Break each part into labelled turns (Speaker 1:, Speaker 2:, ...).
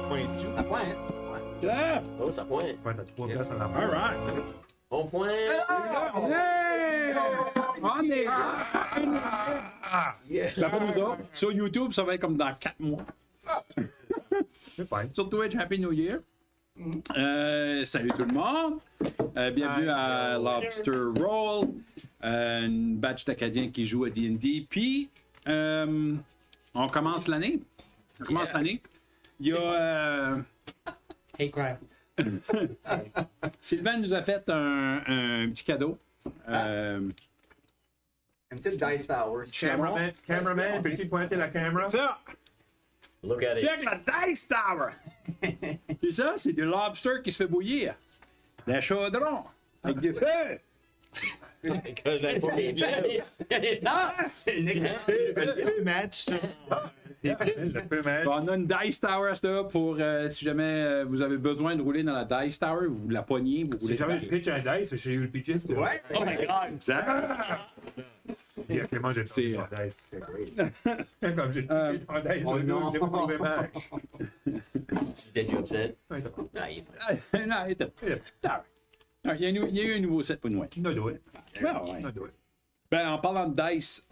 Speaker 1: pointe-tu?
Speaker 2: Ça pointe, hein? Ouais.
Speaker 3: Yeah.
Speaker 4: Oh, ça pointe.
Speaker 5: Ouais, t'as 3 places en
Speaker 3: All
Speaker 5: arrière.
Speaker 3: right.
Speaker 4: On pointe.
Speaker 3: Hey! On est là!
Speaker 4: Yeah.
Speaker 3: Ça fait nous autres. Sur YouTube, ça va être comme dans 4 mois.
Speaker 5: C'est fine.
Speaker 3: Sur Twitch, Happy New Year. Salut tout le monde. Bienvenue à Lobster Roll. Une batch d'Acadiens qui jouent à D&D. Puis, on commence l'année. On commence l'année. Il y a...
Speaker 2: Hate crime.
Speaker 3: Sylvain nous a fait un petit cadeau.
Speaker 2: Une petite Dice Tower.
Speaker 5: Cameraman, peux-tu pointer la caméra?
Speaker 3: Ça!
Speaker 4: Look at it.
Speaker 3: Check la Dice Tower! C'est ça, c'est du lobster qui se fait bouillir. D'un chaudron. Avec des feux.
Speaker 4: Que j'aime pas les bières.
Speaker 1: Le match, ça.
Speaker 5: Le feu, man.
Speaker 3: Bon, on a une Dice Tower à ça pour si jamais vous avez besoin de rouler dans la Dice Tower, vous la poignez, vous
Speaker 5: Si
Speaker 3: roulez.
Speaker 5: jamais je pitch un dice, j'ai eu le pitchiste.
Speaker 2: Ouais.
Speaker 4: Oh my god.
Speaker 3: Exact.
Speaker 5: Et Clément, j'ai
Speaker 3: C'est-
Speaker 5: perdu son dice. Comme j'ai pitché ton dice,
Speaker 2: oh
Speaker 5: je
Speaker 2: non.
Speaker 5: l'ai pas trouvé back.
Speaker 4: T'es-tu upset?
Speaker 5: Ouais, t'as pas.
Speaker 4: Ah, il est
Speaker 3: Non, il était- Ah, il y a eu un nouveau set pour nous.
Speaker 5: No do it.
Speaker 3: Ben, ouais.
Speaker 5: No do it.
Speaker 3: Ben, en parlant de dice,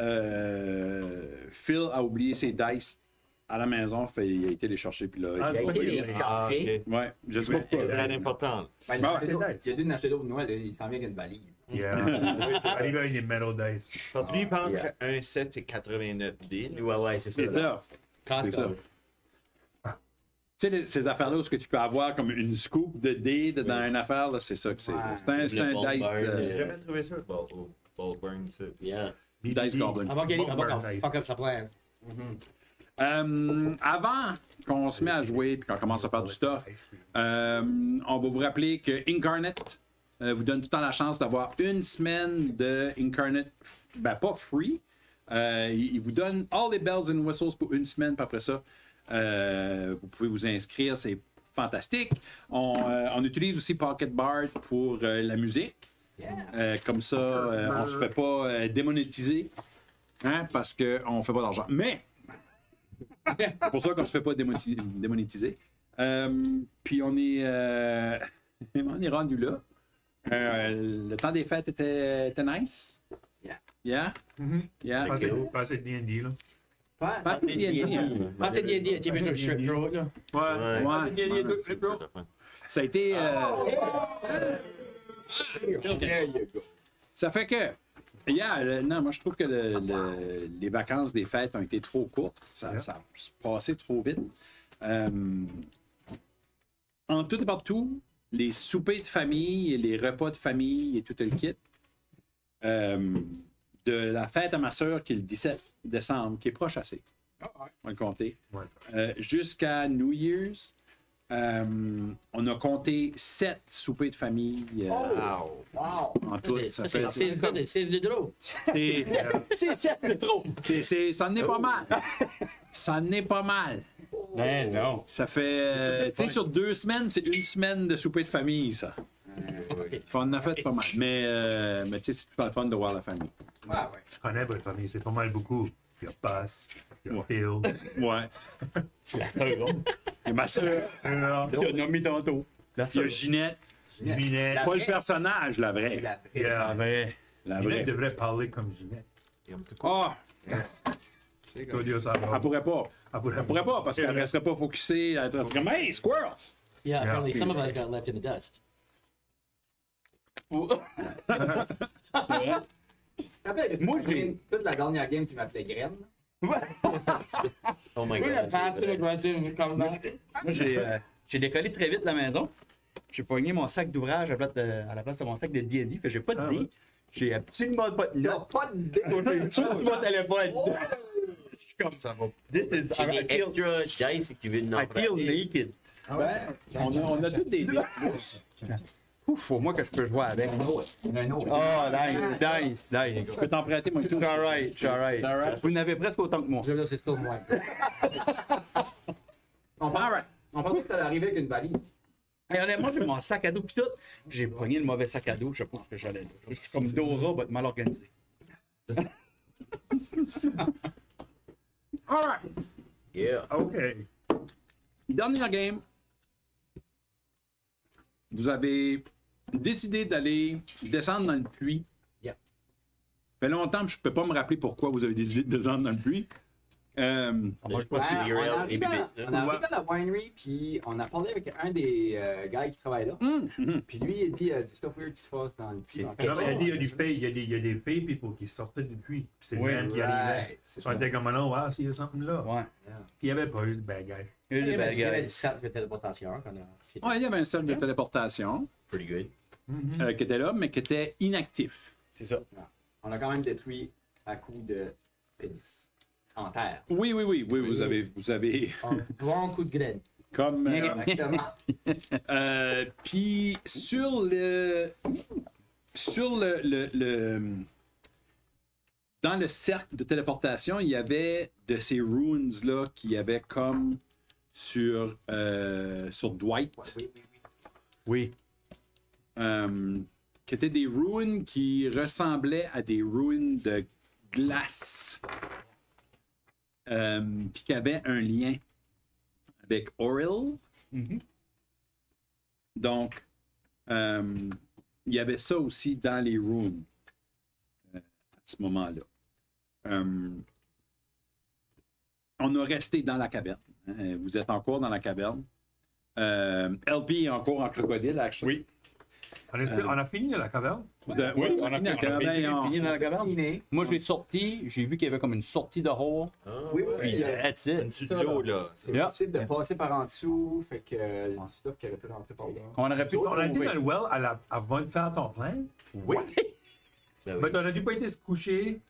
Speaker 3: Phil a oublié ses dice à la maison, il a été les chercher, puis là.
Speaker 5: Ah,
Speaker 4: Il a été les
Speaker 1: Ah,
Speaker 4: chercher.
Speaker 1: ok.
Speaker 3: Ouais, je sais pas
Speaker 1: C'est
Speaker 3: pourquoi.
Speaker 1: très important.
Speaker 2: Ben,
Speaker 3: Bon,
Speaker 2: il a dû en acheter d'autres de Noël, il s'en vient avec une valise.
Speaker 5: Yeah. Arrivé avec des metal dice.
Speaker 1: Parce que lui, il pense
Speaker 4: Yeah.
Speaker 1: qu'un set, c'est 89 dés.
Speaker 4: Ouais, ouais, c'est ça.
Speaker 3: C'est ça. C'est ça. Tu sais, ces affaires-là où ce que tu peux avoir comme une scoop de dés dans une affaire, là, c'est ça que c'est.
Speaker 2: Ouais.
Speaker 3: C'est un
Speaker 4: Le
Speaker 3: dice
Speaker 4: ball
Speaker 3: de.
Speaker 1: J'ai jamais trouvé ça, ball burn, ça.
Speaker 4: Yeah.
Speaker 3: Dice Goblin.
Speaker 2: Avant qu'il
Speaker 5: Bon, dice.
Speaker 2: fuck up sa plan.
Speaker 3: Avant qu'on se met à jouer et qu'on commence à faire du stuff, on va vous rappeler que Incarnate vous donne tout le temps la chance d'avoir une semaine de Incarnate, ben pas free. Il vous donne all les bells and whistles pour une semaine, puis après ça, vous pouvez vous inscrire, c'est fantastique. On utilise aussi Pocket Bard pour la musique. Comme ça, on ne se fait pas démonétiser, hein, parce qu'on ne fait pas d'argent. Mais, c'est pour ça qu'on ne se fait pas démonétiser. Puis on est rendu là. Le temps des fêtes était nice. Yeah. Yeah.
Speaker 5: Passez de D&D, là.
Speaker 3: Pas de D&D, hein.
Speaker 2: Pas c'est D&D, tu veux le strip throat, là.
Speaker 5: Ouais.
Speaker 3: Ouais.
Speaker 2: D&D, strip throat.
Speaker 3: Ça a été. Ça fait que. Non, moi je trouve que les vacances des fêtes ont été trop courtes. Ça a passé trop vite. En tout et partout, les soupers de famille et les repas de famille et tout le kit. De la fête à ma soeur qui est le 17 décembre, qui est proche assez. On va le compter.
Speaker 5: Ouais.
Speaker 3: Jusqu'à New Year's, on a compté 7 soupers de famille
Speaker 2: Wow.
Speaker 3: en tout. Ça fait,
Speaker 2: C'est de trop.
Speaker 3: c'est,
Speaker 2: C'est 7 de trop.
Speaker 3: ça en est pas mal. Ça en est pas mal.
Speaker 2: Ben non.
Speaker 3: Ça fait, tu sais, sur 2 semaines, c'est une semaine de souper de famille, ça. On en a fait pas mal. Mais tu sais, c'est pas le fun de voir la famille.
Speaker 2: Ouais, ouais.
Speaker 5: Je connais votre famille, c'est pas mal beaucoup. Il y a Pass, il y a Phil.
Speaker 3: Ouais.
Speaker 2: La seule, là.
Speaker 3: Et ma soeur,
Speaker 5: Il
Speaker 2: Tu as nommé tantôt. La
Speaker 3: il y a Ginette.
Speaker 5: Ginette.
Speaker 3: Pas le personnage, la vraie.
Speaker 2: La
Speaker 5: Yeah.
Speaker 3: La
Speaker 5: Ginette
Speaker 3: vraie.
Speaker 5: devrait parler comme Ginette.
Speaker 3: Ah,
Speaker 5: Claudio, ça va.
Speaker 3: elle pourrait pas.
Speaker 5: Elle pourrait
Speaker 3: Elle pourrait pas parce qu'elle resterait pas focusée. Elle serait comme, hey, squirrels!
Speaker 2: Yeah, apparently some of us got left in the dust. Moi, j'ai toute la dernière game, tu m'appelais Graine.
Speaker 4: Oh my
Speaker 2: Oui,
Speaker 4: god.
Speaker 2: le passive aggressive comeback.
Speaker 6: Moi, j'ai décollé très vite de la maison. J'ai pogné mon sac d'ouvrage à la place de mon sac de D&D. J'ai pas de dés. J'ai absolument pas de
Speaker 2: T'as
Speaker 6: notes.
Speaker 2: pas de dé.
Speaker 6: J'ai tout sur mon téléphone. Je suis comme
Speaker 1: Ça va.
Speaker 6: This is,
Speaker 4: J'ai des
Speaker 6: I feel,
Speaker 4: extra dice que tu veux nous
Speaker 6: I feel naked.
Speaker 3: Ben, on a tous des dés.
Speaker 6: Ouf, faut moi que je peux jouer avec. Oh, nice.
Speaker 3: Je peux t'en prêter, moi, et tout.
Speaker 6: Je suis alright. Vous n'avez presque autant que moi.
Speaker 2: Je veux dire, c'est still moins. On pensait que t'allais arriver avec une valise.
Speaker 6: Et honnêtement, j'ai mon sac à dos pis tout. J'ai pogné le mauvais sac à dos, je sais pas ce que j'allais là. Je suis comme Dora, but mal organisé.
Speaker 3: All right.
Speaker 4: Yeah.
Speaker 5: OK.
Speaker 3: Dernière game. Vous avez décidé d'aller descendre dans le puits.
Speaker 2: Yep.
Speaker 3: Ça fait longtemps que je ne peux pas me rappeler pourquoi vous avez décidé de descendre dans le puits.
Speaker 4: Moi, je pense
Speaker 2: Ouais,
Speaker 4: que Uriel et Bibit.
Speaker 2: on est arrivé à la winery, puis on a parlé avec un des gars qui travaille là. Puis lui, il a dit du stuff weird qui se passe dans le puits.
Speaker 4: C'est-
Speaker 2: En fait,
Speaker 5: Non, mais il y a des filles, il y a des filles people qui sortaient du puits. Puis c'est le
Speaker 6: Oui,
Speaker 5: man qui arrivait.
Speaker 2: right, c'est
Speaker 5: On
Speaker 2: ça.
Speaker 5: était comme, non, wow, s'il y a something là.
Speaker 6: Ouais.
Speaker 5: Puis il n'y avait pas juste bad guys.
Speaker 6: Il y a
Speaker 4: Il
Speaker 6: des
Speaker 4: y
Speaker 6: bad
Speaker 4: avait
Speaker 6: guys.
Speaker 4: le cercle de téléportation qu'on a.
Speaker 3: Ouais, il y avait un cercle de téléportation
Speaker 4: Pretty good.
Speaker 3: qui était là, mais qui était inactif.
Speaker 6: C'est ça.
Speaker 2: On a quand même détruit à coup de pénis. En terre.
Speaker 3: Oui, vous avez
Speaker 2: Un bon coup de graine.
Speaker 3: comme...
Speaker 2: Exactement.
Speaker 3: Puis sur le dans le cercle de téléportation, il y avait de ces runes là qui avaient comme sur Dwight,
Speaker 6: Oui.
Speaker 3: qui étaient des runes qui ressemblaient à des runes de glace, puis qui avaient un lien avec Auril. Donc, il y avait ça aussi dans les rooms à ce moment-là. On a resté dans la caverne. Hein. Vous êtes encore dans la caverne. LP est encore en crocodile, actually.
Speaker 6: Oui.
Speaker 5: On a fini la caverne?
Speaker 3: On a fini la caverne.
Speaker 6: fini dans la caverne.
Speaker 2: Terminé.
Speaker 6: Moi, j'ai sorti, j'ai vu qu'il y avait comme une sortie dehors.
Speaker 2: Oui,
Speaker 6: Puis, that's it.
Speaker 1: C'est
Speaker 2: ça,
Speaker 1: de l'eau,
Speaker 2: là.
Speaker 1: là.
Speaker 2: C'est
Speaker 6: Yeah.
Speaker 2: possible de passer par en dessous, fait que du stuff qui aurait pu rentrer par là.
Speaker 6: On aurait pu.
Speaker 5: On a été
Speaker 6: oui.
Speaker 5: dans le well avant de faire ton plan.
Speaker 6: Oui.
Speaker 4: Ben
Speaker 5: Mais
Speaker 4: oui.
Speaker 5: on a dû pas été se coucher.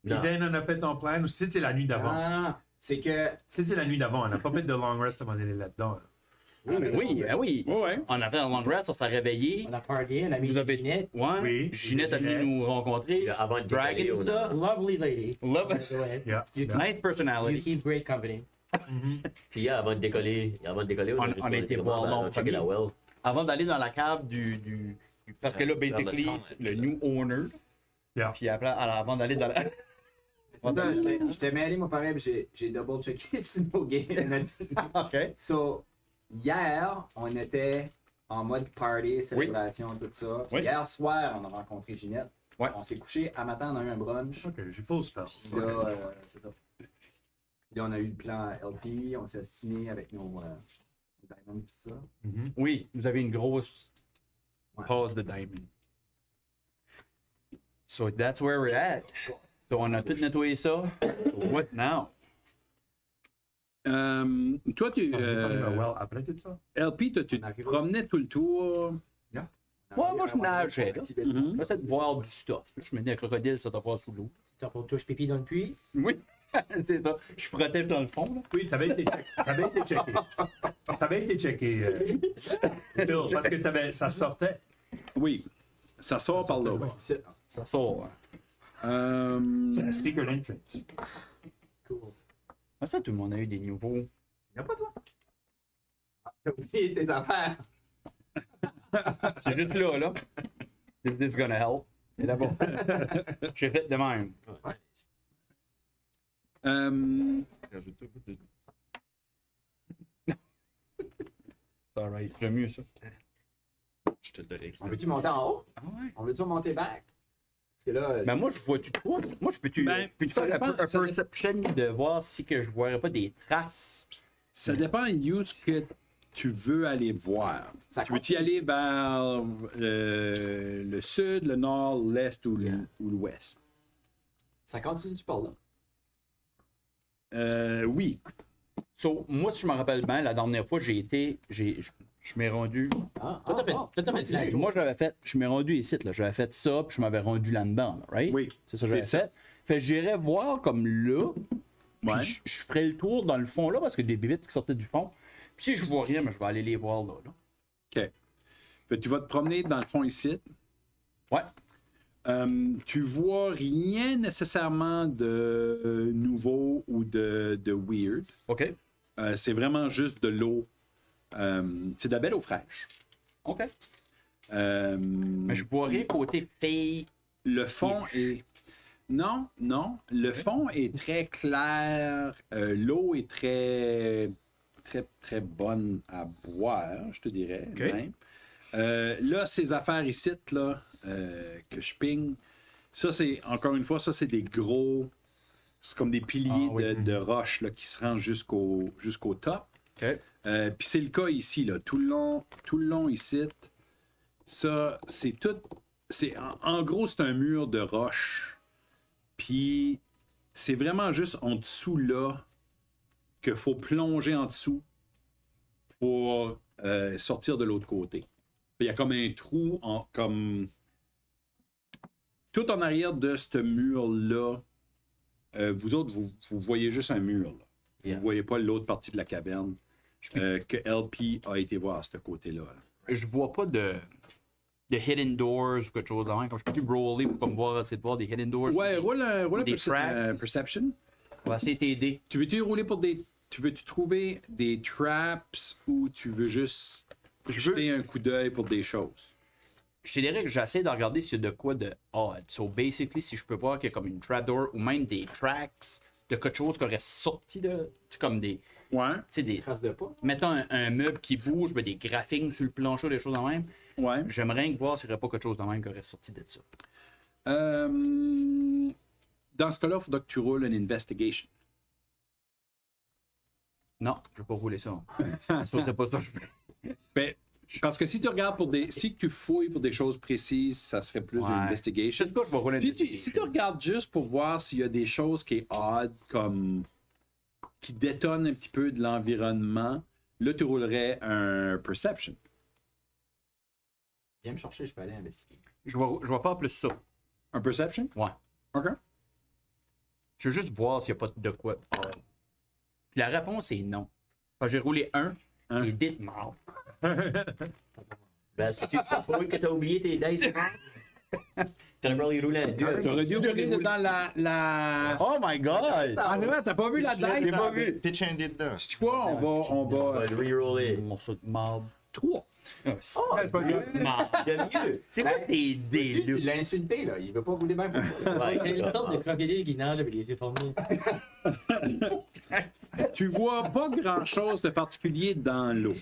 Speaker 5: Puis
Speaker 4: Non.
Speaker 5: then on a fait ton plan. Ou si c'est la nuit d'avant.
Speaker 2: Ah, c'est que.
Speaker 5: Si c'est la nuit d'avant, on n'a pas fait de long rest avant d'aller là-dedans. là.
Speaker 6: Oui, ben oui.
Speaker 3: Ouais.
Speaker 6: On a fait un long rest, on s'est réveillé.
Speaker 2: On a parlé, on a mis
Speaker 6: Vous avez-
Speaker 2: Ginette.
Speaker 6: Ouais.
Speaker 5: Oui.
Speaker 6: Ginette a venu
Speaker 5: Ginette.
Speaker 6: nous rencontrer.
Speaker 4: Puis là, avant de décoller,
Speaker 6: Dragon,
Speaker 4: on
Speaker 6: tout
Speaker 4: a-
Speaker 6: ça.
Speaker 2: Lovely lady.
Speaker 6: Love.
Speaker 2: By the way.
Speaker 5: Yeah.
Speaker 2: You,
Speaker 6: Nice
Speaker 2: you
Speaker 6: personality.
Speaker 2: keep great company.
Speaker 4: Puis avant de décoller,
Speaker 6: On a été voir
Speaker 4: on a
Speaker 6: l'autre
Speaker 4: checké la
Speaker 6: famille.
Speaker 4: well.
Speaker 6: Avant d'aller dans la cave du... Parce que là,
Speaker 4: Vers le
Speaker 6: basically,
Speaker 4: camp,
Speaker 6: c'est le new owner.
Speaker 5: Yeah.
Speaker 6: Puis après, alors, avant d'aller dans la...
Speaker 2: C'est ça, j'étais mêlé, moi, pareil, puis j'ai double-checké sur nos games.
Speaker 6: OK.
Speaker 2: So, hier, on était en mode party, célébration, tout ça.
Speaker 6: Oui.
Speaker 2: Hier soir, on a rencontré Ginette.
Speaker 6: Ouais.
Speaker 2: On s'est couché. À matin, on a eu un brunch.
Speaker 5: Ok, j'ai full spell.
Speaker 2: Puis là, c'est ça. Puis là, on a eu le plan LP. On s'est assigné avec nos diamonds et tout ça.
Speaker 6: Oui, vous avez une grosse
Speaker 2: Ouais.
Speaker 6: pause de diamond. So that's where we're at. So on a tout nettoyé ça. What now?
Speaker 3: Toi, tu,
Speaker 5: Well, après tout ça?
Speaker 3: LP, toi, tu te promenais tout le tour.
Speaker 6: Moi, je nageais, là.
Speaker 3: Mhm.
Speaker 6: J'essaie de voir du stuff. Je me dis, un crocodile, ça doit pas sous l'eau.
Speaker 2: Tu pour touche pipi dans le puits?
Speaker 6: Oui, c'est ça. Je frottais dans le fond, là.
Speaker 5: Oui, t'avais été checké. T'avais été checké. Bill, parce que ça sortait.
Speaker 3: Oui, ça sort par là. Oui.
Speaker 6: Ça sort.
Speaker 5: C'est un speaker entrance.
Speaker 2: Cool.
Speaker 6: Ah, ça, tout le monde a eu des nouveaux.
Speaker 2: Il n'y a pas toi? T'as oublié tes affaires.
Speaker 6: C'est juste là, là. Is this gonna help? Et d'abord, j'ai fait de même.
Speaker 1: Rajoute un peu de-
Speaker 6: C'est alright, j'aime mieux ça.
Speaker 1: Je te donne
Speaker 2: On
Speaker 1: extra.
Speaker 2: veut-tu monter en haut?
Speaker 6: Ah ouais?
Speaker 2: On veut-tu monter back? Parce que là,
Speaker 6: Ben moi, je vois-tu de quoi? Moi, je peux-tu
Speaker 3: Ben,
Speaker 6: peux-tu
Speaker 3: ça
Speaker 6: faire
Speaker 3: dépend,
Speaker 6: un
Speaker 3: ça dépend.
Speaker 6: perception de voir si que je verrais pas des traces.
Speaker 3: Ça dépend de ce que tu veux aller voir.
Speaker 2: Ça
Speaker 3: Tu veux-tu aller vers le sud, le nord, l'est ou l'ouest?
Speaker 2: ça continue-tu par là?
Speaker 3: Oui.
Speaker 6: So, moi, si je me rappelle bien, la dernière fois, je m'ai rendu. Moi, j'avais fait, je m'ai rendu ici, là. J'avais fait ça, puis je m'avais rendu là-dedans, là, right?
Speaker 3: Oui,
Speaker 6: C'est ça que j'avais
Speaker 3: c'est ça.
Speaker 6: fait. Fait que j'irais voir comme là, puis
Speaker 3: Ouais.
Speaker 6: je ferais le tour dans le fond là, parce que des bébites qui sortaient du fond. Puis si je vois rien, mais je vais aller les voir là.
Speaker 3: OK. Fait que tu vas te promener dans le fond ici.
Speaker 6: Ouais.
Speaker 3: Tu vois rien nécessairement de nouveau ou de weird.
Speaker 6: OK.
Speaker 3: C'est vraiment juste de l'eau. C'est de la belle eau fraîche.
Speaker 6: OK.
Speaker 3: Euh,
Speaker 6: Mais je vois rien côté fille.
Speaker 3: Le fond est... Non, non. Le fond est très clair. L'eau est très très, très bonne à boire, je te dirais.
Speaker 6: OK.
Speaker 3: Même. Là, ces affaires ici, là, que je ping, ça, c'est, encore une fois, ça, c'est des gros. C'est comme des piliers de roches là, qui se rendent jusqu'au top.
Speaker 6: OK.
Speaker 3: Puis c'est le cas ici, là. Tout le long ici, ça, c'est tout. En gros, c'est un mur de roche. Puis c'est vraiment juste en dessous là qu'il faut plonger en dessous pour sortir de l'autre côté. Il y a comme un trou, comme tout en arrière de ce mur-là. Vous autres, vous voyez juste un mur. Là. Vous ne voyez pas l'autre partie de la caverne que LP a été voir à ce côté-là. Là.
Speaker 6: Je vois pas de hidden doors ou quelque chose de même. Comme je peux plus roller pour comme voir, essayer de voir des hidden doors.
Speaker 3: Ouais, roule un
Speaker 6: des traps.
Speaker 3: perception.
Speaker 6: On va essayer de t'aider.
Speaker 3: Tu veux-tu rouler pour des. Tu veux-tu trouver des traps ou tu veux juste jeter un coup d'œil pour des choses?
Speaker 6: Je te dirais que j'essaie de regarder s'il y a de quoi de odd. So basically, si je peux voir qu'il y a comme une trapdoor ou même des tracks de quelque chose qui aurait sorti de. Tu sais, comme des.
Speaker 3: Ouais.
Speaker 6: Tu sais, des.
Speaker 2: Trace de pas.
Speaker 6: Mettons un meuble qui bouge, ben, des graphiques sur le plancher, des choses de même.
Speaker 3: Ouais.
Speaker 6: J'aimerais voir s'il n'y aurait pas quelque chose de même qui aurait sorti de ça.
Speaker 3: Dans ce cas-là, il faudra que tu roules une investigation.
Speaker 6: Non, je ne vais pas rouler ça. Ça, c'est pas ça que je veux.
Speaker 3: Ben, parce que si tu regardes pour des. Si tu fouilles pour des choses précises, ça serait plus de
Speaker 6: Ouais.
Speaker 3: l'investigation.
Speaker 6: En tout cas, je vais rouler une
Speaker 3: Si tu regardes juste pour voir s'il y a des choses qui est odd, comme. Qui détonnent un petit peu de l'environnement, là, tu roulerais un perception.
Speaker 2: Viens me chercher, je peux aller investiguer.
Speaker 6: Je vais faire plus ça.
Speaker 3: Un perception?
Speaker 6: Ouais.
Speaker 3: OK.
Speaker 6: Je veux juste voir s'il n'y a pas de quoi. Puis la réponse est non. Quand j'ai roulé un,
Speaker 3: Hein?
Speaker 6: et dit non.
Speaker 4: Ben, c'est-tu de sa faute que t'as oublié tes dice? T'aurais probablement roulé à 2.
Speaker 3: T'aurais dû rouler dans la.
Speaker 6: Oh my god!
Speaker 3: Ah, c'est vrai, t'as pas vu la
Speaker 6: l'ai
Speaker 3: dice?
Speaker 6: pas vu.
Speaker 1: Pitch un dé dedans.
Speaker 3: C'est quoi? On
Speaker 4: On
Speaker 3: va.
Speaker 4: va le reroller.
Speaker 6: Morceau de marde.
Speaker 3: 3.
Speaker 6: C'est pas marde.
Speaker 4: Il y a mieux.
Speaker 6: C'est quoi tes dés,
Speaker 2: Il
Speaker 6: là?
Speaker 2: l'a insulté, là. Il veut pas rouler même pour toi.
Speaker 4: Ouais,
Speaker 7: Une sorte de crocodile qui nage avec les yeux fermés.
Speaker 3: Tu vois pas grand-chose de particulier dans l'eau.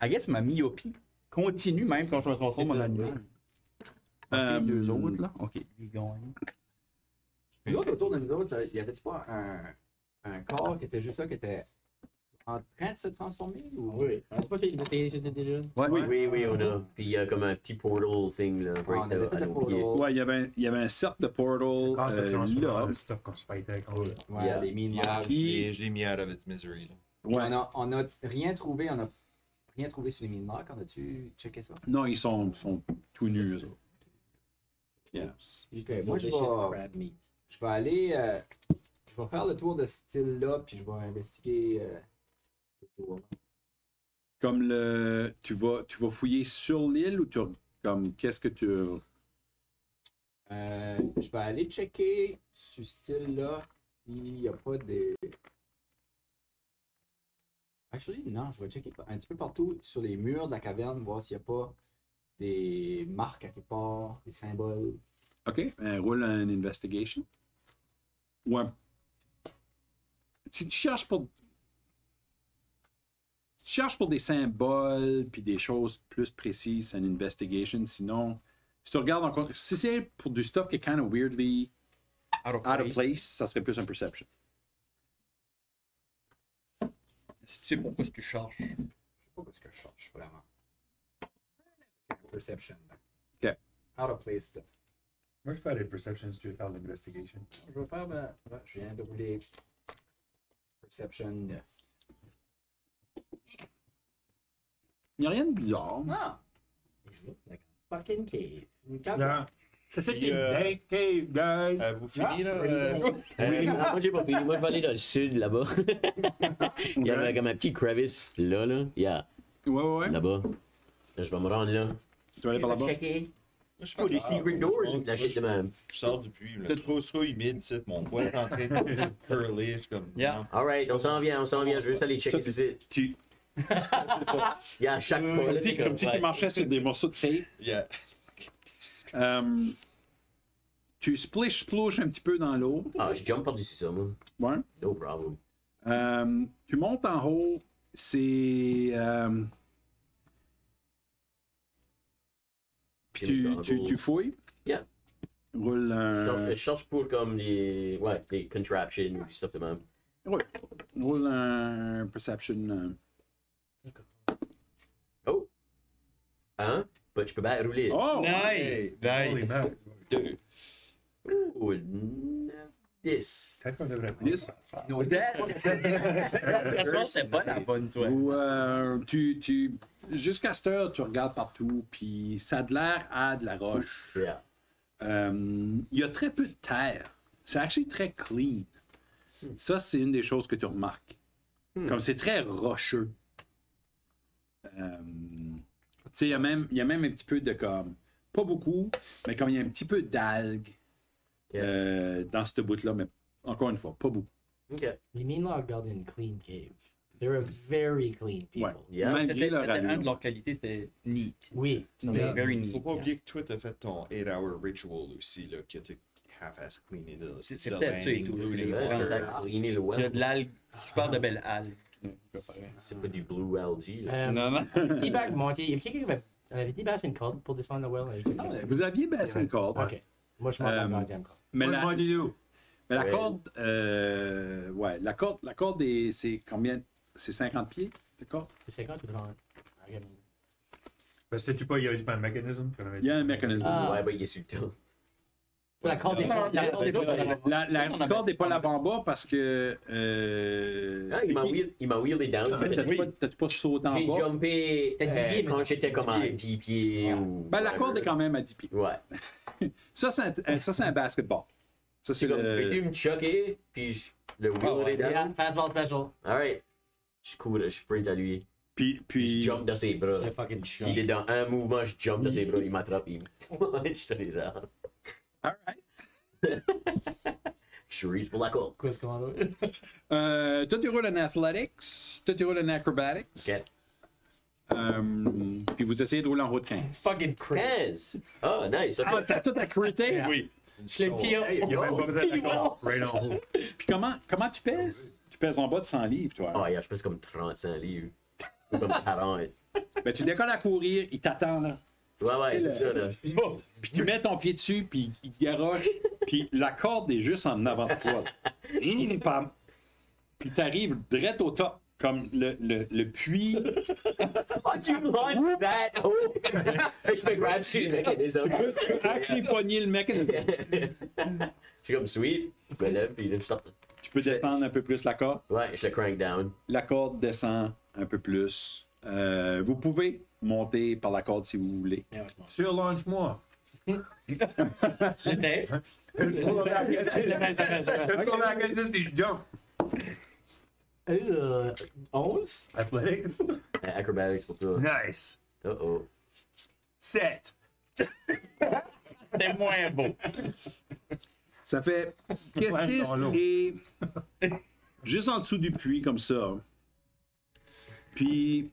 Speaker 6: I guess ma myopie continue même quand je contrôle mon animal. Les deux autres, là. Ok, ils gagnent.
Speaker 2: Nous autres, autour de nous autres, il y avait-tu pas un corps qui était juste là, qui était en train de se transformer? Ou...
Speaker 7: Oui. On peut pas les c'était déjà.
Speaker 6: Ouais.
Speaker 4: Oui, on a. Puis il y a comme un petit portal thing là.
Speaker 2: on avait fait
Speaker 4: à
Speaker 2: le
Speaker 4: nos pieds.
Speaker 2: portal.
Speaker 3: Ouais, il y avait un cercle de portal
Speaker 5: Quand ça transforme
Speaker 3: là.
Speaker 5: le stuff qu'on se fait avec.
Speaker 2: Ouais,
Speaker 4: Yeah.
Speaker 2: les mines
Speaker 1: Yeah,
Speaker 2: mortes.
Speaker 1: je l'ai mis out of its misery. Là.
Speaker 3: Ouais.
Speaker 2: On a rien trouvé, on a rien trouvé sur les mines mortes. On a-tu checké ça?
Speaker 3: Non, ils sont tout nus, eux autres. Yeah.
Speaker 2: Ok, moi, je vais aller. Je vais faire le tour de ce style-là, puis je vais investiguer le tour.
Speaker 3: Comme le. Tu vas fouiller sur l'île ou tu. Comme, qu'est-ce que tu.
Speaker 2: Je vais aller checker ce style-là s'il n'y a pas des. Actually, non, je vais checker un petit peu partout sur les murs de la caverne, voir s'il n'y a pas des marques à quelque part, des symboles.
Speaker 3: OK, roule un investigation. Ou un. Si tu cherches pour. Si tu cherches pour des symboles puis des choses plus précises, c'est un investigation. Sinon, si tu regardes encore. Si c'est pour du stuff qui est kind of weirdly out of place, ça serait plus un perception.
Speaker 6: Si tu sais pas ce que tu cherches.
Speaker 2: Je sais pas ce que je cherche vraiment. Perception.
Speaker 3: OK.
Speaker 2: Out of place stuff.
Speaker 5: Moi, je fais des perceptions si tu veux faire l'investigation.
Speaker 2: Je vais faire. Je viens de rouler Perception 9.
Speaker 3: Il n'y a rien de bizarre.
Speaker 2: Ah!
Speaker 7: Fucking cave.
Speaker 2: Une cave.
Speaker 5: Yeah. Ça, c'est
Speaker 1: Puis,
Speaker 5: une dank cave, guys.
Speaker 1: Vous fini là?
Speaker 4: Moi j'ai pas fini. Moi je vais aller dans le sud là-bas. Il y avait comme un petit crevice là. Yeah,
Speaker 3: Ouais.
Speaker 4: là-bas. Là, je vais me rendre là.
Speaker 3: Tu vas aller par là-bas.
Speaker 7: Checker.
Speaker 1: Je
Speaker 4: Oh, des secret doors ou de la shit de même.
Speaker 1: Je sors du puits. C'est trop humide, c'est mon poil est en train de curler. Je suis comme.
Speaker 6: Yeah.
Speaker 4: Alright, on s'en vient. Je veux juste aller checker
Speaker 3: Ça,
Speaker 4: si c'est.
Speaker 3: Tu,
Speaker 4: Il y a à chaque pas. là, t'es
Speaker 3: comme si tu
Speaker 4: ouais.
Speaker 3: marchais sur des morceaux de tape.
Speaker 1: Yeah.
Speaker 3: Tu splish-splouches un petit peu dans l'eau.
Speaker 4: Ah, je jump par-dessus ça, moi.
Speaker 3: Ouais.
Speaker 4: No problem.
Speaker 3: Tu montes en haut. C'est. Tu fouilles?
Speaker 4: Yeah.
Speaker 3: Roule un.
Speaker 4: Je cherche pour comme les contraptions ou du stuff de même.
Speaker 3: Ouais. Roule un perception.
Speaker 4: Oh! Hein? Bah, je peux pas rouler.
Speaker 3: Oh!
Speaker 6: Nice!
Speaker 5: Holy
Speaker 6: Nice!
Speaker 5: man.
Speaker 4: Oh, 10.
Speaker 5: Peut-être qu'on devrait prendre
Speaker 3: 10.
Speaker 5: ça.
Speaker 2: No
Speaker 6: C'est pas la bonne, toi.
Speaker 3: Ou, jusqu'à cette heure, tu regardes partout, puis ça a de l'air à de la roche.
Speaker 4: Yeah.
Speaker 3: Il y a très peu de terre. C'est actually très clean. Ça, c'est une des choses que tu remarques. Comme c'est très rocheux. Tu sais, il y a même un petit peu de comme. Pas beaucoup, mais comme il y a un petit peu d'algues dans cette bout-là, mais encore une fois, pas beaucoup.
Speaker 4: OK.
Speaker 7: Les Minlock gardaient une clean cave. They were very clean people.
Speaker 3: Ouais.
Speaker 4: Yeah.
Speaker 3: Malgré leur
Speaker 6: Un de
Speaker 3: allure.
Speaker 6: leur qualité, c'était neat.
Speaker 7: Oui.
Speaker 1: Mais
Speaker 6: Very neat.
Speaker 1: faut pas oublier que toi, t'as fait ton 8-hour ritual aussi, là, que t'as half-ass cleané the
Speaker 6: C'est
Speaker 1: the
Speaker 6: peut-être ça et
Speaker 1: landing,
Speaker 6: tout.
Speaker 1: including
Speaker 4: Ouais,
Speaker 1: water.
Speaker 4: t'as cleané le
Speaker 6: Il y a
Speaker 4: well.
Speaker 6: de l'algue, super de belles algues.
Speaker 4: C'est pas du blue algae, là.
Speaker 6: Non, non.
Speaker 7: T-Bag Monty, il y a quelqu'un qui avait T-Bag une corde pour descendre le well.
Speaker 3: Vous aviez baissé une corde.
Speaker 7: Ok. Moi, je m'en vais
Speaker 3: Euh,
Speaker 7: à la deuxième corde.
Speaker 3: Mais
Speaker 5: What
Speaker 3: la,
Speaker 5: do you do?
Speaker 3: mais la
Speaker 4: Ouais.
Speaker 3: corde, ouais, la corde c'est combien? C'est 50 pieds, de corde?
Speaker 7: C'est 50 ou 30? Ok.
Speaker 5: Parce que tu pas, il y a pas un mécanisme.
Speaker 3: Il y a un mécanisme.
Speaker 7: Ah.
Speaker 4: Ouais, bah, il est sur le temps.
Speaker 7: La corde est pas la corde est pas
Speaker 3: La corde n'est pas là en bas parce que.
Speaker 4: Ah, il m'a wheelé down.
Speaker 3: T'as pas sauté en
Speaker 4: J'ai
Speaker 3: bas?
Speaker 4: jumpé
Speaker 7: T'as 10 pieds, mais
Speaker 4: quand
Speaker 7: ça
Speaker 4: j'étais
Speaker 7: fait
Speaker 4: comme à
Speaker 7: 10
Speaker 4: 10 pieds. Ou
Speaker 3: Ben, la corde est quand même à 10 pieds.
Speaker 4: Ouais.
Speaker 3: Ça, c'est un basketball. Ça, c'est
Speaker 4: C'est comme,
Speaker 3: le.
Speaker 4: peux-tu me choquer? Puis le wheeler
Speaker 7: Yeah,
Speaker 4: down.
Speaker 7: fastball special.
Speaker 4: Alright. Je cours, je sprint à lui.
Speaker 3: Puis,
Speaker 4: Je
Speaker 3: puis
Speaker 4: jump dans ses bras.
Speaker 7: The fucking shot.
Speaker 4: Il est dans un mouvement, je jump dans ses bras, il m'attrape, il me. Je te les armes.
Speaker 3: alright.
Speaker 4: Je reach pour la corde.
Speaker 7: Quiz commando.
Speaker 3: Toi, tu roules en athletics. Toi, tu roules en acrobatics.
Speaker 4: Ok.
Speaker 3: Puis vous essayez de rouler en haut de 15.
Speaker 7: Fucking crit.
Speaker 4: 15! Ah, nice,
Speaker 3: Ah,
Speaker 4: ok.
Speaker 3: t'as tout accruté?
Speaker 6: Oui.
Speaker 7: Je l'ai pris
Speaker 5: Il y a même pas besoin de la corde. Right on hold.
Speaker 3: Puis comment tu pèses? Tu pèses en bas de 100 livres, toi.
Speaker 4: Ah, yeah, je pèse comme 35 livres. Ou comme 40.
Speaker 3: Ben, tu décolles à courir, il t'attend, là.
Speaker 4: Ouais,
Speaker 3: Tu sais,
Speaker 4: c'est ça, là.
Speaker 3: Puis tu mets ton pied dessus, puis il garoche, puis la corde est juste en avant de toi. Pam. Puis t'arrives direct au top, comme le puits.
Speaker 4: Oh, tu launch that! Oh! Je me grab sur le mécanisme.
Speaker 3: Actually pogner le mécanisme.
Speaker 4: Je suis comme sweet. Je me lève, puis là, je sorte.
Speaker 3: Tu peux descendre un peu plus la corde.
Speaker 4: Ouais, je le crank down.
Speaker 3: La corde descend un peu plus. Vous pouvez monter par la corde si vous voulez.
Speaker 5: Surlonge-moi.
Speaker 7: J'étais.
Speaker 5: Je tourne la gueule, puis je jump.
Speaker 7: 11?
Speaker 5: Athletics.
Speaker 4: Acrobatics pour toi.
Speaker 5: Nice.
Speaker 4: Oh.
Speaker 5: 7.
Speaker 6: C'est moins beau.
Speaker 3: Ça fait Kestis
Speaker 5: dans l'eau.
Speaker 3: est juste en dessous du puits comme ça. Puis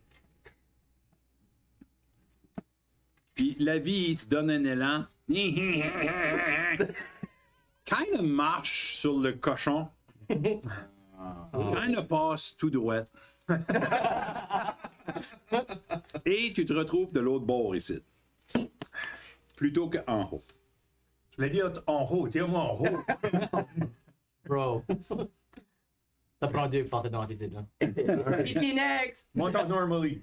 Speaker 3: la vie se donne un élan. Kind of marche sur le cochon. Kind of passe tout droit. Et tu te retrouves de l'autre bord ici. Plutôt qu'en haut.
Speaker 5: Je l'ai dit en haut. Tire-moi en haut.
Speaker 7: Bro. Ça prend 2 pour passer dans ces types-là. Ici next!
Speaker 5: Monte en normally.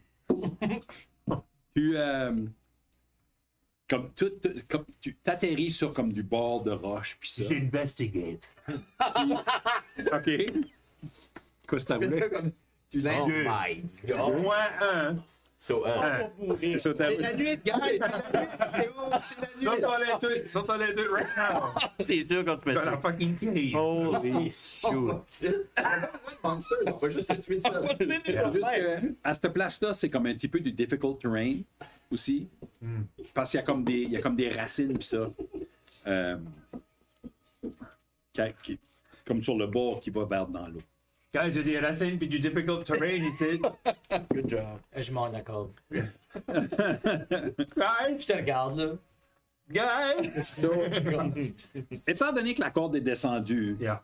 Speaker 3: Tu comme tu t'atterris sur comme du bord de roche puis ça.
Speaker 5: J'investigate.
Speaker 3: OK. Qu'est-ce que t'as voulu?
Speaker 2: Tu l'as.
Speaker 4: Oh my god.
Speaker 5: Moins 1.
Speaker 4: So,
Speaker 3: Ça, t'as-
Speaker 1: C'est la nuit, guys! C'est la nuit!
Speaker 5: Sont en les deux right now.
Speaker 6: C'est sûr qu'on se met
Speaker 5: Dans la fucking cave.
Speaker 6: Holy shoot.
Speaker 2: Monster, on va juste se tuer de ça.
Speaker 3: Juste que, à cette place-là, c'est comme un petit peu du difficult terrain aussi. Parce qu'il y a comme des racines pis ça. Comme sur le bord qui va vers dans l'eau.
Speaker 5: Guys, il y a des racines puis du difficult terrain ici.
Speaker 6: Good job.
Speaker 7: Je monte la corde.
Speaker 5: Guys,
Speaker 7: Je te regarde, là.
Speaker 5: Guys!
Speaker 3: Étant donné que la corde est descendue,
Speaker 5: Yeah.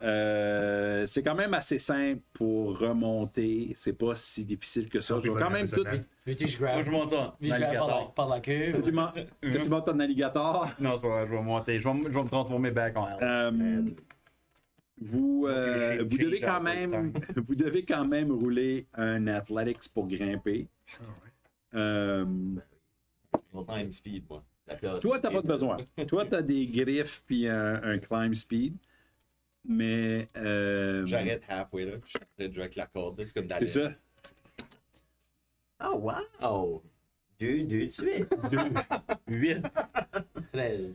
Speaker 3: c'est quand même assez simple pour remonter. C'est pas si difficile que ça. Je vais quand même tout.
Speaker 7: Veux-tu que je
Speaker 6: Moi,
Speaker 7: grab?
Speaker 6: je monte ça.
Speaker 7: Veux-tu que je grab
Speaker 6: L'alligator.
Speaker 7: par la queue?
Speaker 3: Tu montes ton alligator.
Speaker 6: Non, c'est pas vrai, je vais monter. Je vais me transformer back en L.
Speaker 3: Vous devez quand même rouler un athletics pour grimper.
Speaker 1: Climb speed, moi.
Speaker 3: Toi, t'as pas de besoin. Toi, t'as des griffes puis un climb speed. Mais.
Speaker 1: J'arrête halfway, là. Je suis en train de jouer avec la corde, là. C'est comme
Speaker 3: C'est
Speaker 1: d'aller.
Speaker 3: ça.
Speaker 4: Oh, wow! 2 de suite.
Speaker 6: 8.
Speaker 7: 13.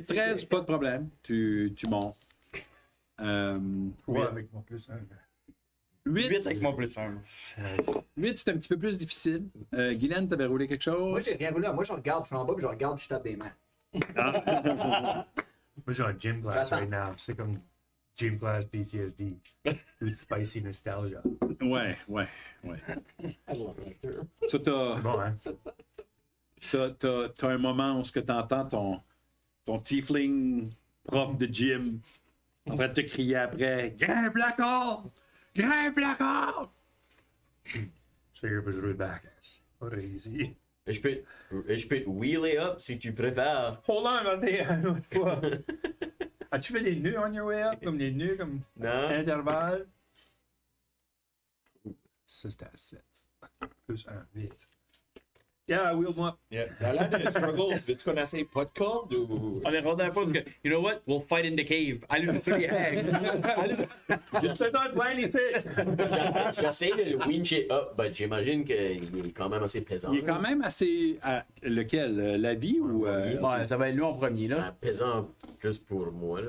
Speaker 3: 13, pas de problème. Tu montes.
Speaker 5: 3 avec mon plus 1.
Speaker 6: 8 avec mon plus 1.
Speaker 3: 8, c'est un petit peu plus difficile. Guylaine, t'avais roulé quelque chose?
Speaker 2: Moi, j'ai rien roulé. Moi, je regarde, je suis en bas, puis je regarde, puis je tape des mains.
Speaker 5: Moi, j'ai un gym class
Speaker 2: J'attends.
Speaker 5: right now. C'est comme gym class PTSD. Ou spicy nostalgia.
Speaker 3: Ouais. Ça,
Speaker 5: Bon, hein?
Speaker 3: t'as un moment où tu entends ton tiefling prof de gym en train de te crier après « Grimpe la corde! Grimpe la corde!
Speaker 5: Je figure que je roule back. Pas easy.
Speaker 4: Je peux te wheeler up si tu préfères.
Speaker 5: Hold on, on va essayer une autre fois. As-tu fait des nœuds on your way up? Comme des nœuds comme
Speaker 4: Non?
Speaker 5: intervalle? Ça, c'était à 7. Plus 1, 8. Yeah, wheels up.
Speaker 1: Yeah. Ça a l'air d'un struggle. Tu veux-tu qu'on essaye pas de corde ou.
Speaker 6: On est rendu à la fois parce que, you know what? We'll fight in the cave. Allez, nous faire les hags.
Speaker 5: C'est un plan ici!
Speaker 4: J'essaie de le wincher up, mais j'imagine qu'il est quand même assez pesant.
Speaker 3: Il est quand même assez... lequel? La vie ou...
Speaker 6: Ouais, ça va être lui en premier, là.
Speaker 4: Pesant plus pour moi, là.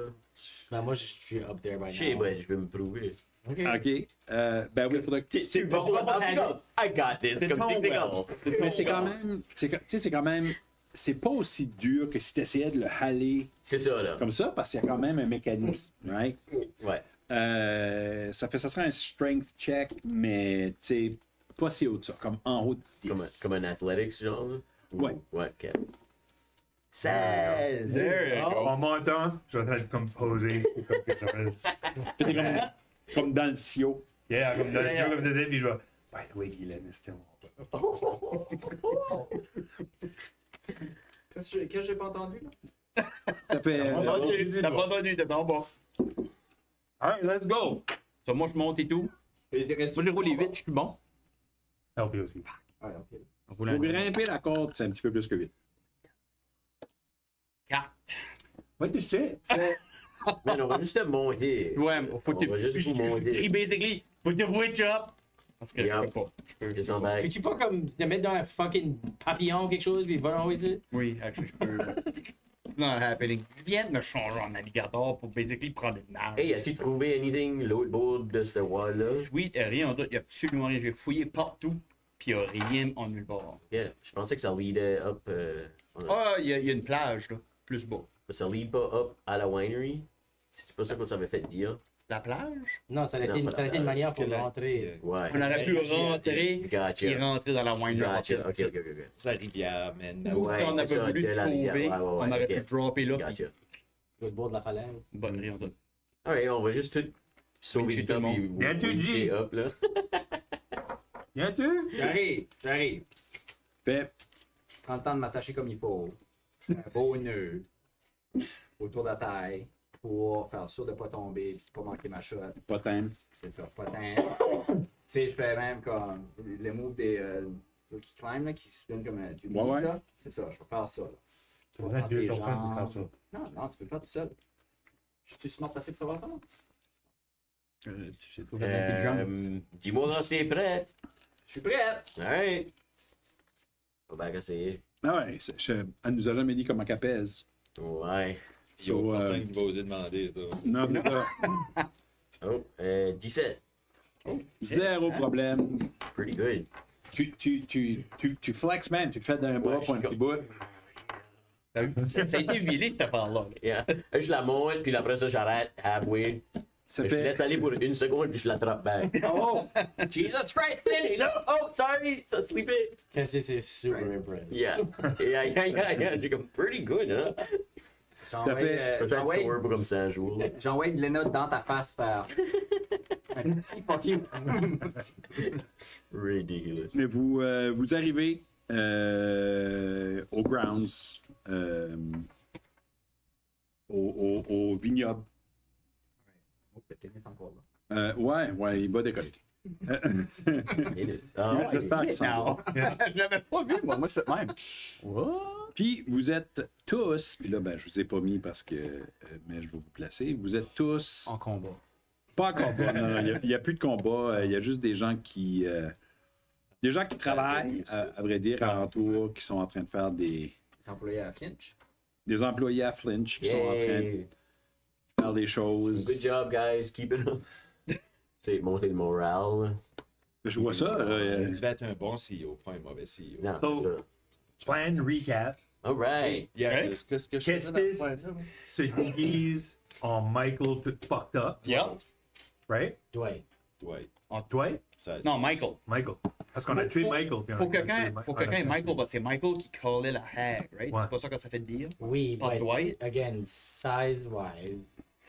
Speaker 7: Ben, moi, je suis up there right
Speaker 4: Je sais,
Speaker 7: now.
Speaker 4: ben, je vais me prouver.
Speaker 3: OK. Ben oui, il faudra que...
Speaker 1: C'est
Speaker 4: Bon,
Speaker 1: bon.
Speaker 4: I got this.
Speaker 1: C'est
Speaker 4: Comme
Speaker 1: ton
Speaker 4: tic-tac.
Speaker 1: well.
Speaker 3: Mais c'est quand même... Tu sais, c'est quand même... C'est pas aussi dur que si tu essayais de le haler
Speaker 4: C'est ça, là.
Speaker 3: comme ça, parce qu'il y a quand même un mécanisme, right?
Speaker 4: Ouais.
Speaker 3: Ça serait un strength check, mais tu sais, pas si haut de ça, comme en haut de 10.
Speaker 4: Comme un athletics, genre. Là?
Speaker 3: Ouais.
Speaker 4: Ouais, ok. 16!
Speaker 6: There you go.
Speaker 5: En montant, je vais être comme posé. Comme que ça fait.
Speaker 3: T'es comme dans le sio.
Speaker 5: Yeah, comme dans le jeu, comme ça, puis je vais. By the way, Guylaine est still.
Speaker 2: Qu'est-ce que j'ai pas entendu, là?
Speaker 3: Ça fait...
Speaker 6: T'as pas entendu, t'es en bas.
Speaker 5: Alright, let's go!
Speaker 6: Ça, moi, je monte et tout. Moi, j'ai roulé 8, je suis bon.
Speaker 5: Help you aussi.
Speaker 2: Ouais, ok.
Speaker 3: Pour grimper la corde, c'est un petit peu plus que 8.
Speaker 6: 4.
Speaker 5: What the shit?
Speaker 4: Mais on va juste te monter.
Speaker 6: Ouais, faut que
Speaker 4: On va juste vous monter.
Speaker 6: basically, faut que tu witch up. Parce que
Speaker 4: Yeah.
Speaker 6: je peux pas.
Speaker 4: Descends back.
Speaker 7: Peux-tu pas comme te mettre dans un fucking papillon ou quelque chose, puis va dans ici?
Speaker 6: Oui, actually, je peux. It's not happening. Viens de me changer en alligator pour basically prendre une nage.
Speaker 4: Hey, as-tu trouvé anything l'autre bout de ce wall-là?
Speaker 6: Oui, rien en doute, il y a absolument rien. J'ai fouillé partout, puis il n'y a rien en nulle part.
Speaker 4: Yeah, je pensais que ça leadait up.
Speaker 6: Ah, il y a une plage, là, plus bas.
Speaker 4: Ça lead pas up à la winery? C'est pas ça qu'on s'avait fait dire.
Speaker 6: La plage?
Speaker 7: Non, ça a été,
Speaker 4: Non,
Speaker 7: ça a été une manière pour
Speaker 1: Que la-
Speaker 7: rentrer.
Speaker 4: Ouais.
Speaker 6: On aurait pu rentrer
Speaker 4: Gotcha.
Speaker 6: et rentrer dans la wine
Speaker 4: Gotcha. Ok, ok, ok.
Speaker 1: C'est la rivière, man.
Speaker 6: Ou
Speaker 4: Ouais,
Speaker 6: si on
Speaker 4: c'est
Speaker 6: avait
Speaker 4: ça,
Speaker 6: voulu
Speaker 4: de
Speaker 6: se
Speaker 4: la rivière.
Speaker 6: sauver,
Speaker 4: Ouais, ouais,
Speaker 6: on
Speaker 4: ouais,
Speaker 6: aurait
Speaker 4: ok.
Speaker 6: pu dropper là.
Speaker 4: Gotcha.
Speaker 7: L'autre bord de la falaise.
Speaker 6: Bonne rien d'autre.
Speaker 4: Alright, on va juste tout sauver
Speaker 6: Wincher
Speaker 4: du
Speaker 6: tout le
Speaker 4: temps
Speaker 6: monde.
Speaker 4: et
Speaker 5: Viens tout
Speaker 4: wincher
Speaker 5: dit.
Speaker 4: up, là.
Speaker 5: Viens-tu?
Speaker 2: J'arrive.
Speaker 3: Fait,
Speaker 2: Je prends le temps de m'attacher comme il faut. Un beau nœud autour de la taille pour faire sûr de ne pas tomber et de pas manquer ma shot.
Speaker 3: pas tant.
Speaker 2: C'est ça, pas tant. Tu sais, je fais même comme le move des ceux qui climb, là, qui se donnent comme du
Speaker 3: Ouais, ouais.
Speaker 2: là. C'est ça, je vais faire ça. Là.
Speaker 5: Tu vas être deux personnes pour faire ça.
Speaker 2: Non, non, tu peux le faire tout seul. Je suis smart assez pour savoir ça, non?
Speaker 6: Tu sais, trouver l'intelligence.
Speaker 4: Dis-moi quand c'est prêt.
Speaker 2: Je suis prête!
Speaker 4: Alright. On va essayer.
Speaker 3: Ah ouais, elle nous a jamais dit comment qu'elle pèse.
Speaker 4: Ouais.
Speaker 1: Yo,
Speaker 3: So,
Speaker 1: je pense qu'il va oser demander ça.
Speaker 3: non, c'est ça.
Speaker 4: Oh, 17.
Speaker 3: Zéro problème.
Speaker 4: Pretty good.
Speaker 3: Tu flexes même, tu te fais d'un bras
Speaker 4: Ouais,
Speaker 3: pour un
Speaker 4: je-
Speaker 3: petit bout.
Speaker 6: Ça a été huilé cette affaire-là.
Speaker 4: Yeah. Je la monte, puis après ça, j'arrête halfway.
Speaker 3: Ça
Speaker 4: Je
Speaker 3: fait.
Speaker 4: laisse aller pour une seconde, puis je l'attrape back.
Speaker 3: Oh!
Speaker 2: Jesus Christ, Flinch!
Speaker 4: Oh, sorry, ça slippait.
Speaker 7: Cassie, c'est super impressive.
Speaker 4: Yeah. Yeah. J'ai comme pretty good, hein?
Speaker 2: J'envoie
Speaker 4: Peut-être Thor pas comme ça un jour.
Speaker 2: j'envoie de l'énote dans ta face faire. Un petit fuck you.
Speaker 4: Ridiculous.
Speaker 3: Mais vous arrivez aux grounds, au vignoble.
Speaker 2: Oh, le tennis encore là.
Speaker 3: Ouais, il va décoller.
Speaker 4: Ah,
Speaker 3: J'espère qu'il s'en va.
Speaker 6: Je l'avais pas vu, moi. Moi, je fais même. What?
Speaker 3: Puis vous êtes tous, puis là, ben, je vous ai pas mis parce que, mais je vais vous placer. Vous êtes tous
Speaker 6: En combat.
Speaker 3: pas en combat. Non, il n'y a plus de combat. Il y a juste des gens qui travaillent, à vrai dire, alentour, qui sont en train de faire
Speaker 2: Les employés à Flinch.
Speaker 3: des employés à Flinch qui sont en train de
Speaker 4: Yay.
Speaker 3: faire des choses.
Speaker 4: Good job, guys. Keep it up. C'est monter le moral.
Speaker 3: Je vois ça.
Speaker 1: Tu vas être un bon CEO, pas un mauvais CEO.
Speaker 4: Non,
Speaker 5: So-
Speaker 4: c'est ça.
Speaker 5: Plan recap.
Speaker 4: All right.
Speaker 1: Yeah,
Speaker 6: Right?
Speaker 1: qu'est-ce que je faisais dans ce point-là?
Speaker 5: Se déguise en Michael tout fucked up,
Speaker 6: Yeah.
Speaker 5: right?
Speaker 7: Dwight.
Speaker 1: Ouais,
Speaker 5: Dwight?
Speaker 1: ça.
Speaker 6: Non, Michael.
Speaker 5: Michael. Parce qu'on a tué Michael. puis on a
Speaker 6: Faut que
Speaker 5: tué
Speaker 6: quand Michael, bah, c'est Michael qui callait la hag, right?
Speaker 5: Ouais.
Speaker 6: C'est pas ça que ça fait dire.
Speaker 7: Oui,
Speaker 6: Pas
Speaker 7: but
Speaker 6: Dwight.
Speaker 7: again, size-wise,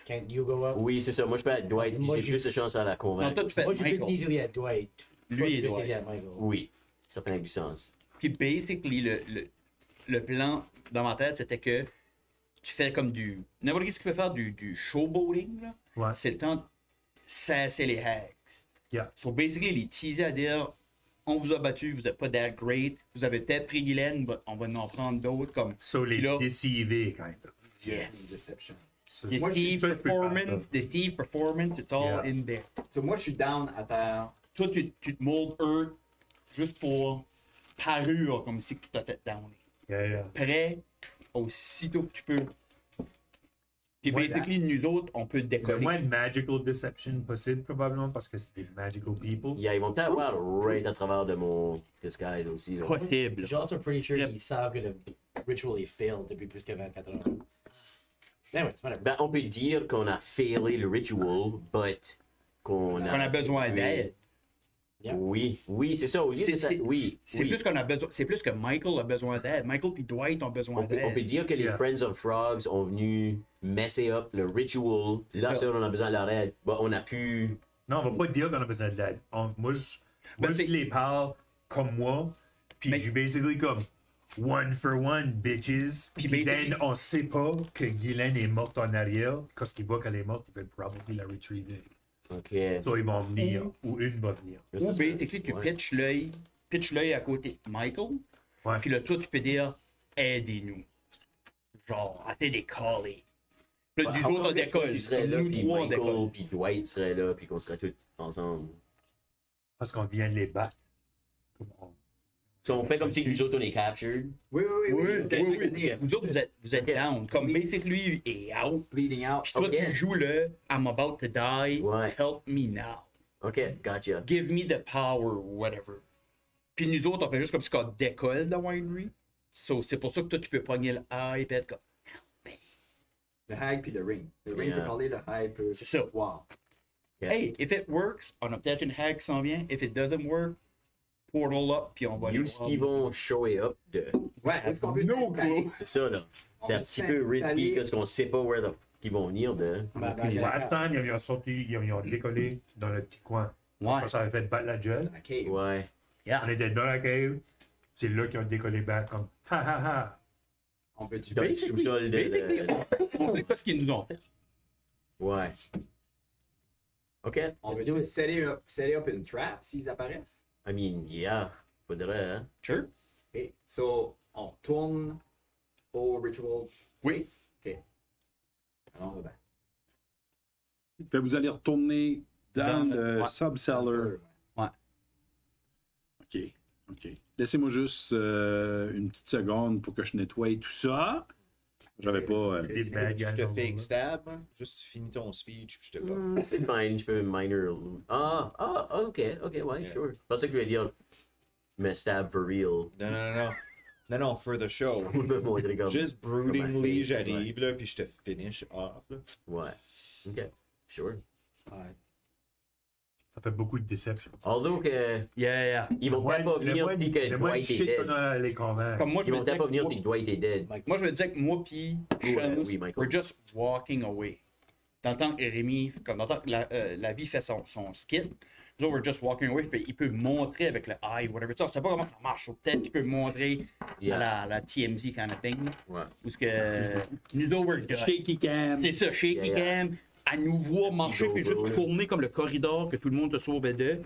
Speaker 7: can't you go up?
Speaker 4: Oui, c'est ça. Moi, je peux être Dwight.
Speaker 7: Moi,
Speaker 4: J'ai plus de chance à la
Speaker 6: Non,
Speaker 4: convaincre.
Speaker 6: toi, tu fais
Speaker 7: Moi, je peux
Speaker 6: Michael.
Speaker 7: easily at Dwight.
Speaker 6: Lui
Speaker 7: Toi,
Speaker 6: et
Speaker 7: tu peux
Speaker 6: Dwight.
Speaker 7: easily at Michael.
Speaker 4: Oui, ça fait du sens.
Speaker 6: Puis, basically, le plan dans ma tête, c'était que tu fais comme du. N'importe qui peut faire du showboating, là.
Speaker 5: Ouais.
Speaker 6: C'est le temps de sasser les hags.
Speaker 5: Yeah.
Speaker 6: So, basically, les teaser à dire on vous a battu, vous n'êtes pas that great, vous avez peut-être pris Guylaine, on va en prendre d'autres comme.
Speaker 5: So les
Speaker 6: Puis là-
Speaker 5: déceiver, kind of.
Speaker 6: Yes!
Speaker 2: Deception.
Speaker 5: Ça,
Speaker 6: Deceive
Speaker 5: ça, je peux faire
Speaker 6: performance,
Speaker 5: ça.
Speaker 6: deceive performance, it's all
Speaker 5: Yeah.
Speaker 6: in there.
Speaker 2: So, moi, je suis down à terre.
Speaker 6: Toi, tu te moldes eux juste pour parure, comme si tu t'as fait down.
Speaker 5: Yeah, yeah.
Speaker 6: Prêt aussitôt que tu peux. Puis
Speaker 5: Ouais,
Speaker 6: basically, nous autres, on peut
Speaker 5: Le
Speaker 6: décoller.
Speaker 5: moins de magical deception possible, probablement, parce que c'est des magical people.
Speaker 4: Yeah, ils vont peut-être avoir right à travers de mon disguise aussi. Là.
Speaker 6: Possible.
Speaker 7: Je suis also pretty sure
Speaker 6: Yep.
Speaker 7: qu'ils savent que le ritual est failed depuis plus que 24 heures. Anyway, whatever.
Speaker 4: Ben, on peut dire qu'on a failé le ritual, but qu'on
Speaker 6: On a besoin d'aide.
Speaker 7: Yeah.
Speaker 4: Oui, c'est ça. Au lieu de ça, oui.
Speaker 6: C'est
Speaker 4: oui.
Speaker 6: plus qu'on a besoin. C'est plus que Michael a besoin d'aide. Michael et Dwight ont besoin
Speaker 4: On peut
Speaker 6: d'aide.
Speaker 4: dire que les
Speaker 5: Yeah.
Speaker 4: Friends of Frogs ont venu messer up le ritual. Là,
Speaker 6: ça.
Speaker 4: on a besoin de leur aide. Bon, on a pu.
Speaker 5: Non, on va pas dire qu'on a besoin de l'aide. Moi,
Speaker 6: Ben, c'est-
Speaker 5: je les parle comme moi, puis
Speaker 6: Mais-
Speaker 5: je suis basically comme one for one, bitches.
Speaker 6: Puis
Speaker 5: Puis
Speaker 6: basically-
Speaker 5: then, on sait pas que Guylaine est morte en arrière. Quand ils voient qu'elle est morte, ils veulent probablement la retriever.
Speaker 4: Ok.
Speaker 5: Soit ils vont venir, ou une va venir.
Speaker 6: Ou basically, tu
Speaker 4: Ouais.
Speaker 6: pitches l'œil à côté de Michael.
Speaker 5: Ouais.
Speaker 6: Puis là, toi, tu peux dire aidez-nous. Genre, assez décoller. Puis là,
Speaker 4: Bah,
Speaker 6: nous
Speaker 4: how
Speaker 6: autres, on
Speaker 4: come que toi,
Speaker 6: décolle.
Speaker 4: tu serais là,
Speaker 6: Nous
Speaker 4: puis
Speaker 6: trois, on
Speaker 4: Michael,
Speaker 6: décolle.
Speaker 4: puis Dwight serait là, puis qu'on serait tous ensemble.
Speaker 5: Parce qu'on vient de les battre.
Speaker 4: So, on fait comme si nous autres, on est captured.
Speaker 2: Oui.
Speaker 6: Oui, oui.
Speaker 4: ok.
Speaker 6: Vous autres, vous êtes
Speaker 4: Ok.
Speaker 6: down. Comme
Speaker 2: Oui.
Speaker 6: basically, lui est out.
Speaker 2: Bleeding out.
Speaker 6: Puis toi,
Speaker 4: Ok.
Speaker 6: tu joues le I'm about to die.
Speaker 4: Ouais.
Speaker 6: Help me now.
Speaker 4: Ok, gotcha.
Speaker 6: Give me the power, whatever. Puis nous autres, on fait juste comme si on décolle de winery. So, c'est pour ça que toi, tu peux pogner le eye et être comme.
Speaker 2: Le hag puis le ring. Le ring
Speaker 4: Yeah.
Speaker 2: peut parler, le hag peut
Speaker 6: C'est ça.
Speaker 2: voir.
Speaker 4: Yeah.
Speaker 6: Hey, if it works, on a peut-être une hag qui s'en vient. If it doesn't work, portal up, puis on va
Speaker 4: Nous, ce qu'ils vont shower up de.
Speaker 2: Ouais, est-ce qu'on peut
Speaker 6: No clue.
Speaker 4: C'est ça, là. C'est
Speaker 2: On
Speaker 4: un petit
Speaker 2: peut
Speaker 4: peu risky
Speaker 2: s'installer.
Speaker 4: parce qu'on sait pas where qu'ils vont venir de.
Speaker 5: Last time, ils ont sorti, ils ont décollé dans le petit coin. Je
Speaker 6: Ouais.
Speaker 5: pense que ça avait fait battre la gueule.
Speaker 2: La cave.
Speaker 4: Ouais.
Speaker 6: Yeah.
Speaker 5: On était dans la cave. C'est là qu'ils ont décollé back comme ha ha ha.
Speaker 2: On peut-tu
Speaker 4: Dans le
Speaker 6: Basically,
Speaker 4: sous-sol de.
Speaker 6: c'est pas ce qu'ils nous ont fait.
Speaker 4: Ouais. Ok.
Speaker 2: On veut set up une trap s'ils apparaissent.
Speaker 4: I mean, yeah. Faudrait, hein.
Speaker 6: Sure.
Speaker 2: Ok. So, on tourne au ritual.
Speaker 6: Oui.
Speaker 2: Ok. Alors, on va
Speaker 3: Fait que vous allez retourner dans
Speaker 6: Dans
Speaker 3: le
Speaker 6: ouais.
Speaker 3: sub-cellar. OK. OK. Laissez-moi juste une petite seconde pour que je nettoie tout ça. J'avais pas.
Speaker 5: Des bad
Speaker 1: Je
Speaker 5: guys
Speaker 1: te
Speaker 5: en
Speaker 1: fake
Speaker 5: haut,
Speaker 1: stab, hein. Juste tu finis ton speech, puis je te comme.
Speaker 4: C'est fine, je peux minor. Ok, ouais, sure. Je pensais que tu allais dire. Mais stab for real.
Speaker 1: Non, for the show.
Speaker 4: Moi, j'étais comme-
Speaker 1: Juste broodingly,
Speaker 4: Ouais.
Speaker 1: j'arrive, là, puis je te finish off, là.
Speaker 4: Ouais. Ok, sure.
Speaker 7: Ouais.
Speaker 5: Ça fait beaucoup de déception.
Speaker 4: Although que.
Speaker 6: Yeah.
Speaker 4: Ils vont peut-être pas venir si que
Speaker 5: Le moins de
Speaker 4: Dwight est
Speaker 5: shit
Speaker 4: dead.
Speaker 5: qu'on a à les convaincre.
Speaker 6: Comme moi, je
Speaker 4: Ils
Speaker 6: me
Speaker 4: vont
Speaker 6: disais
Speaker 4: peut-être pas
Speaker 6: que
Speaker 4: venir
Speaker 6: moi-
Speaker 4: si Dwight est dead.
Speaker 6: Moi, je me disais que moi puis Seamus,
Speaker 4: oui, Michael.
Speaker 6: we're just walking away. Dans le temps que Rémi, comme dans le temps que la vie fait son skit, nous autres, we're just walking away, puis il peut montrer avec le eye, whatever. On sait pas comment ça marche. Ou peut-être qu'il peut montrer
Speaker 4: Yeah.
Speaker 6: à la TMZ kind of thing.
Speaker 4: Ouais.
Speaker 6: Ou ce que nous autres, we're done.
Speaker 3: Shaky cam.
Speaker 6: C'est ça, shaky
Speaker 4: Yeah.
Speaker 6: cam, à nous voir marcher, puis
Speaker 4: Go,
Speaker 6: juste
Speaker 4: bro.
Speaker 6: tourner comme le corridor que tout le monde se sauvait de.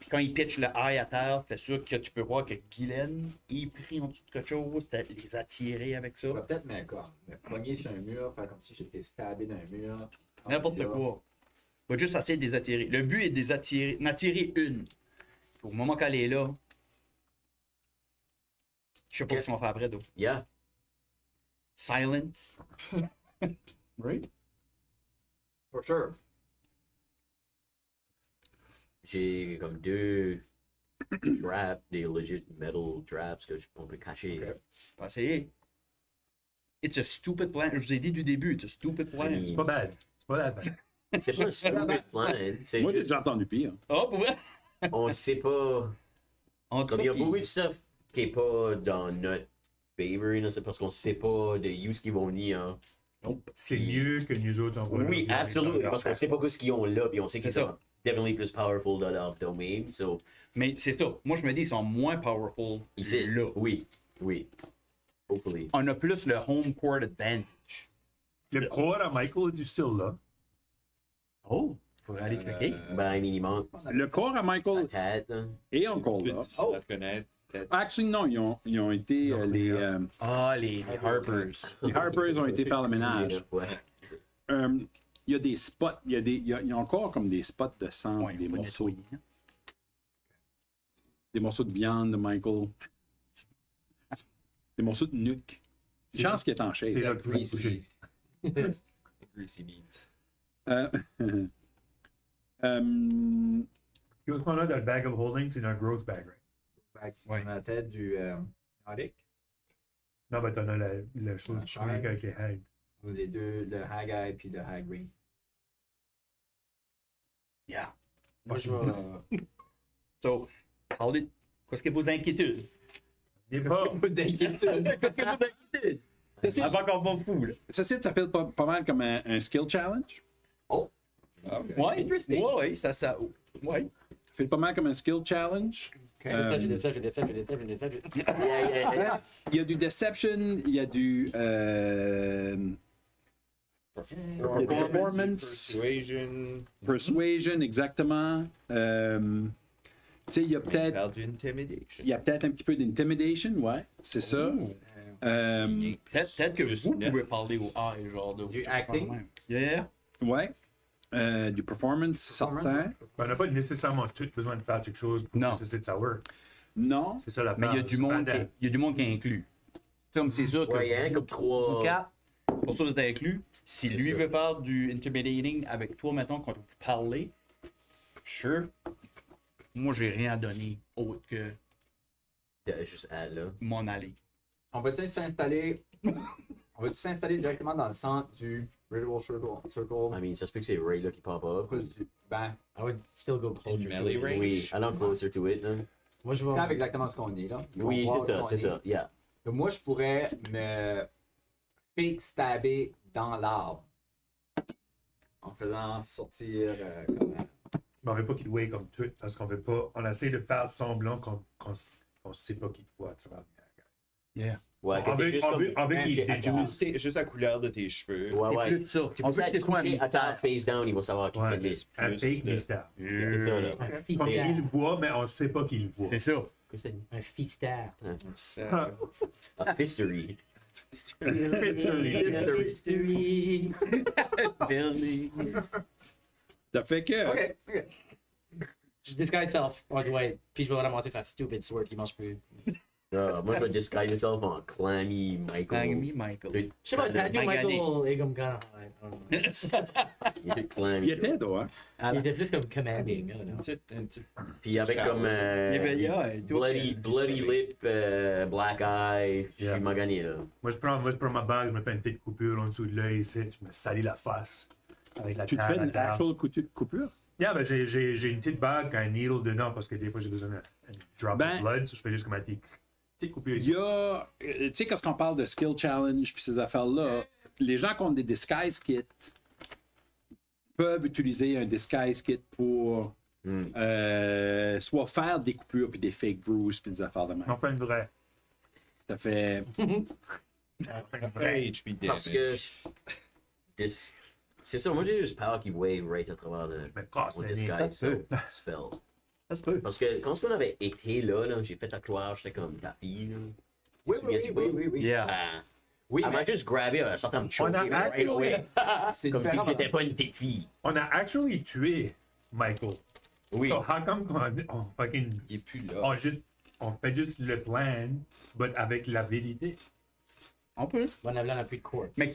Speaker 6: Puis quand il pitch le eye à terre, c'est sûr que tu peux voir que Guylaine est pris en dessous de quelque chose, les attirer avec ça.
Speaker 2: Je pourrais peut-être me pogner sur un mur, faire comme si j'étais stabé dans un mur.
Speaker 6: N'importe
Speaker 2: Là,
Speaker 6: quoi. Va juste essayer de les attirer. Le but est de les attirer, d'en attirer une. Au moment qu'elle est là, je sais pas ce qu'on va faire après, donc.
Speaker 4: Yeah.
Speaker 6: Silence. Right?
Speaker 2: For sure.
Speaker 4: J'ai comme 2 traps, des legit metal traps que on peut cacher.
Speaker 2: Ok.
Speaker 6: Pas essayer. It's a stupid plan. Je vous ai dit du début, it's a stupid plan.
Speaker 4: I mean,
Speaker 5: C'est pas bad. C'est pas bad.
Speaker 4: C'est pas un stupid plan. C'est
Speaker 3: Moi, j'ai
Speaker 4: juste,
Speaker 3: déjà entendu pire.
Speaker 6: Oh, pour vrai?
Speaker 4: on sait pas.
Speaker 6: En tout
Speaker 4: Comme il y a
Speaker 6: cas,
Speaker 4: beaucoup de stuff qui est pas dans notre favor, là, c'est parce qu'on sait pas de use qu'ils vont venir.
Speaker 5: C'est mieux que nous autres, on va
Speaker 4: Oui,
Speaker 5: leur-
Speaker 4: absolument.
Speaker 5: leur-
Speaker 4: Parce qu'on sait pas ce qu'ils ont là, puis on sait qu'ils
Speaker 6: C'est ça.
Speaker 4: sont definitely plus powerful dans leur domaine. So,
Speaker 6: mais c'est ça. Moi, je me dis, ils sont moins powerful
Speaker 4: ici,
Speaker 6: là.
Speaker 4: oui, oui. Hopefully.
Speaker 6: On a plus le home court advantage.
Speaker 5: Le pro à Michael est still là.
Speaker 6: Oh, faudrait aller checker.
Speaker 4: Ben, I mean, il manque
Speaker 3: Le corps à
Speaker 4: sa
Speaker 3: Michael
Speaker 4: tête, là.
Speaker 3: est encore
Speaker 1: Plus
Speaker 3: là.
Speaker 1: difficile à reconnaître. peut-être.
Speaker 3: Actually, non, ils ont été.
Speaker 6: Ah, les Harpers.
Speaker 3: Les Harpers ont été faire le ménage.
Speaker 4: Ouais.
Speaker 3: Il y a des spots, il y a encore comme des spots de sang,
Speaker 6: Ouais,
Speaker 3: des
Speaker 6: on va
Speaker 3: morceaux.
Speaker 6: nettoyer, hein.
Speaker 3: Des morceaux de viande de Michael. Des morceaux de nuque. Une chance qu'il est en
Speaker 5: C'est
Speaker 3: shape.
Speaker 5: là que je vais toucher.
Speaker 1: Greasy meat.
Speaker 3: Euh,
Speaker 5: Qu'est-ce qu'on a dans le bag of holding? C'est un gross bag, right?
Speaker 2: On a peut-être du Nordic.
Speaker 5: Non, mais t'en as la chose
Speaker 2: La chair.
Speaker 5: chronique avec les hags.
Speaker 2: On a les deux, le Haggai puis le Hag Green.
Speaker 6: Yeah.
Speaker 7: Moi, je vais.
Speaker 6: So, parlez. Qu'est-ce que vos inquiétudes?
Speaker 5: Il est pas.
Speaker 7: Vos inquiétudes.
Speaker 6: Qu'est-ce que vos inquiétudes?
Speaker 3: Ceci,
Speaker 6: Avant qu'on va fou, là.
Speaker 3: ça fait pas mal comme un skill challenge.
Speaker 1: Ah, ok.
Speaker 6: Ouais,
Speaker 7: Interesting.
Speaker 6: ouais, ça. Ouais.
Speaker 3: Ça fait pas mal comme un skill challenge.
Speaker 7: J'ai des sacs.
Speaker 4: Yeah.
Speaker 3: Il y a du deception, il y a du performance, persuasion, exactement. Tu sais, il y a peut-être
Speaker 1: Faire du intimidation.
Speaker 3: un petit peu d'intimidation, ouais, c'est ça.
Speaker 6: Peut-être que
Speaker 1: Plus
Speaker 6: vous
Speaker 1: neuf.
Speaker 6: pouvez parler au eye, genre de.
Speaker 2: Du acting.
Speaker 6: Yeah.
Speaker 3: Ouais. Du performance, c'est certain.
Speaker 5: On n'a pas nécessairement tout besoin de faire quelque chose pour
Speaker 6: Non.
Speaker 5: que c'est ça work.
Speaker 3: Non.
Speaker 5: C'est ça la
Speaker 6: Mais il y a du monde qui est inclus. Comme c'est sûr que
Speaker 4: Ouais, il y a un comme
Speaker 6: vous
Speaker 4: 3.
Speaker 6: quatre, pour ça d'être inclus, si
Speaker 4: C'est
Speaker 6: lui
Speaker 4: ça.
Speaker 6: veut faire du intimidating avec toi, mettons, quand vous parlez, sure. Moi, j'ai rien à donner autre que
Speaker 4: Juste à là.
Speaker 6: m'en aller.
Speaker 2: On va-tu s'installer directement dans le centre du Ritual Circle?
Speaker 4: I mean, ça se peut que c'est Ray là qui pop up.
Speaker 2: Ben,
Speaker 7: I would still go closer.
Speaker 1: In
Speaker 7: to
Speaker 1: melee
Speaker 7: it.
Speaker 1: range.
Speaker 4: Oui, allant closer to it. Là.
Speaker 7: Moi, je
Speaker 2: c'est
Speaker 7: vais.
Speaker 2: exactement ce qu'on est là.
Speaker 4: Oui,
Speaker 2: On voit
Speaker 4: c'est ça,
Speaker 2: où
Speaker 4: c'est
Speaker 2: on
Speaker 4: ça.
Speaker 2: est.
Speaker 4: Yeah.
Speaker 2: Donc, moi, je pourrais me fake stabber dans l'arbre en faisant sortir comme
Speaker 5: Mais on veut pas qu'il te voie comme tout, parce qu'on veut pas. On essaie de faire semblant qu'on sait pas qu'il te voit à travers les hags.
Speaker 4: Ouais,
Speaker 5: On
Speaker 4: que t'es
Speaker 5: veut
Speaker 4: juste comme.
Speaker 5: qu'il
Speaker 4: j'ai-
Speaker 5: déduise.
Speaker 1: C'est juste la couleur de tes cheveux.
Speaker 4: Ouais,
Speaker 6: C'est
Speaker 4: ouais.
Speaker 6: plus ça.
Speaker 4: Tu
Speaker 6: On
Speaker 4: peux
Speaker 6: veut
Speaker 4: ça
Speaker 6: que tu sois un
Speaker 4: toucher à ta
Speaker 6: mystère.
Speaker 4: face down, il va savoir qui
Speaker 5: Ouais,
Speaker 4: t'es.
Speaker 5: un
Speaker 1: plus
Speaker 5: fake
Speaker 1: de-
Speaker 5: mystère.
Speaker 4: C'est ça, là.
Speaker 7: Un
Speaker 5: Comme
Speaker 7: fister.
Speaker 5: il le voit, mais on sait pas qu'il le voit.
Speaker 6: C'est ça.
Speaker 4: Qu'est-ce que t'as dit?
Speaker 7: Un fister.
Speaker 4: A fistery.
Speaker 7: History.
Speaker 6: Billy.
Speaker 3: Ça fait que.
Speaker 2: OK.
Speaker 7: Je disguise self. Ouais, ouais. Puis je vais ramasser sa stupid sword qui mange plus.
Speaker 4: Moi, je vais disguise myself en Clammy Michael.
Speaker 6: Clammy Michael.
Speaker 7: Je sais pas, t'as dit
Speaker 6: Magané.
Speaker 7: Michael est comme quand.
Speaker 4: Il était Clammy.
Speaker 3: Il était, toi.
Speaker 7: Il était plus comme commanding. I don't know.
Speaker 1: Un petit-
Speaker 4: Puis avec comme bloody lip, black eye, je
Speaker 5: Yeah.
Speaker 4: suis magané là.
Speaker 5: Moi, je prends ma bague, je me fais une petite coupure en dessous de l'œil ici, je me salis la face. avec la
Speaker 3: Tu te
Speaker 5: terre,
Speaker 3: fais
Speaker 5: la
Speaker 3: une
Speaker 5: terre.
Speaker 3: actual coupure?
Speaker 5: Yeah, ben j'ai une petite bague, un needle dedans parce que des fois j'ai besoin d'un drop
Speaker 3: Ben-
Speaker 5: of blood, so je fais juste comme un petite coupure
Speaker 3: Il
Speaker 5: ici.
Speaker 3: y a. Tu sais, quand on parle de skill challenge puis ces affaires-là, les gens qui ont des disguise kits peuvent utiliser un disguise kit pour soit faire des coupures puis des fake bruises puis des affaires de même.
Speaker 5: On fait une vraie.
Speaker 3: Ça fait.
Speaker 1: Hey, HP
Speaker 4: Parce
Speaker 1: damage.
Speaker 4: que. C'est ça, moi j'ai juste peur qu'il wave right à travers
Speaker 5: me casse
Speaker 4: mon
Speaker 5: le nez.
Speaker 4: disguise
Speaker 6: Ça se peut.
Speaker 4: spell.
Speaker 6: Ça se peut.
Speaker 4: Parce que quand on avait été là, j'ai fait à croire, j'étais comme ta fille. Là.
Speaker 2: Oui,
Speaker 4: Tu
Speaker 2: oui,
Speaker 4: viens
Speaker 2: oui,
Speaker 4: du
Speaker 2: oui,
Speaker 4: bas?
Speaker 2: oui.
Speaker 6: Yeah.
Speaker 2: Oui,
Speaker 4: Elle
Speaker 2: mais
Speaker 4: m'a juste grabé, elle sortait me choquer
Speaker 5: On a
Speaker 4: right away.
Speaker 2: c'est
Speaker 4: Comme si
Speaker 2: différent.
Speaker 4: j'étais pas une petite fille.
Speaker 5: On a actually tué Michael.
Speaker 4: Oui.
Speaker 5: So how come on fucking
Speaker 1: Il est plus là.
Speaker 5: on fait juste le plan, but avec la vérité?
Speaker 6: On peut.
Speaker 7: On a plus de court.
Speaker 6: Mais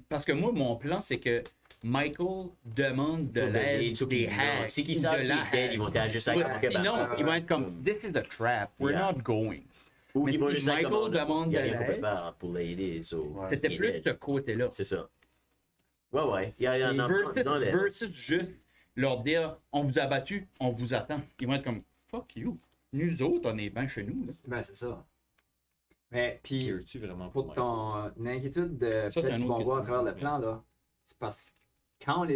Speaker 6: parce que moi, mon plan, c'est que Michael demande de l'aide des hags.
Speaker 4: Si ils
Speaker 6: ou
Speaker 4: savent
Speaker 6: de
Speaker 4: qu'il
Speaker 6: la
Speaker 4: est dead,
Speaker 6: hag.
Speaker 4: ils vont être juste à
Speaker 6: But sinon, ils vont être comme, this is a trap, we're
Speaker 4: Yeah.
Speaker 6: not going.
Speaker 4: Ou
Speaker 6: Mais
Speaker 4: ils vont
Speaker 6: si
Speaker 4: juste être
Speaker 6: Michael
Speaker 4: comme,
Speaker 6: demande
Speaker 4: il y a
Speaker 6: de
Speaker 4: rien qu'on peut
Speaker 6: l'aide,
Speaker 4: faire pour l'aider. So,
Speaker 6: c'était
Speaker 4: il est
Speaker 6: plus
Speaker 4: dead.
Speaker 6: ce côté-là.
Speaker 4: C'est ça. Ouais. Il y a
Speaker 6: Et
Speaker 4: un enfant dans l'air.
Speaker 6: versus juste leur dire, on vous a battu, on vous attend. Ils vont être comme, fuck you. Nous autres, on est bien chez nous. Là.
Speaker 2: Ben, c'est ça. Mais, puis,
Speaker 1: Tires-tu vraiment pour
Speaker 2: pour ton inquiétude de
Speaker 6: c'est
Speaker 2: peut-être
Speaker 6: un
Speaker 2: qu'ils
Speaker 6: autre
Speaker 2: vont voir à
Speaker 6: question.
Speaker 2: travers le plan, là, c'est parce que quand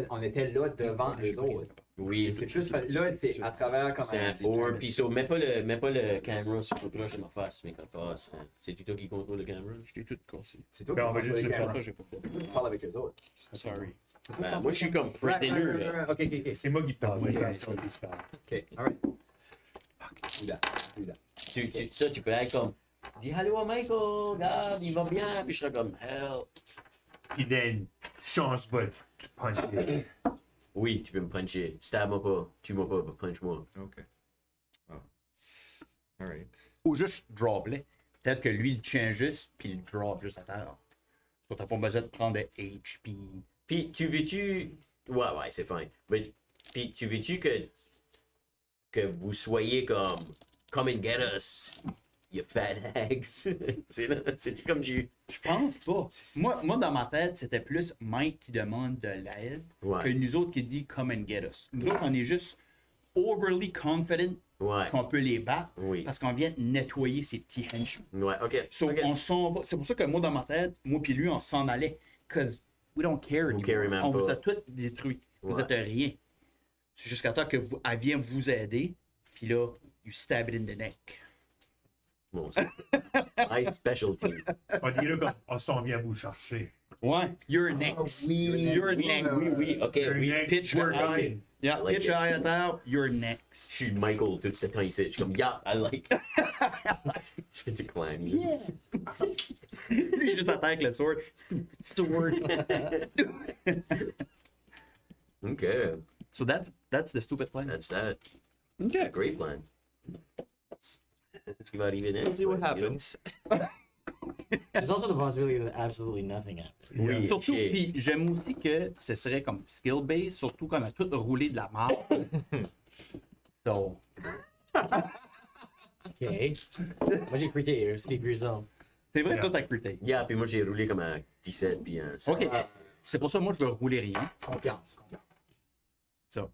Speaker 2: on était là devant eux autres,
Speaker 4: Oui,
Speaker 2: c'est juste, là, c'est à travers comme
Speaker 4: c'est un orb. Puis so, mets pas le caméra sur le proche de ma face, mais quand passe. C'est toi qui contrôle le caméra.
Speaker 6: Je t'ai tout cassé.
Speaker 2: C'est toi
Speaker 5: Ben, on
Speaker 2: qui
Speaker 5: va juste
Speaker 2: contrôles
Speaker 5: le
Speaker 2: les
Speaker 5: faire.
Speaker 2: caméras.
Speaker 6: J'ai pas fait.
Speaker 2: On parle avec eux autres.
Speaker 6: Sorry.
Speaker 4: Ben, moi, je suis comme prisoner. là.
Speaker 2: Ok, ok,
Speaker 5: C'est moi qui parle.
Speaker 2: Ok.
Speaker 5: quand ça disparaît.
Speaker 2: ok, alright. Do that, do that.
Speaker 4: Ça, tu peux être comme, dis hello à Michael, regarde, il va bien. Puis je serais comme, hell.
Speaker 5: Puis then, chance va te puncher.
Speaker 4: Oui, tu peux me puncher. Stab-moi pas. Tue-moi pas, punch-moi.
Speaker 1: Ok. Ah. Alright.
Speaker 6: Ou juste drop-les. Peut-être que lui, il tient juste, puis il drop juste à terre. Donc, t'as pas besoin de prendre de HP.
Speaker 4: Puis, tu veux-tu. Ouais, c'est fine. Mais, puis, tu veux-tu que vous soyez comme. Come and get us, you fat hags. C'est comme du.
Speaker 6: Je pense pas. Moi, dans ma tête, c'était plus Mike qui demande de l'aide que
Speaker 4: Ouais.
Speaker 6: nous autres qui dit come and get us. Nous autres, on est juste overly confident
Speaker 4: Ouais.
Speaker 6: qu'on peut les battre
Speaker 4: Oui.
Speaker 6: parce qu'on vient nettoyer ces petits henchmen.
Speaker 4: Ouais, ok.
Speaker 6: So,
Speaker 4: Ok.
Speaker 6: on s'en va. C'est pour ça que moi, dans ma tête, moi puis lui, on s'en allait. Cause we don't care anymore.
Speaker 4: carry même
Speaker 6: On vous
Speaker 4: pas.
Speaker 6: a tout détruit. Vous
Speaker 4: Ouais.
Speaker 6: êtes rien. C'est jusqu'à temps que elle vienne vous aider. Puis là, you stab it in the neck.
Speaker 4: Bon, c'est. My specialty.
Speaker 5: On dit là comme, on s'en vient vous chercher.
Speaker 6: Ouais. You're next. You're next.
Speaker 4: Oui, ok, oui.
Speaker 6: Pitch
Speaker 5: We're
Speaker 6: le eye.
Speaker 5: coming.
Speaker 6: Yeah,
Speaker 4: I like
Speaker 6: pitch
Speaker 4: it.
Speaker 6: le eye à terre. You're
Speaker 4: Je
Speaker 6: next.
Speaker 4: suis Michael tout ce temps ici. Je suis comme, yeah, I like. Je fais du climb.
Speaker 6: Yeah. Lui, il est juste à terre avec le sword. Stupid sword.
Speaker 4: Ok,
Speaker 6: So that's the stupid plan.
Speaker 4: that's that.
Speaker 3: OK.
Speaker 4: Great plan. It's about even
Speaker 1: We'll see what happens.
Speaker 7: There's also the possibility that absolutely nothing happens.
Speaker 4: Oui,
Speaker 6: Surtout,
Speaker 4: shit.
Speaker 6: puis j'aime aussi que ce serait comme skill-based, surtout qu'on a tout roulé de la marde. So,
Speaker 7: Okay. Moi j'ai crité, speak for yourself.
Speaker 6: c'est vrai,
Speaker 5: Yeah.
Speaker 6: tout a critique.
Speaker 4: Yeah, puis moi j'ai roulé comme un 17 puis un 5.
Speaker 6: Ok, c'est pour ça moi je veux rouler rien.
Speaker 2: Confiance.
Speaker 6: Ça.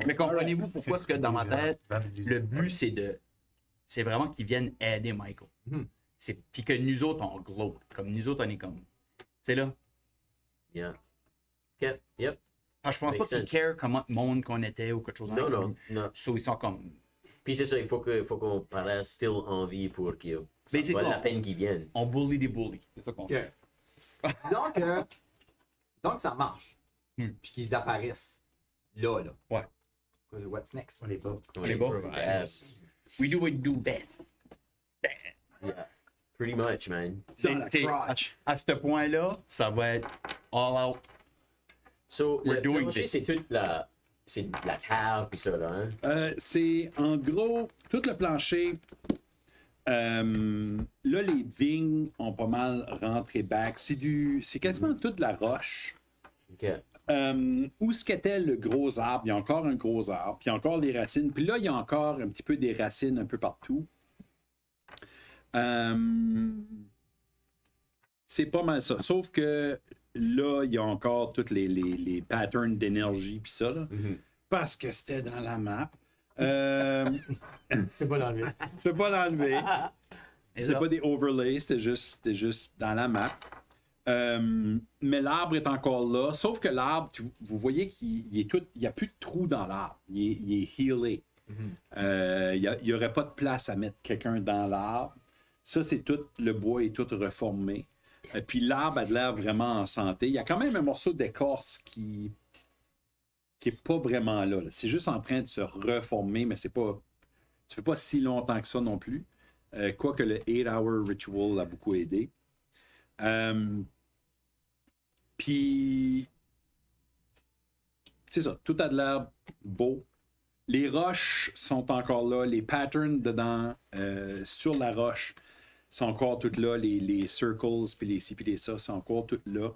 Speaker 6: Mais comprenez-vous pourquoi ce que dans ma tête, le but c'est vraiment qu'ils viennent aider Michael.
Speaker 2: Mhm.
Speaker 6: Puis que nous autres on glow, comme nous autres on est comme, c'est là.
Speaker 4: Yeah. Yep, yep.
Speaker 6: Ah, je pense
Speaker 4: Makes
Speaker 6: pas qu'ils
Speaker 4: sense.
Speaker 6: care comment le monde qu'on était ou quelque chose.
Speaker 4: Non, non, non.
Speaker 6: So, ils sont comme,
Speaker 4: Puis c'est ça, il faut qu'on paraisse still en vie pour que ça
Speaker 6: Basically,
Speaker 4: vaille la peine qu'ils viennent.
Speaker 6: on bully des bullies. C'est ça qu'on fait.
Speaker 2: Ok. Disons que ça marche. Puis qu'ils apparaissent là.
Speaker 6: Ouais.
Speaker 2: What's next?
Speaker 5: On les bat.
Speaker 4: On
Speaker 6: est bon.
Speaker 4: Yes.
Speaker 6: We do what we do best.
Speaker 4: Yeah. Pretty much, man.
Speaker 6: À ce point-là, ça va être all out.
Speaker 4: So,
Speaker 6: We're
Speaker 4: le
Speaker 6: doing
Speaker 4: plancher,
Speaker 6: this.
Speaker 4: c'est toute la terre puis ça, là, hein?
Speaker 3: C'est en gros tout le plancher. Là, les vignes ont pas mal rentré back. C'est quasiment toute de la roche.
Speaker 4: OK.
Speaker 3: Où ce qu'était le gros arbre, il y a encore un gros arbre, puis il y a encore les racines, puis là, il y a encore un petit peu des racines un peu partout. c'est pas mal ça. Sauf que là, il y a encore tous les patterns d'énergie puis ça, là, parce que c'était dans la map.
Speaker 7: C'est pas l'enlever.
Speaker 3: Je peux pas l'enlever.
Speaker 6: Et
Speaker 3: C'est
Speaker 6: là.
Speaker 3: pas des overlays, c'était juste dans la map. Mais l'arbre est encore là. Sauf que l'arbre, vous voyez qu'il n'y a plus de trou dans l'arbre. Il est healé. Il n'y aurait pas de place à mettre quelqu'un dans l'arbre. Ça, c'est tout. Le bois est tout reformé. Puis l'arbre a de l'air vraiment en santé. Il y a quand même un morceau d'écorce qui est pas vraiment là. C'est juste en train de se reformer, mais c'est pas. Ça fait pas si longtemps que ça non plus. Quoique le 8-hour ritual a beaucoup aidé. Puis, c'est ça, tout a de l'air beau. Les roches sont encore là, les patterns dedans, sur la roche, sont encore toutes là, les circles, puis les ci, puis les ça, sont encore toutes là.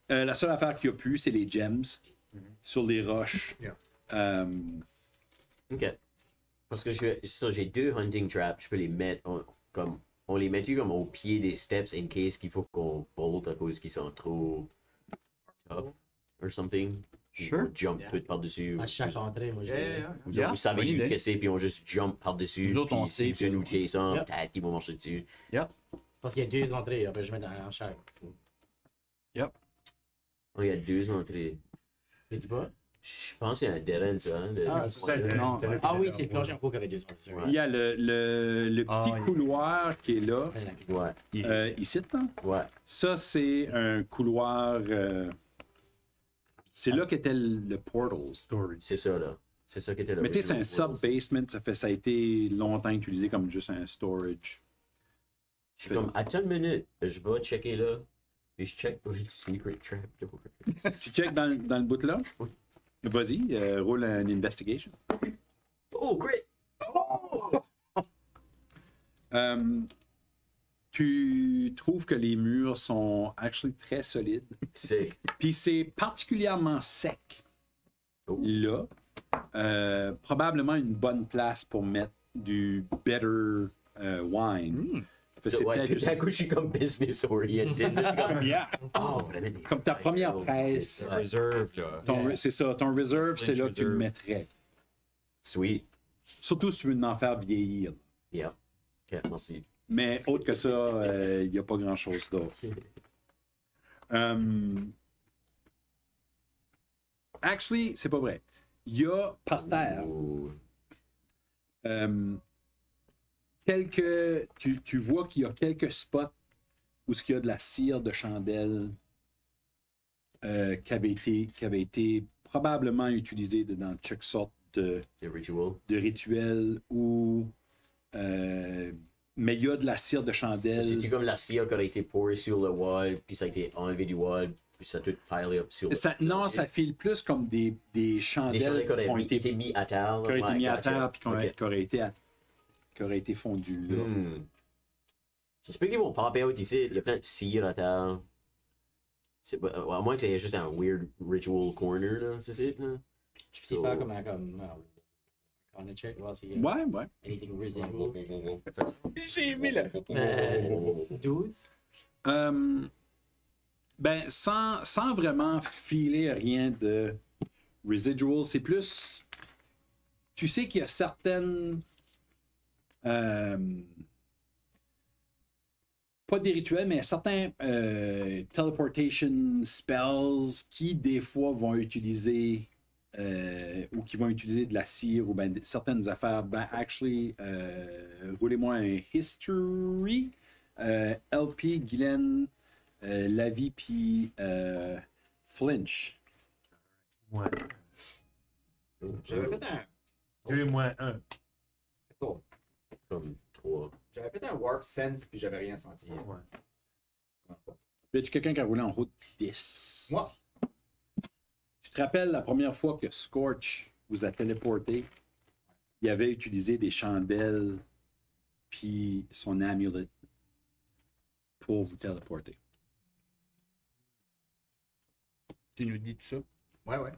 Speaker 3: La seule affaire qu'il n'y a plus, c'est les gems sur les roches.
Speaker 2: Yeah.
Speaker 4: Ok. Parce que j'ai 2 hunting traps, je peux les mettre comme. On les met comme au pied des steps in case qu'il faut qu'on bolt à cause qu'ils sont trop tough or something.
Speaker 6: Sure.
Speaker 4: On jump tout par-dessus.
Speaker 7: À chaque entrée, moi, j'ai.
Speaker 4: Vous savez
Speaker 6: bonne idée.
Speaker 4: où que c'est, puis on juste jump par-dessus.
Speaker 6: Nous autres, on
Speaker 4: puis
Speaker 6: sait,
Speaker 4: si vous
Speaker 6: puis-
Speaker 4: nous chase on,
Speaker 7: Yep.
Speaker 4: peut-être qu'ils vont marcher dessus.
Speaker 7: Parce qu'il y a 2 entrées, après je mets en chaque.
Speaker 4: Oh, il y a 2 entrées.
Speaker 7: Tu dis pas?
Speaker 4: Je pense qu'il y a un dead end, ça. Hein, de-
Speaker 7: Ah,
Speaker 5: C'est ça,
Speaker 6: Non.
Speaker 7: Ah oui, c'est le plancher en cours qui avait 2 entrées.
Speaker 4: Ouais.
Speaker 3: Il y a le petit
Speaker 6: Ah, oui.
Speaker 3: couloir qui est là,
Speaker 4: Ouais,
Speaker 3: ici, là.
Speaker 4: ouais.
Speaker 3: Ça, c'est un couloir. C'est là qu'était le portals.
Speaker 5: Story.
Speaker 4: C'est ça, là. C'est ça qui était là.
Speaker 3: Mais tu sais, c'est un sub-basement. Ça a été longtemps utilisé comme juste un storage.
Speaker 4: Je suis comme, attends une minute, je vais checker là. Puis je check pour le secret trapdoor.
Speaker 3: Tu check dans le bout là?
Speaker 4: Oui.
Speaker 3: Vas-y, roule un investigation.
Speaker 4: Oh, great!
Speaker 3: Tu trouves que les murs sont actually très solides.
Speaker 4: Sick.
Speaker 3: Puis c'est particulièrement sec.
Speaker 4: Oh.
Speaker 3: Là, probablement une bonne place pour mettre du better wine. Fait que c'est
Speaker 4: Ouais,
Speaker 3: peut-être
Speaker 4: tout
Speaker 3: juste-
Speaker 4: à coup, je suis comme business oriented.
Speaker 3: Yeah.
Speaker 4: Oh, vraiment.
Speaker 3: Comme ta première presse.
Speaker 4: Ouais.
Speaker 1: Reserve, là.
Speaker 3: C'est ça, ton reserve, c'est là que tu le
Speaker 1: Reserve.
Speaker 3: mettrais.
Speaker 4: Sweet.
Speaker 3: Surtout si tu veux en faire vieillir.
Speaker 4: Yeah. Ok, merci.
Speaker 3: Mais autre que ça, il n'y a pas grand-chose d'autre. Actually, c'est pas vrai. Il y a par terre
Speaker 4: Oh.
Speaker 3: tu vois qu'il y a quelques spots où il y a de la cire de chandelle qui avait été probablement utilisée dans chaque sorte de
Speaker 4: The ritual.
Speaker 3: rituel ou mais il y a de la cire de chandelle.
Speaker 4: C'est comme la cire qui a été pourrie sur le wall, puis ça a été enlevé du wall, puis ça a tout pilé up sur le
Speaker 3: Non, ça file plus comme des
Speaker 4: Les
Speaker 3: chandelles
Speaker 4: chandelles qui
Speaker 3: qui ont
Speaker 4: auraient
Speaker 3: été,
Speaker 4: été mis à terre.
Speaker 3: qui auraient été
Speaker 4: Ouais,
Speaker 3: mis à
Speaker 4: gotcha.
Speaker 3: terre et
Speaker 4: Ok.
Speaker 3: qui auraient été fondues là.
Speaker 4: Ça se peut qu'ils vont popper out ici. Il y a plein de cire à terre. À moins que c'est juste un weird ritual corner, là. C'est ça, là.
Speaker 7: Tu peux faire comme on a check, voir s'il y a
Speaker 3: Ouais.
Speaker 7: anything residual.
Speaker 6: J'ai aimé là.
Speaker 7: 12.
Speaker 3: Ben, sans vraiment filer rien de residual, c'est plus. Tu sais qu'il y a certaines. Pas des rituels, mais certains teleportation spells qui, des fois, vont utiliser. Ou qui vont utiliser de la cire ou ben, certaines affaires. Ben, actually, roulez-moi un history. LP, Guylaine, Lavi, puis Flinch.
Speaker 5: Ouais.
Speaker 2: J'avais fait un.
Speaker 5: 2 moins 1.
Speaker 2: Oh.
Speaker 4: Comme 3.
Speaker 2: J'avais fait un Warp Sense, puis j'avais rien senti.
Speaker 5: Ouais.
Speaker 3: Y a-tu quelqu'un qui a roulé en haut de 10?
Speaker 2: Moi.
Speaker 3: Tu te rappelles la première fois que Scorch vous a téléporté? Il avait utilisé des chandelles puis son amulet pour vous téléporter.
Speaker 6: Tu nous dis tout ça?
Speaker 2: Ouais.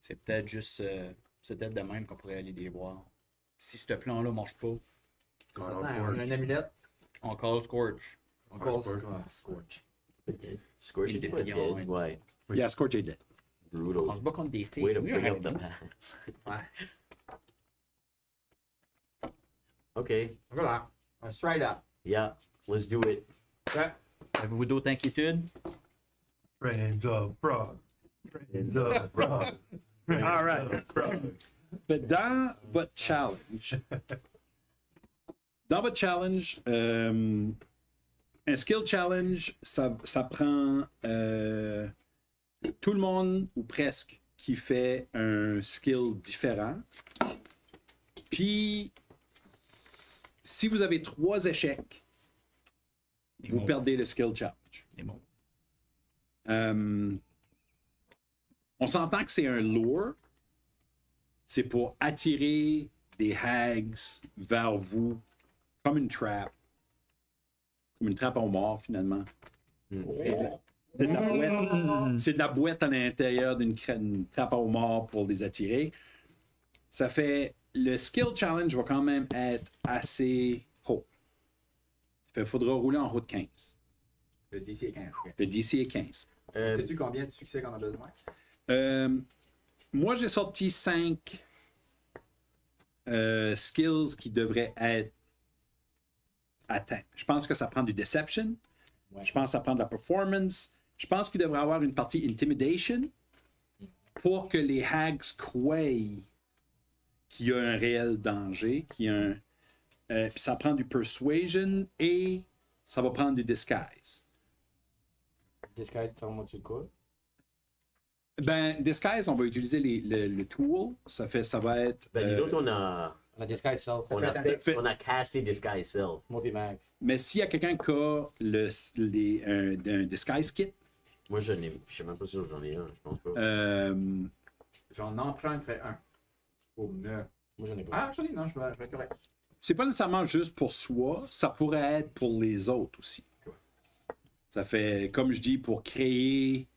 Speaker 6: C'est peut-être juste. C'est peut-être de même qu'on pourrait aller les voir. Si ce plan-là marche pas,
Speaker 2: On a un amulette.
Speaker 6: on call Scorch.
Speaker 2: Encore
Speaker 5: Scorch.
Speaker 2: Scorch.
Speaker 4: Scorch
Speaker 6: Il
Speaker 4: était
Speaker 6: était
Speaker 4: pas
Speaker 6: bien,
Speaker 4: dead.
Speaker 6: ouais.
Speaker 4: Ouais.
Speaker 3: Yeah, Scorch est dead.
Speaker 6: On
Speaker 4: Brutal.
Speaker 6: se bat contre des filles.
Speaker 4: Way to
Speaker 6: Oui,
Speaker 4: bring up
Speaker 6: ouais.
Speaker 4: the past.
Speaker 2: Ouais.
Speaker 4: Okay.
Speaker 2: Voilà. Un straight up.
Speaker 4: Yeah. Let's do it.
Speaker 6: Avez-vous d'autres inquiétudes?
Speaker 5: Friends of frogs. Friends of frogs. All right. Frogs.
Speaker 3: Fait dans votre challenge, un skill challenge, ça prend tout le monde ou presque qui fait un skill différent. Puis, si vous avez 3 échecs, vous perdez le skill challenge.
Speaker 6: C'est bon.
Speaker 3: On s'entend que c'est un lure. C'est pour attirer des hags vers vous comme une trappe. Comme une trappe au mort, finalement. C'est de la boîte. C'est de la boîte à l'intérieur d'une trappe au mort pour les attirer. Ça fait. Le skill challenge va quand même être assez haut. Il faudra rouler en haut de 15.
Speaker 2: Le DC est 15. ok.
Speaker 3: Le DC est 15.
Speaker 2: Sais-tu combien de succès qu'on a besoin?
Speaker 3: Moi, j'ai sorti 5 skills qui devraient être atteints. Je pense que ça prend du deception. Je pense que ça prend de la performance. Je pense qu'il devrait avoir une partie intimidation pour que les hags croient qu'il y a un réel danger, qu'il y a un. Puis ça prend du persuasion et ça va prendre du disguise.
Speaker 7: Disguise, t'en montres de quoi?
Speaker 3: Ben, disguise, on va utiliser le tool. Ça va être.
Speaker 4: Ben, nous autres, on a
Speaker 7: Disguise self.
Speaker 4: on a casté Disguise Self.
Speaker 7: Moby Max.
Speaker 3: Mais s'il y a quelqu'un qui a un disguise kit,
Speaker 4: Moi, je sais même pas si j'en ai un, je pense pas.
Speaker 2: J'en emprunterai un. Pour me.
Speaker 7: Moi, j'en ai pas.
Speaker 2: Ah, je dis non, je vais être correct.
Speaker 3: c'est pas nécessairement juste pour soi, ça pourrait être pour les autres aussi. Ça fait, comme je dis, pour créer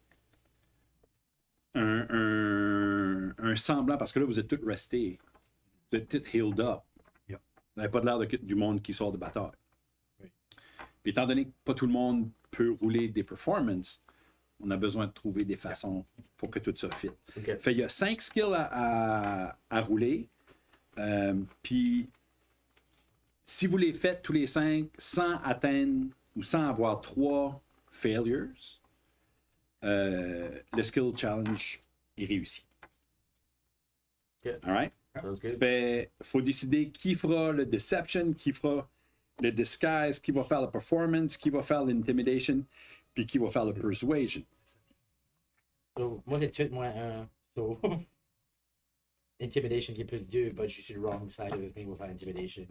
Speaker 3: un semblant, parce que là, vous êtes tous restés. Vous êtes tous healed up.
Speaker 5: Yeah.
Speaker 3: Vous n'avez pas de l'air du monde qui sort de bataille. Puis étant donné que pas tout le monde peut rouler des performances, on a besoin de trouver des façons pour que tout ça fit.
Speaker 4: Ok.
Speaker 3: Fait il y a 5 skills à rouler. Puis si vous les faites tous les 5 sans atteindre ou sans avoir 3 failures, le skill challenge est réussi.
Speaker 4: Ok.
Speaker 3: All right?
Speaker 4: Sounds good.
Speaker 3: Fait, faut décider qui fera le deception, qui fera le disguise, qui va faire la performance, qui va faire l'intimidation, puis qui va faire le persuasion.
Speaker 7: So, moi, j'ai tué moins 1. So, Intimidation qui est plus 2, but je suis sur le wrong side of the thing with Intimidation.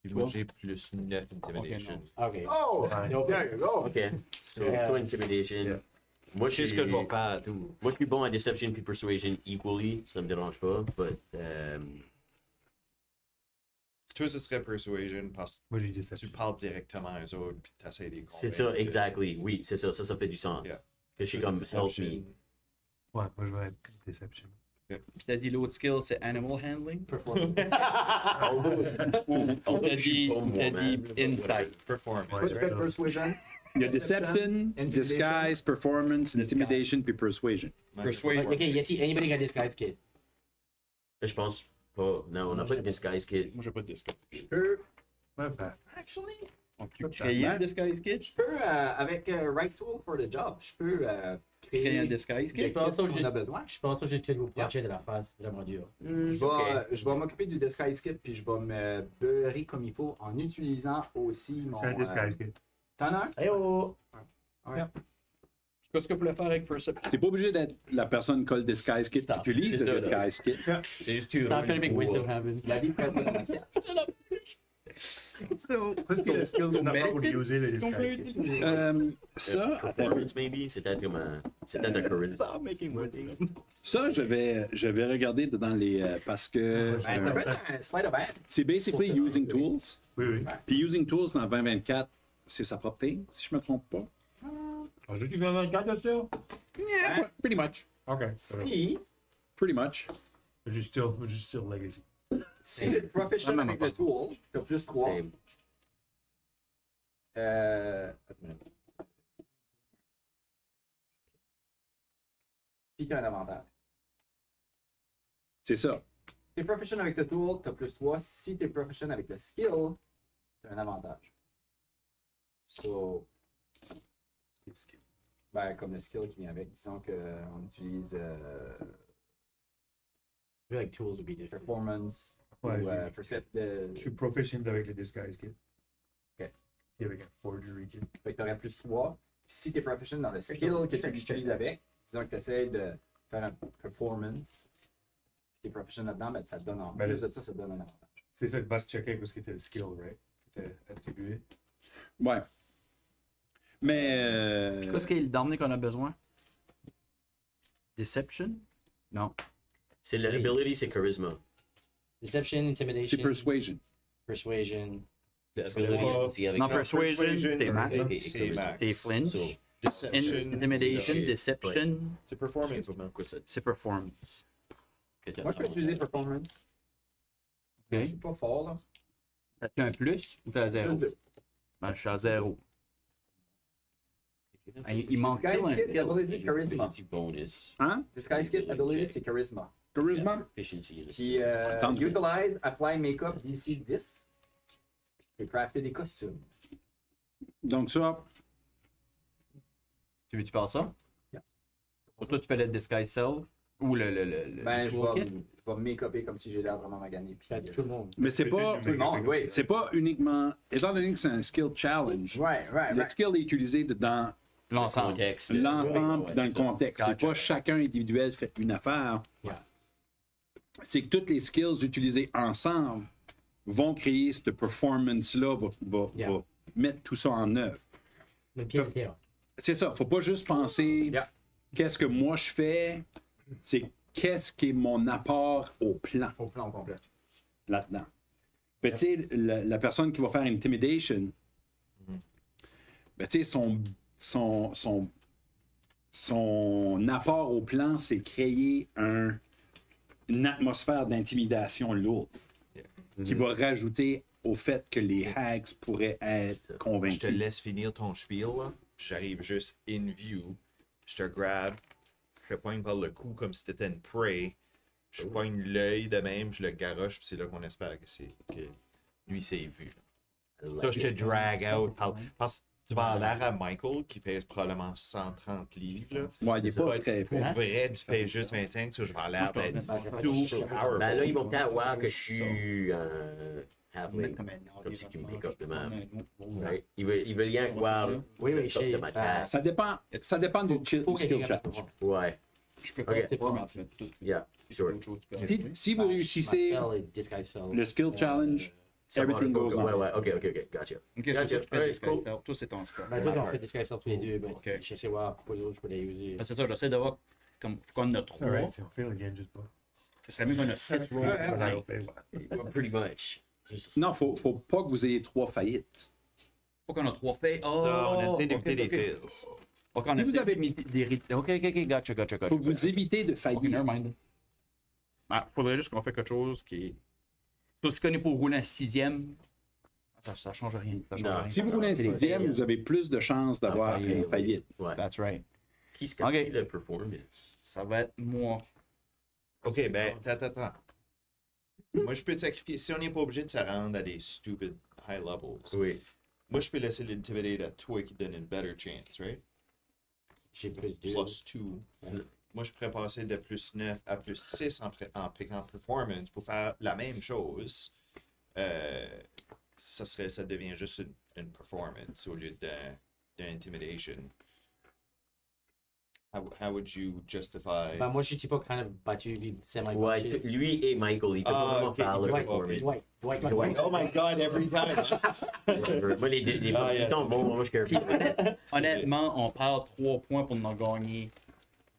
Speaker 8: Puis moi, j'ai plus 9 Intimidation.
Speaker 7: Ok.
Speaker 2: Oh!
Speaker 5: Ouais.
Speaker 7: No,
Speaker 2: There you go!
Speaker 4: Ok. So, toi, Intimidation.
Speaker 5: Yeah.
Speaker 4: Moi,
Speaker 8: Je sais ce que je vais faire, tout.
Speaker 4: Moi, je suis bon à Deception puis Persuasion equally. Ça me dérange pas. But,
Speaker 1: Toi, ce serait Persuasion parce
Speaker 5: Moi, j'ai dit
Speaker 1: que
Speaker 5: ça.
Speaker 1: tu parles directement à eux autres puis tu essaies de les
Speaker 4: c'est
Speaker 1: convaincre.
Speaker 4: ça, exactly. Oui, c'est ça. Ça fait du sens.
Speaker 1: Yeah.
Speaker 4: Que je suis comme help me.
Speaker 5: Ouais, moi, je vais être Deception.
Speaker 6: Puis t'as dit l'autre skill, c'est Animal Handling.
Speaker 4: Oh,
Speaker 6: T'as
Speaker 4: je suis
Speaker 6: dit,
Speaker 4: pas moi,
Speaker 6: t'as
Speaker 4: man.
Speaker 6: dit Insight, Performance.
Speaker 5: Ouais,
Speaker 2: Toi, tu fais Persuasion?
Speaker 3: Il y a deception, disguise, performance, intimidation, puis persuasion.
Speaker 6: Persuasion.
Speaker 7: Ok, y a-t-il anybody qui a Disguise Kit?
Speaker 4: Je pense pas. Non, on n'a pas de Disguise Kit.
Speaker 6: Moi, j'ai pas de disguise.
Speaker 2: Je peux.
Speaker 5: Ouais, ben,
Speaker 2: Actually,
Speaker 6: On peut créer un disguise kit.
Speaker 2: je peux, avec Right Tool for the Job, je peux
Speaker 6: Créer un
Speaker 2: créer
Speaker 6: disguise
Speaker 2: le
Speaker 6: kit.
Speaker 2: kit qu'on a besoin.
Speaker 7: Je pense que j'ai tué le plancher de la face. C'est vraiment dur.
Speaker 2: Je vais m'occuper du Disguise Kit puis je vais me beurrer comme il faut en utilisant aussi mon.
Speaker 5: j'ai un Disguise Kit.
Speaker 2: T'en as un?
Speaker 7: Hey oh!
Speaker 2: Ouais.
Speaker 6: Qu'est-ce que vous voulez faire avec Perception?
Speaker 3: C'est pas obligé d'être la personne qui a le disguise kit qui utilise
Speaker 4: c'est
Speaker 3: le
Speaker 4: ça,
Speaker 3: disguise kit.
Speaker 8: C'est juste que
Speaker 7: T'as fait avec Wisdom Haven.
Speaker 2: La vie prête de la
Speaker 5: Qu'est-ce que le skill de n'a pas voulu user le Disguise Kit?
Speaker 3: Ça,
Speaker 4: Performance, maybe. C'est peut-être comme un. C'est peut-être un charisme.
Speaker 3: ça, je vais regarder dans les. Parce que
Speaker 2: Ça peut être un slide of hand.
Speaker 3: c'est basically using tools.
Speaker 5: Oui, oui.
Speaker 3: Puis using tools dans 2024, c'est sa propre thing, si je me trompe pas.
Speaker 5: Je dis 24 de ça?
Speaker 3: Yeah, pretty much.
Speaker 5: Ok.
Speaker 2: Si,
Speaker 3: Pretty much.
Speaker 5: Juste still Legacy.
Speaker 2: si tu es proficient avec le tool, tu as plus 3.
Speaker 4: Same.
Speaker 2: Attends une minute. Puis t'as un avantage.
Speaker 3: C'est ça.
Speaker 2: Si t'es proficient avec le tool, t'as plus 3. Si t'es proficient avec le skill, t'as un avantage. So, ben, comme le skill qui vient avec, disons qu'on utilise
Speaker 7: I feel like tools would be different.
Speaker 2: performance
Speaker 5: Ouais,
Speaker 2: ou
Speaker 5: j'ai-
Speaker 2: percept.
Speaker 5: Je suis proficient avec le disguise kit.
Speaker 2: Ok.
Speaker 5: Et avec un forgery kit.
Speaker 2: Fait que t'aurais plus 3. Si t'es proficient dans le skill que tu utilises avec, disons que tu essaies de faire un performance, puis t'es proficient là-dedans, ben, ça te donne en
Speaker 5: Ben,
Speaker 2: plus de ça, ça te donne un avantage.
Speaker 5: C'est ça, le boss checker parce que c'était le skill, right? C'était attribué.
Speaker 3: Ouais. Mais.
Speaker 6: Qu'est-ce qu'il y a le dernier qu'on a besoin? Deception? Non.
Speaker 4: C'est l'ability, c'est charisma.
Speaker 7: Deception,
Speaker 3: c'est
Speaker 7: intimidation,
Speaker 3: Persuasion.
Speaker 7: persuasion.
Speaker 6: Non, persuasion, c'est max.
Speaker 1: C'est max.
Speaker 6: C'est flinch.
Speaker 1: Deception.
Speaker 6: Intimidation,
Speaker 4: c'est-
Speaker 6: deception,
Speaker 1: C'est performance.
Speaker 6: c'est performance.
Speaker 2: Moi, je peux utiliser performance. Je
Speaker 6: Ok.
Speaker 2: suis pas fort, là.
Speaker 6: T'as un plus ou t'as zéro?
Speaker 2: Plus 2.
Speaker 6: Ben, je suis à zéro. Ah, il manque
Speaker 2: Disguise
Speaker 6: un
Speaker 2: kit, ability, charisma.
Speaker 4: bonus.
Speaker 3: Hein?
Speaker 2: Disguise kit, ability, c'est charisma.
Speaker 3: Charisma?
Speaker 4: Efficiency.
Speaker 2: Puis,
Speaker 3: Tente.
Speaker 2: utilize, apply makeup DC 10. Et crafter des costumes.
Speaker 3: Donc, ça.
Speaker 6: Tu veux-tu faire ça?
Speaker 2: Yeah.
Speaker 6: Pour toi, tu fais le disguise self ou le
Speaker 2: Ben, je
Speaker 6: toolkit?
Speaker 2: vais me make-upper comme si j'ai l'air vraiment magané. Puis,
Speaker 7: Fait que tout le monde.
Speaker 3: Mais c'est pas.
Speaker 2: tout le monde, oui.
Speaker 3: C'est pas uniquement. Étant donné que c'est un skill challenge,
Speaker 2: Right,
Speaker 3: le
Speaker 2: right.
Speaker 3: skill est utilisé dans
Speaker 6: L'ensemble.
Speaker 4: Contexte.
Speaker 3: l'ensemble, dans le contexte. C'est
Speaker 6: Gotcha.
Speaker 3: pas chacun individuel fait une affaire.
Speaker 7: Yeah.
Speaker 3: C'est que toutes les skills utilisées ensemble vont créer cette performance-là,
Speaker 7: Yeah.
Speaker 3: va mettre tout ça en œuvre.
Speaker 7: Le pied de terre.
Speaker 3: C'est ça. Faut pas juste penser
Speaker 2: Yeah.
Speaker 3: qu'est-ce que moi je fais, c'est qu'est-ce qui est mon apport au plan
Speaker 2: Au plan complet.
Speaker 3: là-dedans. Ben, tu sais, la personne qui va faire intimidation, ben, tu sais, son apport au plan, c'est créer une atmosphère d'intimidation lourde qui va rajouter au fait que les hags pourraient être
Speaker 8: Je te
Speaker 3: convaincus.
Speaker 8: laisse finir ton spiel, là. J'arrive juste in view. Je te grab. Je te poigne par le cou comme si t'étais une prey. Je poigne l'œil de même, je le garoche, puis c'est là qu'on espère que lui s'est vu. Ça, je te drag out. Parce que tu vas avoir l'air à Michael, qui pèse probablement 130 livres. Là.
Speaker 3: Ouais, il est pas très.
Speaker 8: Pour vrai, tu pèses juste 25, ça, je vais avoir l'air d'être tout powerful.
Speaker 4: Ben là, ils vont peut-être voir que je suis halfling.
Speaker 6: Comme
Speaker 4: si tu me pick up de même.
Speaker 6: Ouais.
Speaker 4: Right? Ils veulent rien voir
Speaker 7: Oui,
Speaker 4: le
Speaker 7: oui,
Speaker 4: top de
Speaker 7: chez-
Speaker 4: ma
Speaker 7: ben,
Speaker 4: carte.
Speaker 3: Ça dépend du skill challenge.
Speaker 4: Ouais.
Speaker 6: Je peux
Speaker 4: Ok.
Speaker 6: pas faire ça.
Speaker 4: Yeah, sure.
Speaker 3: Si vous réussissez le skill challenge, everything goes
Speaker 4: Ouais,
Speaker 3: on.
Speaker 4: ouais, ok, gotcha.
Speaker 6: Ok,
Speaker 4: Gotcha.
Speaker 6: toi, tu fais
Speaker 4: Alright,
Speaker 6: disguise
Speaker 4: cool.
Speaker 6: self. Toi, c'est ton spell.
Speaker 7: Ben, toi, on fait des disguises tous les deux. Ben,
Speaker 6: Ok.
Speaker 7: je sais voir pourquoi les autres, je peux les user.
Speaker 6: Ben, c'est ça, j'essaie de voir comme faut qu'on en a trois.
Speaker 5: Alright, si on fait again, juste pas.
Speaker 6: Ce serait mieux qu'on a 6 rolls.
Speaker 4: Pretty much.
Speaker 3: Non, faut pas que vous ayez 3 faillites.
Speaker 6: Faut qu'on a 3 faits. Oh,
Speaker 8: Ça, on essaie
Speaker 6: ok,
Speaker 8: d'éviter des
Speaker 6: ok.
Speaker 8: fails.
Speaker 6: Faut qu'on
Speaker 3: Si
Speaker 6: a
Speaker 3: vous avez-
Speaker 6: des... Ok, gotcha.
Speaker 3: Faut que vous évitez de
Speaker 6: Ok,
Speaker 3: faillir.
Speaker 6: nevermind. Ah, faudrait juste qu'on fait quelque chose qui est... Sauf si on est pour rouler un 6e, ça change rien. Ça change
Speaker 4: Non.
Speaker 6: rien.
Speaker 3: Si vous roulez un 6e, vous avez plus de chances d'avoir une faillite.
Speaker 4: Ouais.
Speaker 6: That's right.
Speaker 4: Qui se calcule le performance?
Speaker 6: Ça va être moi.
Speaker 8: Ok, ben, attends. Moi, je peux te sacrifier. Si on n'est pas obligé de se rendre à des stupid high levels,
Speaker 4: Oui.
Speaker 8: moi, je peux laisser l'intimidate à toi qui donne une better chance, right?
Speaker 7: J'ai plus 2.
Speaker 8: Plus 2. Moi, je pourrais passer de plus 9 à plus 6 en piquant performance pour faire la même chose. Ça devient juste une performance au lieu d'un intimidation. How would you justify?
Speaker 7: Ben, moi, je suis pas kind of battu, semi
Speaker 4: Ouais, lui et Michael, ils peuvent
Speaker 8: Ah,
Speaker 4: vraiment
Speaker 8: ok,
Speaker 4: faire le
Speaker 8: Dwight,
Speaker 4: performance.
Speaker 7: Dwight.
Speaker 8: Oh my god, every time!
Speaker 4: Moi, les
Speaker 8: Ah, yeah.
Speaker 4: ils sont bons, moi, je suis capable.
Speaker 6: Honnêtement, on perd 3 points pour en gagner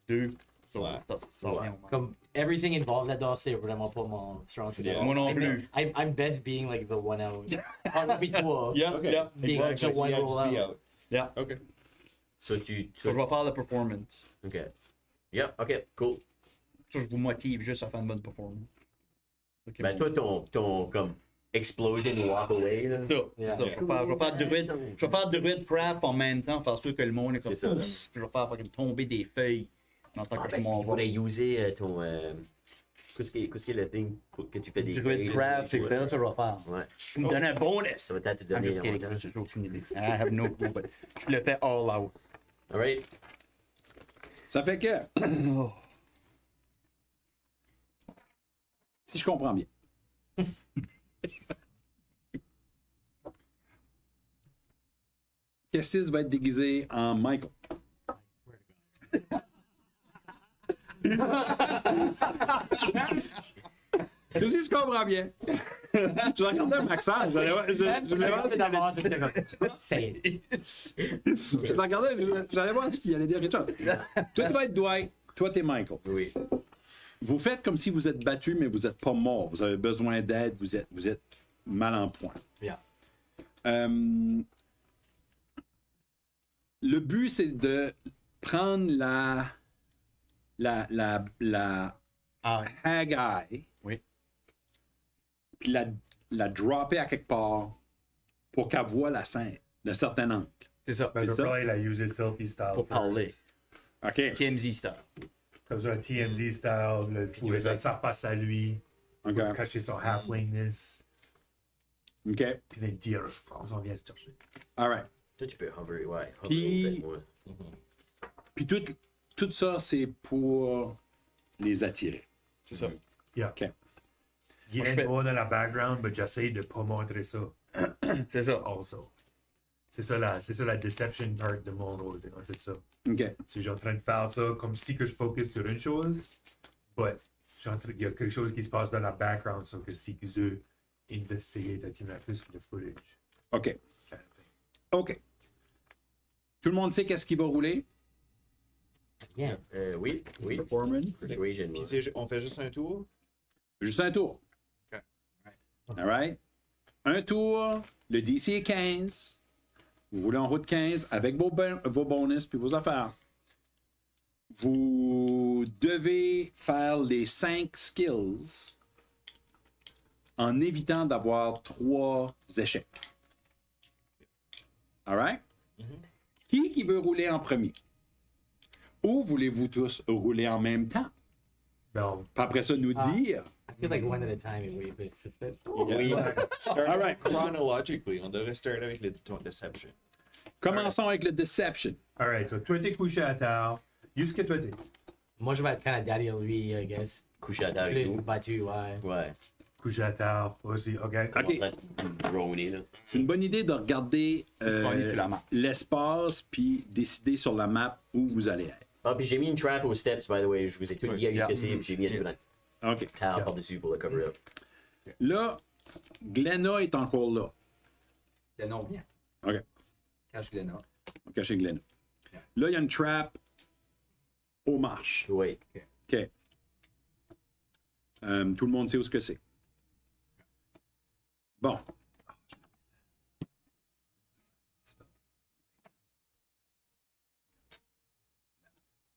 Speaker 6: 2.
Speaker 8: Ouais.
Speaker 6: Ça revient au moins.
Speaker 7: Comme everything involved là-dedans, c'est vraiment pas mon strong suit.
Speaker 8: Yeah.
Speaker 6: Moi non plus.
Speaker 7: I'm best being like the one out. Parmi toi.
Speaker 8: Okay.
Speaker 7: Being like the
Speaker 8: Exactly,
Speaker 7: one
Speaker 8: yeah,
Speaker 7: roll
Speaker 8: just be
Speaker 7: out.
Speaker 8: out.
Speaker 6: Yeah.
Speaker 8: Okay.
Speaker 4: So, tu...
Speaker 6: So, je vais faire la performance.
Speaker 4: Ok. Yeah, ok, cool.
Speaker 6: Ça, je vous motive juste à faire une bonne performance. Ok,
Speaker 4: Ben,
Speaker 6: bon.
Speaker 4: toi, ton comme explosion walk away. Là.
Speaker 6: C'est ça.
Speaker 7: Yeah.
Speaker 6: C'est ça. Je vais faire druid craft en même temps, faire sûr que le monde est comme
Speaker 4: C'est
Speaker 6: ça.
Speaker 4: ça.
Speaker 6: Je vais faire tomber des feuilles en tant que je m'en
Speaker 4: Tu
Speaker 6: vais.
Speaker 4: pourrais user ton. Qu'est-ce qui est le thing que tu fais des
Speaker 6: Druid
Speaker 4: feuilles,
Speaker 6: craft, c'est
Speaker 4: ouais.
Speaker 6: ça que je vais faire.
Speaker 4: Ouais.
Speaker 6: Tu me donnes un bonus.
Speaker 4: Ça va peut-être te
Speaker 6: I'm
Speaker 4: donner
Speaker 6: just kidding.
Speaker 4: l'avantage.
Speaker 6: J'ai aucune idée. I have no clue, but je le fais all out.
Speaker 4: Alright.
Speaker 3: Ça fait que. Si je comprends bien. Kestis va être déguisé en Michael. Je dis, je comprends bien. Je regardais Maxence. Je voulais voir ce qu'il allait Je te regardais, j'allais voir ce qu'il allait dire. Richard. Toi, tu vas être Dwight. Toi, t'es Michael.
Speaker 4: Oui.
Speaker 3: Vous faites comme si vous êtes battu, mais vous n'êtes pas mort. Vous avez besoin d'aide. Vous êtes mal en point.
Speaker 7: Yeah.
Speaker 3: Le but, c'est de prendre la
Speaker 6: Ah,
Speaker 3: Haggai,
Speaker 6: oui.
Speaker 3: puis la dropper à quelque part pour qu'elle voie la scène d'un certain angle.
Speaker 6: C'est ça.
Speaker 5: Ben, je vais
Speaker 3: ça?
Speaker 5: probably la user selfie style.
Speaker 6: Pour parler.
Speaker 3: OK.
Speaker 6: TMZ style.
Speaker 5: Comme ça, un TMZ style, le fou, ça face à lui,
Speaker 3: OK.
Speaker 5: cacher son halflingness,
Speaker 3: OK.
Speaker 5: puis il dire, on vient te chercher.
Speaker 3: All right.
Speaker 4: Toi, tu peux hover, ouais. Hover
Speaker 3: Puis-
Speaker 4: au fait,
Speaker 3: Puis tout ça, c'est pour les attirer.
Speaker 6: C'est ça.
Speaker 5: Yeah.
Speaker 3: OK.
Speaker 5: Il
Speaker 6: Moi,
Speaker 5: est
Speaker 6: je fais-
Speaker 5: bon dans la background, mais j'essaie de pas montrer ça,
Speaker 6: C'est ça.
Speaker 5: also. C'est ça la deception part de mon rôle dans tout ça.
Speaker 3: OK.
Speaker 5: Si je suis en train de faire ça comme si que je focus sur une chose, but il y a quelque chose qui se passe dans la background, so que si que je investigate activement plus le footage.
Speaker 3: OK.
Speaker 5: kind of thing.
Speaker 3: OK. Tout le monde sait qu'est-ce qui va rouler?
Speaker 7: Yeah.
Speaker 4: Oui.
Speaker 6: Performance.
Speaker 4: Persuasion.
Speaker 8: Puis
Speaker 4: ouais.
Speaker 8: on fait juste un tour.
Speaker 3: Juste un tour.
Speaker 8: OK.
Speaker 3: All right? Un tour, le DC est 15. Vous roulez en route 15 avec vos bonus puis vos affaires. Vous devez faire les 5 skills en évitant d'avoir 3 échecs. All right? Qui veut rouler en premier? Ou voulez-vous tous rouler en même temps?
Speaker 5: Ben,
Speaker 3: Puis après ça, nous dire.
Speaker 7: I feel like one at a time and we but it's been
Speaker 8: Oui. Start
Speaker 3: All right.
Speaker 8: chronologically. On devrait start avec ton deception.
Speaker 3: Commençons avec le Deception.
Speaker 5: alright, so toi t'es couché à terre. Jusqu'à toi t'es
Speaker 7: moi je vais être kind of daddy à lui, I guess.
Speaker 4: Couché à terre avec
Speaker 7: Plus
Speaker 4: nous.
Speaker 7: battu, ouais.
Speaker 4: Ouais.
Speaker 5: couché à terre aussi, ok?
Speaker 3: OK.
Speaker 4: En train de droner, là.
Speaker 3: C'est une bonne idée de regarder
Speaker 6: Pogner sur la map.
Speaker 3: l'espace puis décider sur la map où vous allez être.
Speaker 4: Ah, puis j'ai mis une trap aux steps, by the way. Je vous ai tout dit à ce que c'est, puis j'ai mis une
Speaker 3: OK.
Speaker 4: towel par-dessus pour le cover up.
Speaker 3: Là, Glenna est encore là.
Speaker 2: Glenna, on vient.
Speaker 3: OK.
Speaker 2: Cache Glenna.
Speaker 3: On va cacher Glenna. Là, il y a une trap aux marches.
Speaker 4: Oui.
Speaker 3: OK. Tout le monde sait où ce que c'est. Bon.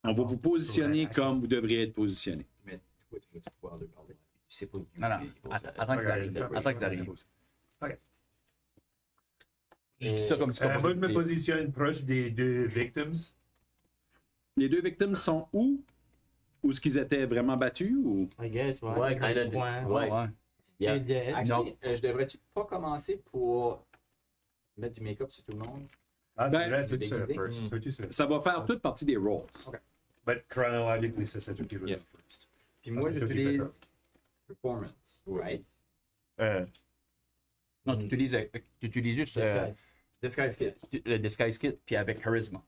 Speaker 3: On va vous positionner comme vous devriez être positionné.
Speaker 2: Mais toi, tu vas pouvoir leur parler.
Speaker 4: Tu sais pas où
Speaker 6: Non, non. Attends qu'ils arrivent. Attends qu'ils arrivent. Je dis ça comme ça.
Speaker 5: Moi je me positionne proche des deux victims.
Speaker 3: Les 2 victimes sont où? Où est-ce qu'ils étaient vraiment battus? Ou...
Speaker 7: I guess, ouais.
Speaker 4: Ouais, kind of.
Speaker 7: Ouais.
Speaker 4: Ouais.
Speaker 6: Ouais.
Speaker 4: Yeah.
Speaker 7: T'es dead.
Speaker 2: Actually, je devrais-tu pas commencer pour mettre du make-up sur tout le monde?
Speaker 5: Ah, c'est
Speaker 3: Ben,
Speaker 5: vrai, toi tu
Speaker 2: déguisé.
Speaker 5: serais first. Toi tu serais
Speaker 3: Ça va faire toute partie des rolls.
Speaker 5: But chronologically, c'est ça, toi qui
Speaker 2: Yeah.
Speaker 5: roule first.
Speaker 2: Puis moi,
Speaker 5: Ah, c'est toi qui fais
Speaker 2: j'utilise performance, right?
Speaker 6: Non, tu utilises juste
Speaker 2: Disguise kit.
Speaker 6: le Disguise Kit puis avec Charisma.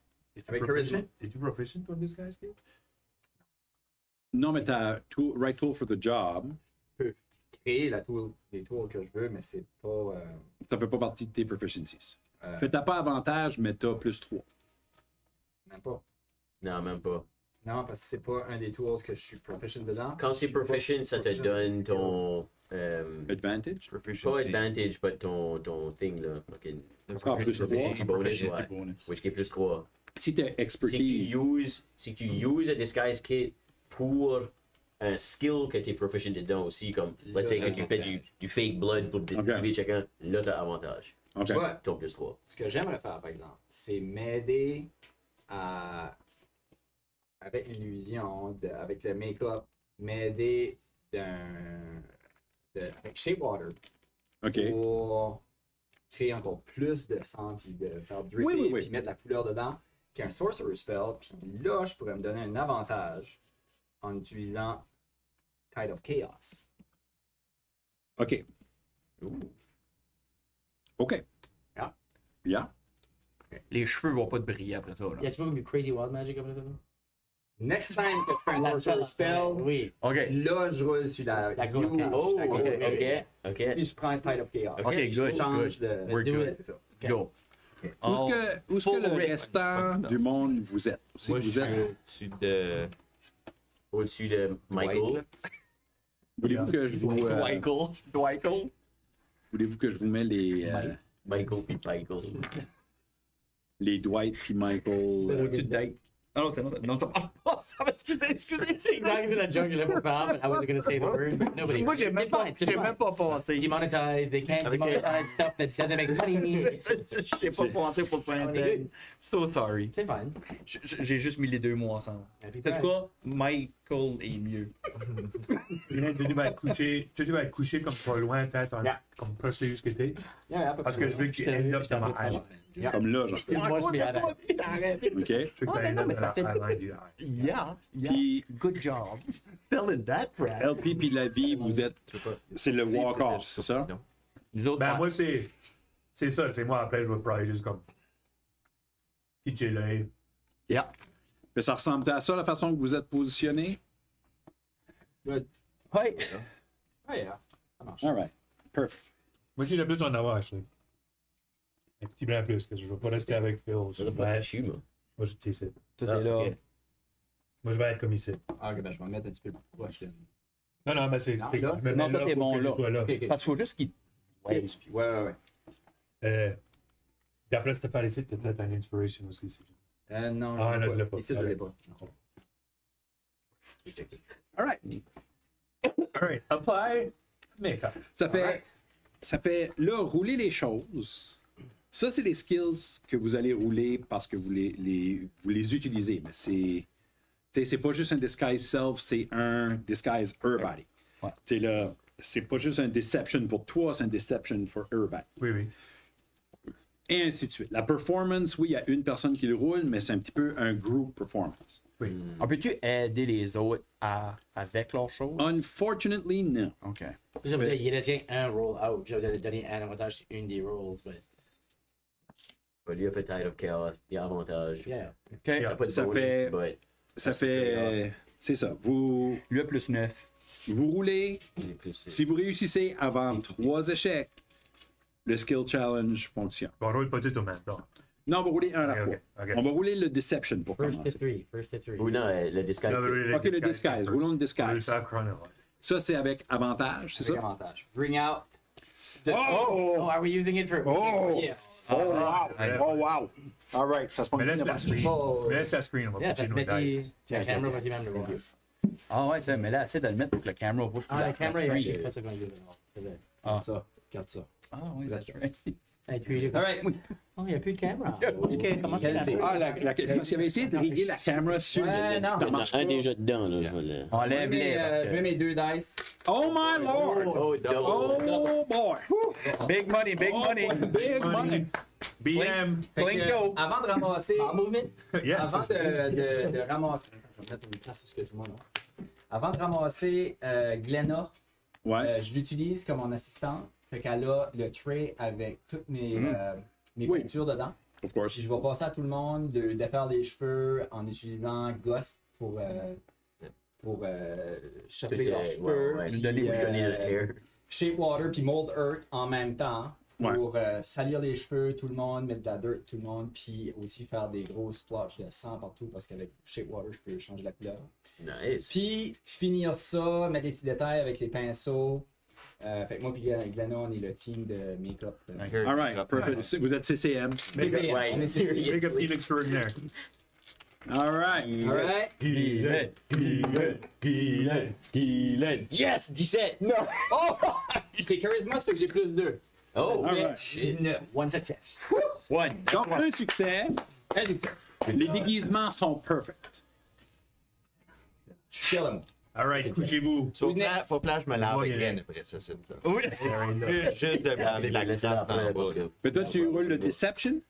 Speaker 2: Avec charisma.
Speaker 5: Es-tu proficient pour Disguise Kit?
Speaker 3: Non, mais t'as right tool for the job.
Speaker 2: Je peux créer les tours que je veux, mais c'est pas.
Speaker 3: Ça fait pas partie de tes proficiencies.
Speaker 2: Euh,
Speaker 3: Fait t'as pas avantage, mais t'as plus 3.
Speaker 2: Même pas.
Speaker 4: Non, même pas.
Speaker 2: Non, parce que c'est pas un des tools que je suis proficient dedans.
Speaker 4: Quand c'est proficient, ça te donne ton.
Speaker 3: Advantage?
Speaker 4: Pas advantage, mais ton thing, là. Okay.
Speaker 3: Ah, plus 3.
Speaker 4: Proficiency bonus, ouais.
Speaker 6: bonus.
Speaker 4: Which qui est plus 3.
Speaker 3: Si t'as
Speaker 4: Si
Speaker 3: expertise.
Speaker 4: tu uses le disguise kit pour un skill que t'es proficient dedans aussi, comme, let's say que tu fais du fake blood pour désactiver chacun, là t'as avantage.
Speaker 3: OK.
Speaker 2: Ouais.
Speaker 4: Ton plus 3.
Speaker 2: Ce que j'aimerais faire, par exemple, c'est m'aider à. Avec l'illusion, avec le make-up, m'aider avec Shapewater
Speaker 3: OK.
Speaker 2: pour créer encore plus de sang, puis de faire dripper,
Speaker 3: oui.
Speaker 2: puis mettre la couleur dedans, qui est un Sorcerer Spell, puis là, je pourrais me donner un avantage en utilisant Tide of Chaos.
Speaker 3: OK. OK.
Speaker 2: Yeah.
Speaker 3: Yeah.
Speaker 6: Les cheveux vont pas te briller après ça. Là.
Speaker 7: Y a-tu pas du Crazy Wild Magic comme ça?
Speaker 2: Next time que je fais un
Speaker 7: La
Speaker 2: Sorcerer Spell,
Speaker 7: Oui.
Speaker 6: OK.
Speaker 2: là, je roule sur la
Speaker 7: couleur
Speaker 2: huge,
Speaker 4: Oh,
Speaker 2: la couleur.
Speaker 4: ok.
Speaker 2: Puis je prends un Tide of Chaos.
Speaker 6: OK,
Speaker 2: Je
Speaker 6: good,
Speaker 2: change
Speaker 6: good.
Speaker 2: de...
Speaker 6: We're
Speaker 7: Do
Speaker 6: good.
Speaker 7: it.
Speaker 2: C'est ça.
Speaker 6: Let's go.
Speaker 3: Où est-ce que le restant du monde vous êtes? Où c'est
Speaker 8: Moi,
Speaker 3: que
Speaker 8: je
Speaker 3: vous
Speaker 8: suis
Speaker 3: êtes?
Speaker 8: au-dessus de.
Speaker 4: Au-dessus de Michael.
Speaker 3: Voulez-vous que je vous...
Speaker 6: Michael.
Speaker 3: voulez-vous que je vous mets
Speaker 4: Michael puis Michael.
Speaker 3: les Dwight puis Michael?
Speaker 6: Ah non, c'est non, ça va, excusez.
Speaker 7: C'est exactly la joke que j'allais faire, but I wasn't going to say the word, but nobody.
Speaker 6: Moi, j'ai même pas pensé.
Speaker 7: Demonetize, they can't
Speaker 8: Avec
Speaker 7: demonetize stuff that doesn't make money.
Speaker 6: J'ai pas pensé pour faire un
Speaker 7: On est
Speaker 6: thing.
Speaker 7: good.
Speaker 6: So sorry.
Speaker 7: C'est fine.
Speaker 6: J'ai juste mis les deux mots ensemble. C'est quoi? Michael est mieux.
Speaker 5: Tu vas être couché comme pas loin, peut-être, comme proche de ce que t'es. Parce que je veux qu'il end up dans ma highline.
Speaker 3: Comme là, genre.
Speaker 7: Moi, je m'y arrête.
Speaker 3: OK?
Speaker 5: Je veux qu'il end up dans la highline du high.
Speaker 6: Yeah.
Speaker 3: Puis
Speaker 6: Good job. Filling that crap.
Speaker 3: LP puis la vie, vous êtes... C'est le walk-off, c'est ça?
Speaker 8: Non.
Speaker 6: Nous autres,
Speaker 5: Ben, moi, c'est ça. C'est moi, après, je vais probably juste comme pitcher l'œil.
Speaker 6: yeah.
Speaker 3: Mais ça ressemble à ça, la façon que vous êtes positionné?
Speaker 6: Ouais.
Speaker 2: Ouais, yeah. Ça marche.
Speaker 3: All right. Perfect.
Speaker 5: Moi, j'ai le plus en avoir, actually. Un petit brin plus, que je ne vais pas rester avec Phil.
Speaker 4: Ça doit pas être moi.
Speaker 5: Moi, je suis ici.
Speaker 6: Tout est là.
Speaker 4: ok.
Speaker 5: Moi, je vais être comme ici.
Speaker 2: Ah, ok, ben je vais me mettre un petit peu plus proche.
Speaker 5: Non, mais c'est.
Speaker 2: Non,
Speaker 5: Je
Speaker 2: là?
Speaker 5: me mets
Speaker 6: Non, toi,
Speaker 5: là
Speaker 6: t'es
Speaker 5: pour
Speaker 6: bon
Speaker 5: que je
Speaker 6: là.
Speaker 5: sois là.
Speaker 2: Ok, ok.
Speaker 6: Parce qu'il faut juste qu'il. Ouais.
Speaker 2: Ouais.
Speaker 5: D'après cette affaire ici, tu as peut-être un inspiration aussi.
Speaker 2: Non,
Speaker 5: Ah,
Speaker 2: je
Speaker 5: là,
Speaker 2: l'ai
Speaker 5: tu l'as
Speaker 2: pas.
Speaker 5: pas.
Speaker 2: Ici, je l'ai pas.
Speaker 3: All right.
Speaker 5: Alright, apply makeup.
Speaker 3: Ça fait...
Speaker 2: Alright.
Speaker 3: Ça fait, là, rouler les choses. Ça, c'est les skills que vous allez rouler parce que vous les utilisez. Mais c'est pas juste un disguise self, c'est un disguise everybody.
Speaker 6: Ouais.
Speaker 3: Tu sais, là, c'est pas juste un deception pour toi, c'est un deception for everybody.
Speaker 5: Oui.
Speaker 3: Et ainsi de suite. La performance, oui, il y a une personne qui le roule, mais c'est un petit peu un group performance.
Speaker 6: On peut-tu aider les autres avec leurs choses?
Speaker 3: Unfortunately, non.
Speaker 6: OK.
Speaker 7: J'avais il laissé un roll out. J'avais donné un avantage sur une des rolls, mais.
Speaker 4: Lui a fait Tide of Chaos, il y a avantage.
Speaker 7: Yeah.
Speaker 6: OK.
Speaker 4: Il n'y a pas de
Speaker 3: Ça
Speaker 4: bonus,
Speaker 3: fait-
Speaker 4: but
Speaker 3: Ça fait... C'est ça. Vous
Speaker 6: Le plus 9.
Speaker 3: roulez.
Speaker 4: j'ai plus six.
Speaker 3: Si vous réussissez avant 3 échecs, le skill challenge fonctionne.
Speaker 5: On roule pas tout en même temps.
Speaker 3: Non, on va rouler un à la
Speaker 5: Ok,
Speaker 3: fois.
Speaker 5: ok.
Speaker 3: On va rouler le deception pour
Speaker 7: First to
Speaker 3: commencer.
Speaker 7: three.
Speaker 4: Ou non, le disguise.
Speaker 3: Ok, le disguise. Roulons le
Speaker 5: On va le
Speaker 3: disguise.
Speaker 5: faire chrono.
Speaker 3: Ça, c'est avec avantage, c'est
Speaker 2: Avec
Speaker 3: ça?
Speaker 2: avantage. Bring out.
Speaker 7: Oh, are we using it for?
Speaker 3: Oh!
Speaker 2: Yes.
Speaker 3: Oh, wow! Oh, wow! All right, ça se passe
Speaker 5: Mais laisse
Speaker 3: bien.
Speaker 5: la screen.
Speaker 2: Oh.
Speaker 5: Mais laisse la screen, on va
Speaker 7: Yeah,
Speaker 5: pitcher
Speaker 7: ça se
Speaker 5: nos
Speaker 7: met
Speaker 5: dice.
Speaker 7: la caméra va même le voir.
Speaker 6: Ah ouais, ça, mais là, essaie de le mettre pour que le caméra voit
Speaker 7: Ah, la caméra,
Speaker 6: screen.
Speaker 7: c'est pas ça qu'on dit. C'est vrai.
Speaker 2: Regarde ça. Regarde ça.
Speaker 6: Ah oui, that's right.
Speaker 7: Et puis,
Speaker 2: Alright.
Speaker 7: oh, il n'y a plus de caméra. Ok, comment tu
Speaker 2: Qualité.
Speaker 7: fais?
Speaker 3: Ah, parce qu'il avait essayé de régler la caméra sur
Speaker 2: Ouais, non.
Speaker 3: Ça marche pas.
Speaker 4: Un déjà dedans, là. Voilà.
Speaker 6: Enlève-les.
Speaker 2: Je mets mes deux dice.
Speaker 3: Oh my lord!
Speaker 4: Oh, double.
Speaker 3: Oh boy!
Speaker 6: Big money, big money.
Speaker 3: Big money!
Speaker 5: BM.
Speaker 6: Clinko.
Speaker 2: Avant de ramasser.
Speaker 7: En mouvement?
Speaker 5: Yeah,
Speaker 2: Avant
Speaker 5: c'est ça.
Speaker 2: de ramasser. Je vais mettre une place sur ce que tout le monde a. Avant de ramasser Glenna,
Speaker 3: Ouais.
Speaker 2: je l'utilise comme mon assistante. Fait qu'elle a le tray avec toutes mes
Speaker 3: Oui.
Speaker 2: peintures dedans.
Speaker 3: Of course.
Speaker 2: Puis je vais passer à tout le monde de défaire les cheveux en utilisant Ghost pour chauffer leurs cheveux.
Speaker 4: Ouais,
Speaker 2: Puis,
Speaker 4: donner le hair.
Speaker 2: Shapewater puis Mold Earth en même temps
Speaker 3: Ouais.
Speaker 2: pour salir les cheveux, tout le monde, mettre de la dirt, tout le monde, puis aussi faire des grosses splotches de sang partout parce qu'avec Shapewater, je peux changer la couleur.
Speaker 4: Nice.
Speaker 2: Puis finir ça, mettre des petits détails avec les pinceaux. Fait que moi puis Glenna, on est le team de make-up.
Speaker 3: All right, perfect. Vous êtes CCM.
Speaker 5: Make up,
Speaker 4: Ouais,
Speaker 5: make up team extraordinaire.
Speaker 3: All right.
Speaker 7: Alright.
Speaker 6: Guylaine.
Speaker 4: Yes! 17!
Speaker 6: Non!
Speaker 7: Oh! C'est charisma, ça fait que j'ai plus 2.
Speaker 4: Oh!
Speaker 3: All right.
Speaker 4: Shit!
Speaker 7: 9. One success.
Speaker 6: One.
Speaker 3: Donc, un succès.
Speaker 7: Un succès.
Speaker 3: Les déguisements sont perfects.
Speaker 7: Kill him.
Speaker 5: Alright, couchez-vous.
Speaker 1: Faut
Speaker 7: Who's next?
Speaker 1: faut que là, je me lave
Speaker 5: Moi,
Speaker 1: again
Speaker 5: next.
Speaker 1: après ça, c'est ça.
Speaker 6: Oui.
Speaker 1: Juste de garder la
Speaker 4: Laisse-le
Speaker 1: glace
Speaker 4: après,
Speaker 1: dans le
Speaker 4: parce
Speaker 1: bas.
Speaker 4: que-
Speaker 3: Mais toi, tu roules le Deception.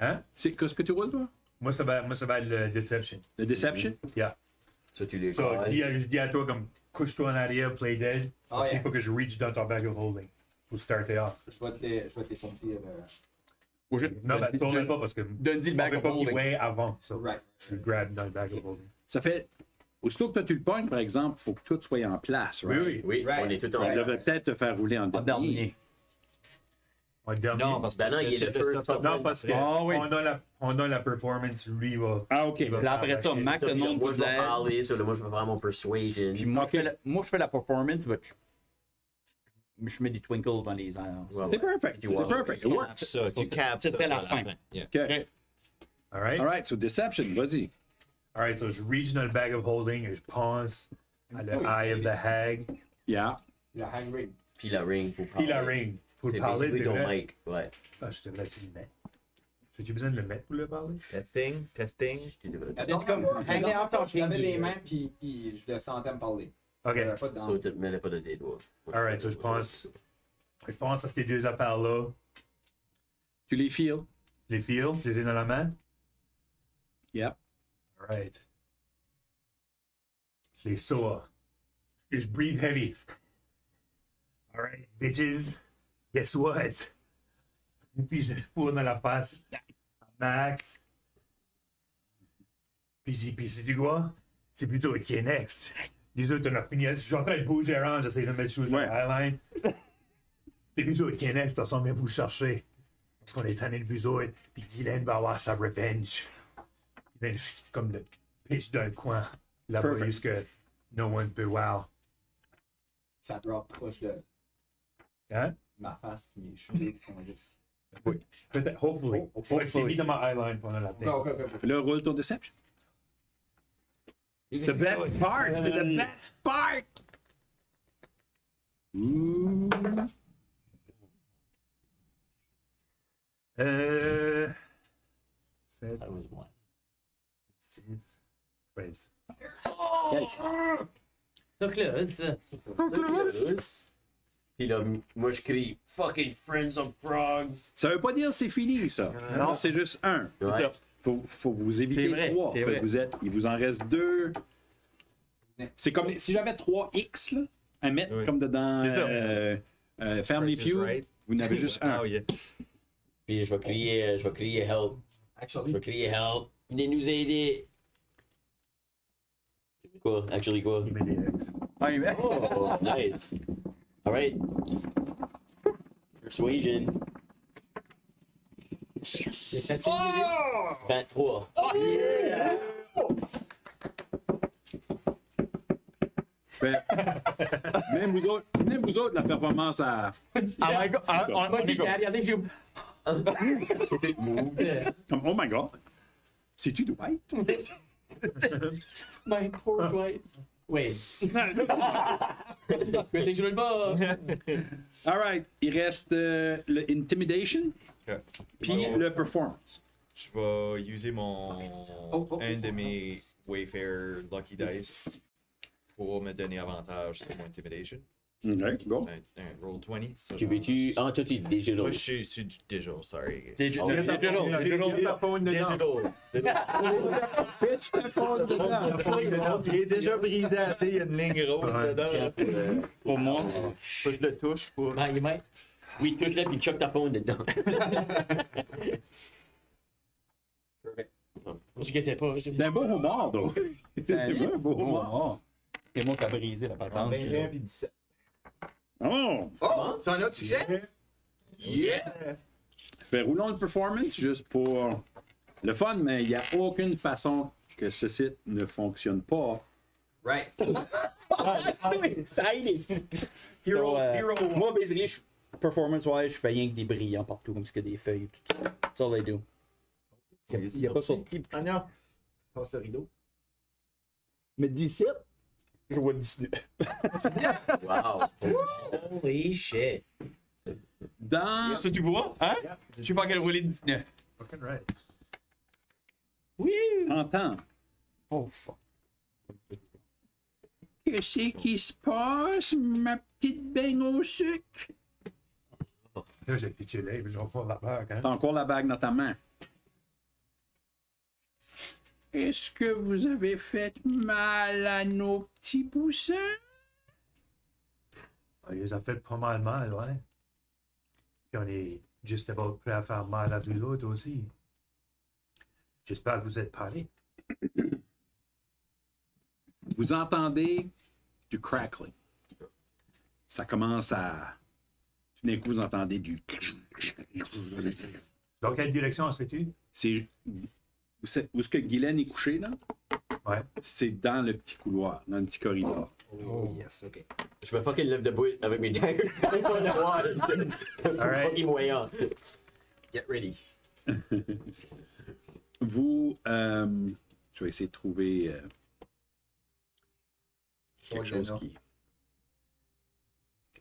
Speaker 5: Hein?
Speaker 3: C'est qu'est-ce que tu roules, toi?
Speaker 5: Moi, ça va être le Deception.
Speaker 3: Le Deception?
Speaker 5: Yeah.
Speaker 4: Ça, tu les
Speaker 5: So,
Speaker 4: colles.
Speaker 5: je dis à toi, comme, couche-toi en arrière, play dead.
Speaker 7: Oh, yeah.
Speaker 5: Il faut que je reach dans ton bag of holding pour starter off.
Speaker 7: Je vais te les sortir.
Speaker 6: Ou juste.
Speaker 5: Non, ben, tourne pas parce que.
Speaker 6: Donne-y le
Speaker 5: on
Speaker 6: back
Speaker 5: veut
Speaker 6: of
Speaker 5: pas qu'il
Speaker 6: holding.
Speaker 5: weigh avant. So,
Speaker 7: Right.
Speaker 5: je le grab dans le bag of holding.
Speaker 3: Ça fait. Aussitôt que toi, tu le pognes, par exemple, il faut que tout soit en place,
Speaker 5: Oui,
Speaker 3: right?
Speaker 5: oui.
Speaker 4: Oui,
Speaker 7: Right.
Speaker 4: on est tout en
Speaker 3: On devrait peut-être te faire rouler en
Speaker 6: En
Speaker 3: dernier.
Speaker 6: dernier.
Speaker 5: En dernier.
Speaker 1: Non, parce que.
Speaker 4: Ben non, il est le first.
Speaker 5: Non, parce que
Speaker 6: Ah, oui.
Speaker 5: on a la performance, lui, va.
Speaker 3: Ah, OK.
Speaker 5: il va
Speaker 6: Là, après ça,
Speaker 5: arracher.
Speaker 6: Max, le nombre
Speaker 4: Moi, je vais
Speaker 6: de
Speaker 4: parler, ça, là, moi, je vais faire mon persuasion.
Speaker 6: Puis moi, je fais la performance, mais je mets des twinkles dans les airs.
Speaker 4: Ouais,
Speaker 3: C'est
Speaker 4: ouais.
Speaker 3: perfect.
Speaker 4: Puis,
Speaker 3: C'est
Speaker 4: ouais.
Speaker 3: perfect. It works.
Speaker 1: Ça, tu capes.
Speaker 6: C'était
Speaker 1: ça
Speaker 6: la
Speaker 1: à
Speaker 6: fin.
Speaker 1: Yeah.
Speaker 3: OK.
Speaker 5: Alright?
Speaker 3: All right, so Deception, vas-y.
Speaker 5: Alright, so je reach dans le bag of holding et je pense à le eye of the hag.
Speaker 3: Yeah.
Speaker 7: Le hang ring.
Speaker 4: Puis la ring, faut
Speaker 5: Puis la ring. Pour
Speaker 4: C'est
Speaker 5: parler,
Speaker 4: basically
Speaker 5: c'est
Speaker 4: ton
Speaker 5: vrai.
Speaker 4: mic, ouais.
Speaker 5: Ah, je devrais tu le mettre. J'ai-tu besoin de le mettre pour le parler?
Speaker 1: Testing, testing.
Speaker 4: Tu devrais-
Speaker 7: Attends, comme, hang off ton je l'avais les mains, puis je le sentais me parler.
Speaker 5: Ok.
Speaker 7: Pas dedans.
Speaker 4: So, tu te mets pas de tes doigts. Moi, je
Speaker 5: Alright,
Speaker 4: fais
Speaker 5: so
Speaker 4: ça.
Speaker 5: je pense à ces deux affaires-là.
Speaker 3: Tu les feels.
Speaker 5: Les fils, je les ai dans la main.
Speaker 3: Yep.
Speaker 5: Alright. Je les sors. Et je breathe heavy. Alright, bitches. Guess what? Et puis je les fous dans la face. Max. Puis je dis, puis c'est du quoi? C'est plutôt OK next. Les autres, on a fini. Je suis en train de bouger around, j'essaie de mettre choses dans
Speaker 3: Ouais.
Speaker 5: la highline. C'est plutôt OK next, on s'en vient vous chercher. Parce qu'on est tanné de vous autres. Puis Guylaine va avoir sa revenge. Guylaine, je suis comme le pitch d'un coin. Là-bas,
Speaker 3: Perfect.
Speaker 5: juste que no one peut voir.
Speaker 7: Ça drop proche de
Speaker 5: Hein?
Speaker 7: ma face, puis mes cheveux qui sont juste.
Speaker 5: Peut-être, hopefully. Ouais, je t'ai mis dans ma highline pendant la thing.
Speaker 3: Puis là, roule ton Deception. The best part! C'est the best part! Ouh.
Speaker 5: Sept,
Speaker 4: That was one.
Speaker 5: 6, 13.
Speaker 7: So close.
Speaker 4: Puis là, moi, je crie Fucking Friends of Frogs!
Speaker 3: Ça veut pas dire que c'est fini, ça. Non, c'est juste un.
Speaker 4: Ouais.
Speaker 3: Faut vous éviter
Speaker 6: C'est vrai,
Speaker 3: 3.
Speaker 6: c'est vrai.
Speaker 3: Il vous en reste 2. C'est comme si j'avais 3 X là, à mettre
Speaker 1: Oui.
Speaker 3: comme dedans Family
Speaker 1: Price is
Speaker 3: Feud.
Speaker 1: Right.
Speaker 3: Vous n'avez juste un.
Speaker 1: Oh, yeah.
Speaker 4: Puis je vais crier help. Je
Speaker 7: Actually,
Speaker 4: vais crier help. Venez nous aider. Quoi? Actually quoi?
Speaker 5: Il met des X.
Speaker 6: Ah, il met-
Speaker 4: Oh, nice. Alright. Persuasion.
Speaker 7: c'est
Speaker 4: Yes! 23.
Speaker 3: Fait- même vous autres, la performance à.
Speaker 6: Ah, my God.
Speaker 7: Moi, je regarde, regardez, je.
Speaker 3: Comme, oh my god! C'est-tu Dwight?
Speaker 7: My poor Dwight. Wait. Mais je le bas.
Speaker 3: Alright, il reste le Intimidation,
Speaker 1: Ok.
Speaker 3: puis le Performance.
Speaker 1: Je vais user mon.
Speaker 7: oh,
Speaker 1: un de mes Wayfair Lucky Dice pour me donner avantage sur mon Intimidation.
Speaker 3: Ok, go.
Speaker 1: Un roll 20. ça,
Speaker 4: Tu veux-tu. Ah, toi, tu es déjà
Speaker 1: Moi,
Speaker 4: là.
Speaker 1: je suis digital, sorry.
Speaker 6: Digital.
Speaker 5: Ta phone dedans.
Speaker 1: Digital. Il est déjà brisé assez, il y a une ligne rose
Speaker 5: Ouais.
Speaker 1: dedans. là.
Speaker 6: Pour moi.
Speaker 1: Faut que je le touche pour.
Speaker 7: Ben, il m'a.
Speaker 4: Oui, touche-le puis choque ta phone dedans.
Speaker 7: Je guettais pas.
Speaker 3: C'est un beau homard, donc. C'est un beau homard.
Speaker 6: Oh, c'est moi qui a brisé la patente.
Speaker 1: 21 puis 17.
Speaker 3: Oh!
Speaker 7: Oh, c'est un autre succès?
Speaker 3: Fait roulons le Performance juste pour le fun, mais il n'y a aucune façon que ce site ne fonctionne pas.
Speaker 7: Right.
Speaker 6: Exciting!
Speaker 5: Hero,
Speaker 6: So,
Speaker 5: hero.
Speaker 6: moi, basically, performance-wise, je fais rien que des brillants partout, comme s'il y a des feuilles. Tout ça. That's all I do. Il n'y a pas sorti.
Speaker 1: Ah non.
Speaker 2: passe le rideau.
Speaker 6: Mais 17, je vois 19.
Speaker 4: Wow.
Speaker 7: Holy shit.
Speaker 3: Dans.
Speaker 6: Ça, tu vois? Hein? Je sais pas quel rouler 19.
Speaker 5: Fucking right.
Speaker 3: T'entends.
Speaker 6: Oh, fuck.
Speaker 3: Qu'est-ce qui se passe, ma petite beigne au sucre?
Speaker 5: Là, j'ai pitché l'œil, je vais faire la bague, hein.
Speaker 3: T'as encore la bague dans ta main. Est-ce que vous avez fait mal à nos petits poussins?
Speaker 5: Ah, il les a fait pas mal, ouais. Puis on est juste about prêt à faire mal à vous autres aussi. J'espère que vous êtes parlé.
Speaker 3: Vous entendez du crackling. Ça commence à... Tout d'un coup, vous entendez du...
Speaker 5: Dans quelle direction c'est-tu?
Speaker 3: C'est... Où est-ce que Guylaine est couchée, là?
Speaker 5: Ouais.
Speaker 3: C'est dans le petit couloir, dans le petit corridor.
Speaker 2: Oh, yes, ok.
Speaker 4: Je me fucking lève debout avec mes daggers.
Speaker 5: Alright.
Speaker 4: Fucking moyen.
Speaker 2: Get ready.
Speaker 3: Vous... je vais essayer de trouver quelque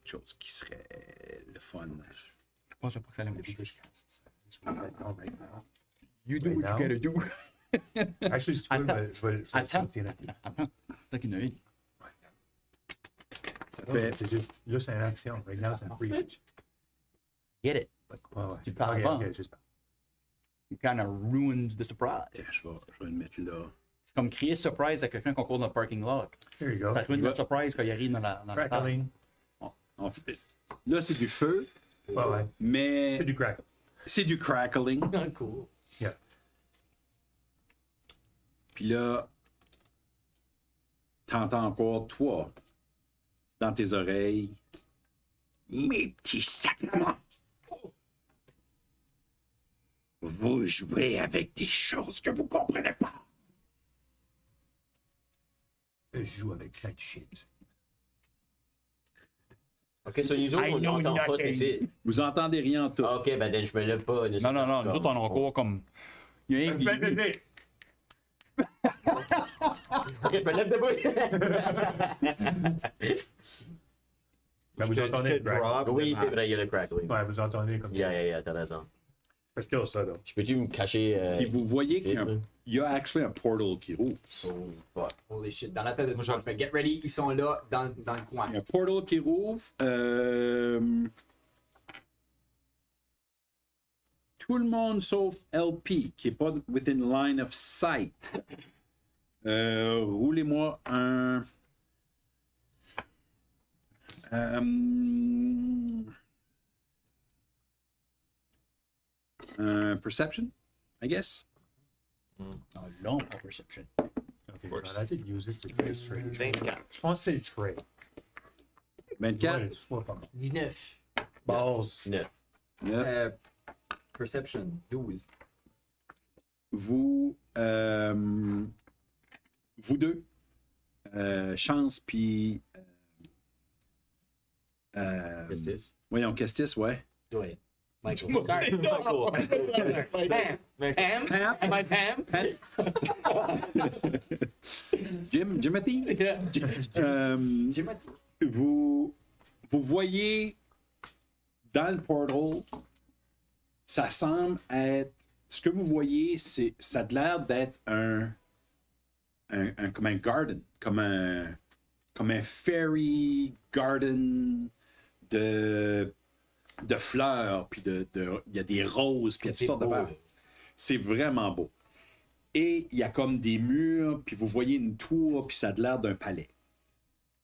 Speaker 3: chose qui serait le fun.
Speaker 6: Je pense pas que ça allait me
Speaker 5: Depuis que je casse. Right now.
Speaker 6: You do
Speaker 5: Right
Speaker 6: what
Speaker 5: now?
Speaker 6: you gotta do.
Speaker 5: Actually, si tu veux,
Speaker 6: Attends.
Speaker 5: je vais
Speaker 6: Attends.
Speaker 5: sortir la télé.
Speaker 6: Attends, t'as qu'il y en a une.
Speaker 3: Ça
Speaker 5: Non,
Speaker 3: fait...
Speaker 5: c'est juste, là, c'est une action. Right now, c'est un free pitch.
Speaker 6: Get it.
Speaker 5: Ouais, ouais.
Speaker 6: Tu le parles
Speaker 5: Ok,
Speaker 6: avant.
Speaker 5: ok, j'espère.
Speaker 6: It kind of ruins the surprise.
Speaker 3: Ok, je vais le mettre là.
Speaker 6: C'est comme crier surprise à quelqu'un qu'on court dans le parking lot.
Speaker 5: Here you go.
Speaker 6: Ça ruine la surprise quand il arrive dans la salle.
Speaker 5: Crackling.
Speaker 3: Là, c'est du feu,
Speaker 5: Ouais, ouais.
Speaker 3: mais
Speaker 5: C'est du crack.
Speaker 3: c'est du crackling.
Speaker 7: Cool.
Speaker 5: Yeah.
Speaker 3: Puis là, t'entends encore, toi, dans tes oreilles, mes petits sacrements. Vous jouez avec des choses que vous comprenez pas.
Speaker 5: Je joue avec plein de shit.
Speaker 4: Ok, so nous autres, on n'entend pas ce que c'est.
Speaker 3: Vous entendez rien en tout.
Speaker 4: Ok, ben then je me lève pas.
Speaker 6: Non, non, non, nous autres, on a encore comme. Il y a un qui-
Speaker 4: Ok, je me lève debout.
Speaker 5: Ben, vous entendez le crack.
Speaker 4: Oui, c'est vrai, il y a le crackling.
Speaker 5: Ouais, vous entendez comme
Speaker 4: Yeah, t'as raison.
Speaker 5: C'est still ça, là.
Speaker 4: Je peux-tu me cacher?
Speaker 3: Puis vous voyez qu'il y a,
Speaker 4: shit, là?
Speaker 3: il y a actually un portal qui roule.
Speaker 4: Oh, fuck.
Speaker 2: Holy shit. Dans la tête de moi, genre, je fais get ready, ils sont là, dans le coin.
Speaker 3: Il y a un portal qui rouvre. Tout le monde sauf LP, qui n'est pas within line of sight. Roulez-moi un perception, I guess.
Speaker 6: Non, long pour perception.
Speaker 5: Ok, on a dit de user ce base trait.
Speaker 8: 24.
Speaker 5: Je pense que c'est le trait.
Speaker 3: 24.
Speaker 5: Ouais, je vois pas.
Speaker 7: 19.
Speaker 5: Base.
Speaker 4: 9.
Speaker 3: 9.
Speaker 2: Perception, 12.
Speaker 3: Vous deux, Chance puis
Speaker 4: Justice.
Speaker 3: voyons, Kestis, ouais.
Speaker 7: Ouais. Michael. Sorry. Pam. Pam. Am I Pam?
Speaker 3: Jimothy,
Speaker 7: Yeah.
Speaker 2: J'ai pas dit.
Speaker 3: vous voyez dans le portal, ça semble être, ce que vous voyez, ça a l'air d'être comme un garden, comme un fairy garden de fleurs, puis il y a des roses, puis il y a toutes sortes d'affaires. C'est vraiment beau. Et il y a comme des murs, puis vous voyez une tour, puis ça a l'air d'un palais.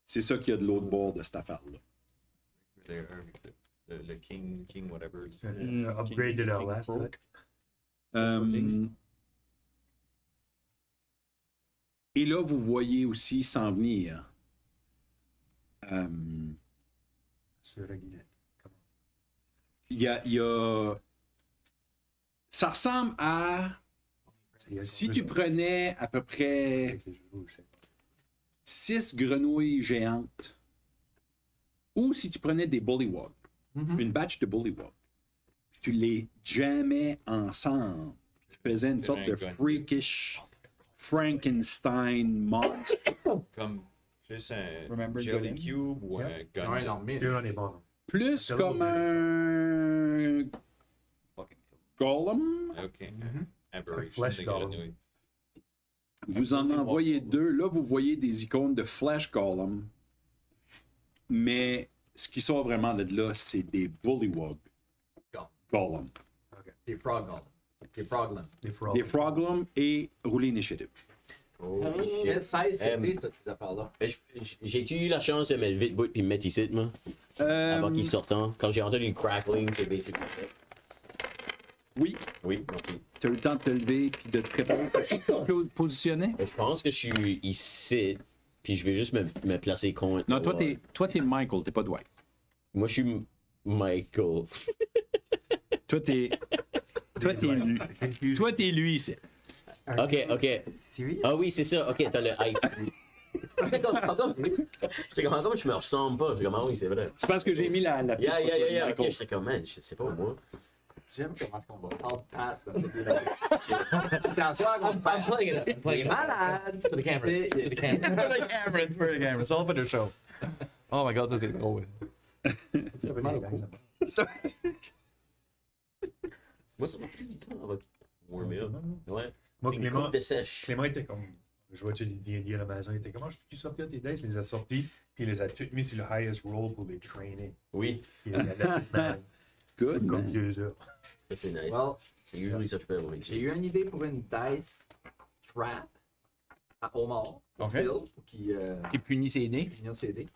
Speaker 3: C'est ça qu'il y a de l'autre bord de cette affaire-là.
Speaker 8: Le king, whatever.
Speaker 5: Upgrade de leur last look.
Speaker 3: Et là, vous voyez aussi s'en venir.
Speaker 5: Sur la guinette.
Speaker 3: Il y a. Ça ressemble à. Si tu prenais à peu près 6 grenouilles géantes, ou si tu prenais des bullywugs, une batch de bullywugs, tu les jammais ensemble, tu faisais une sorte de Frankenstein monster.
Speaker 8: Comme plus un
Speaker 6: Remember
Speaker 8: Jelly
Speaker 6: Golem?
Speaker 8: Cube ou un
Speaker 2: Ouais,
Speaker 8: gun.
Speaker 2: non, mais.
Speaker 5: Deux, on est bon.
Speaker 3: Plus comme un
Speaker 8: Fucking
Speaker 3: golem.
Speaker 8: Ok.
Speaker 5: Un
Speaker 8: Aberration,
Speaker 5: flesh
Speaker 8: c'est
Speaker 5: golem.
Speaker 8: grenouille.
Speaker 3: Vous en envoyez deux. Là, vous voyez des icônes de Flesh Golem. Mais ce qui sort vraiment de là, c'est des Bullywug Golem.
Speaker 2: Des Frog Golem. Des Froglem.
Speaker 5: Les frogs.
Speaker 3: Des Froglem et Rouler Initiative.
Speaker 4: Holy shit.
Speaker 2: Quel size que c'est, ces affaires-là?
Speaker 4: J'ai-tu eu la chance de mettre vite bout puis me mettre ici, moi? Avant qu'il sorte. Quand j'ai entendu le crackling, j'ai basically fait.
Speaker 3: Oui,
Speaker 4: Oui, merci.
Speaker 3: tu as eu le temps de te lever et de te préparer. Est-ce que tu as positionné?
Speaker 4: Je pense que je suis ici, puis je vais juste me placer contre.
Speaker 3: Non, toi, t'es Michael, t'es pas Dwight.
Speaker 4: Moi, je suis Michael.
Speaker 3: Toi, t'es lui. Toi, t'es lui ici.
Speaker 4: Ok.
Speaker 2: Sérieux?
Speaker 4: Ah oui, c'est ça. Ok, t'as le hype. J'étais comme, je me ressemble pas. J'étais comme, ah oui, c'est vrai.
Speaker 3: C'est parce que j'ai mis la petite
Speaker 4: Yeah.
Speaker 3: photo de
Speaker 4: Ok,
Speaker 3: Michael.
Speaker 4: j'étais comme, man, je sais pas moi.
Speaker 2: J'aime comment est-ce qu'on va parler Pat dans cette vidéo. Attention à mon Pat. Il est malade.
Speaker 7: For the camera.
Speaker 2: Tu sais,
Speaker 7: For the camera.
Speaker 6: For the camera, it's for the camera. It's all for the show. Oh my god, ça c'est drôle.
Speaker 2: C'est vraiment le coup.
Speaker 4: Moi, ça m'a pris du temps avant de warmer up. Ouais.
Speaker 5: Moi,
Speaker 4: Une
Speaker 5: Clément,
Speaker 4: coupe de sèche.
Speaker 5: Clément était comme. Je vois, tu D&D à la maison, il était comme, je peux-tu sortir tes dice? Il les a sortis, puis il les a toutes mis sur le highest roll pour les trainer.
Speaker 4: Oui,
Speaker 5: Puis il a laissé faire
Speaker 3: Good,
Speaker 5: comme
Speaker 3: man.
Speaker 5: 2 heures.
Speaker 4: ça c'est nice.
Speaker 2: Well,
Speaker 4: C'est usually ça que je fais. Oui.
Speaker 2: j'ai eu une idée pour une dice trap à Omar. Pour
Speaker 6: Ok.
Speaker 2: Phil, pour qu'il
Speaker 6: Qui punit ses dés.
Speaker 2: finisse ses dés.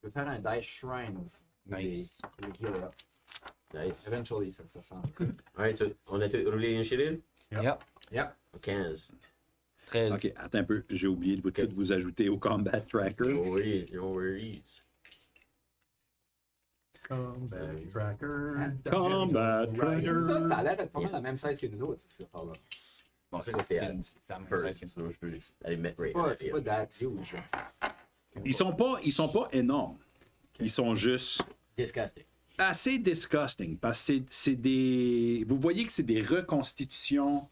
Speaker 2: Je vais faire un dice shrine aussi.
Speaker 6: Nice.
Speaker 2: Pour les heal up.
Speaker 4: Nice.
Speaker 2: Eventually, ça sent.
Speaker 4: Alright, so, on a tout roulé l'initiative?
Speaker 6: Yep.
Speaker 2: Yep.
Speaker 4: 15.
Speaker 6: 13.
Speaker 3: Ok, attends un peu. J'ai oublié de tout vous ajouter au Combat Tracker.
Speaker 4: No worries.
Speaker 5: Combat Tracker.
Speaker 3: Combat Tracker.
Speaker 2: Ça, ça a l'air d'être pas mal la même size que nous autres, cette affaire-là.
Speaker 4: Bon, c'est quoi, c'est à
Speaker 6: Ça me
Speaker 4: first. Sinon, je peux aller mettre right
Speaker 2: C'est pas that huge.
Speaker 3: Ils sont pas énormes. Ils sont juste
Speaker 7: Disgusting.
Speaker 3: assez disgusting parce que c'est des. Vous voyez que c'est des reconstitutions.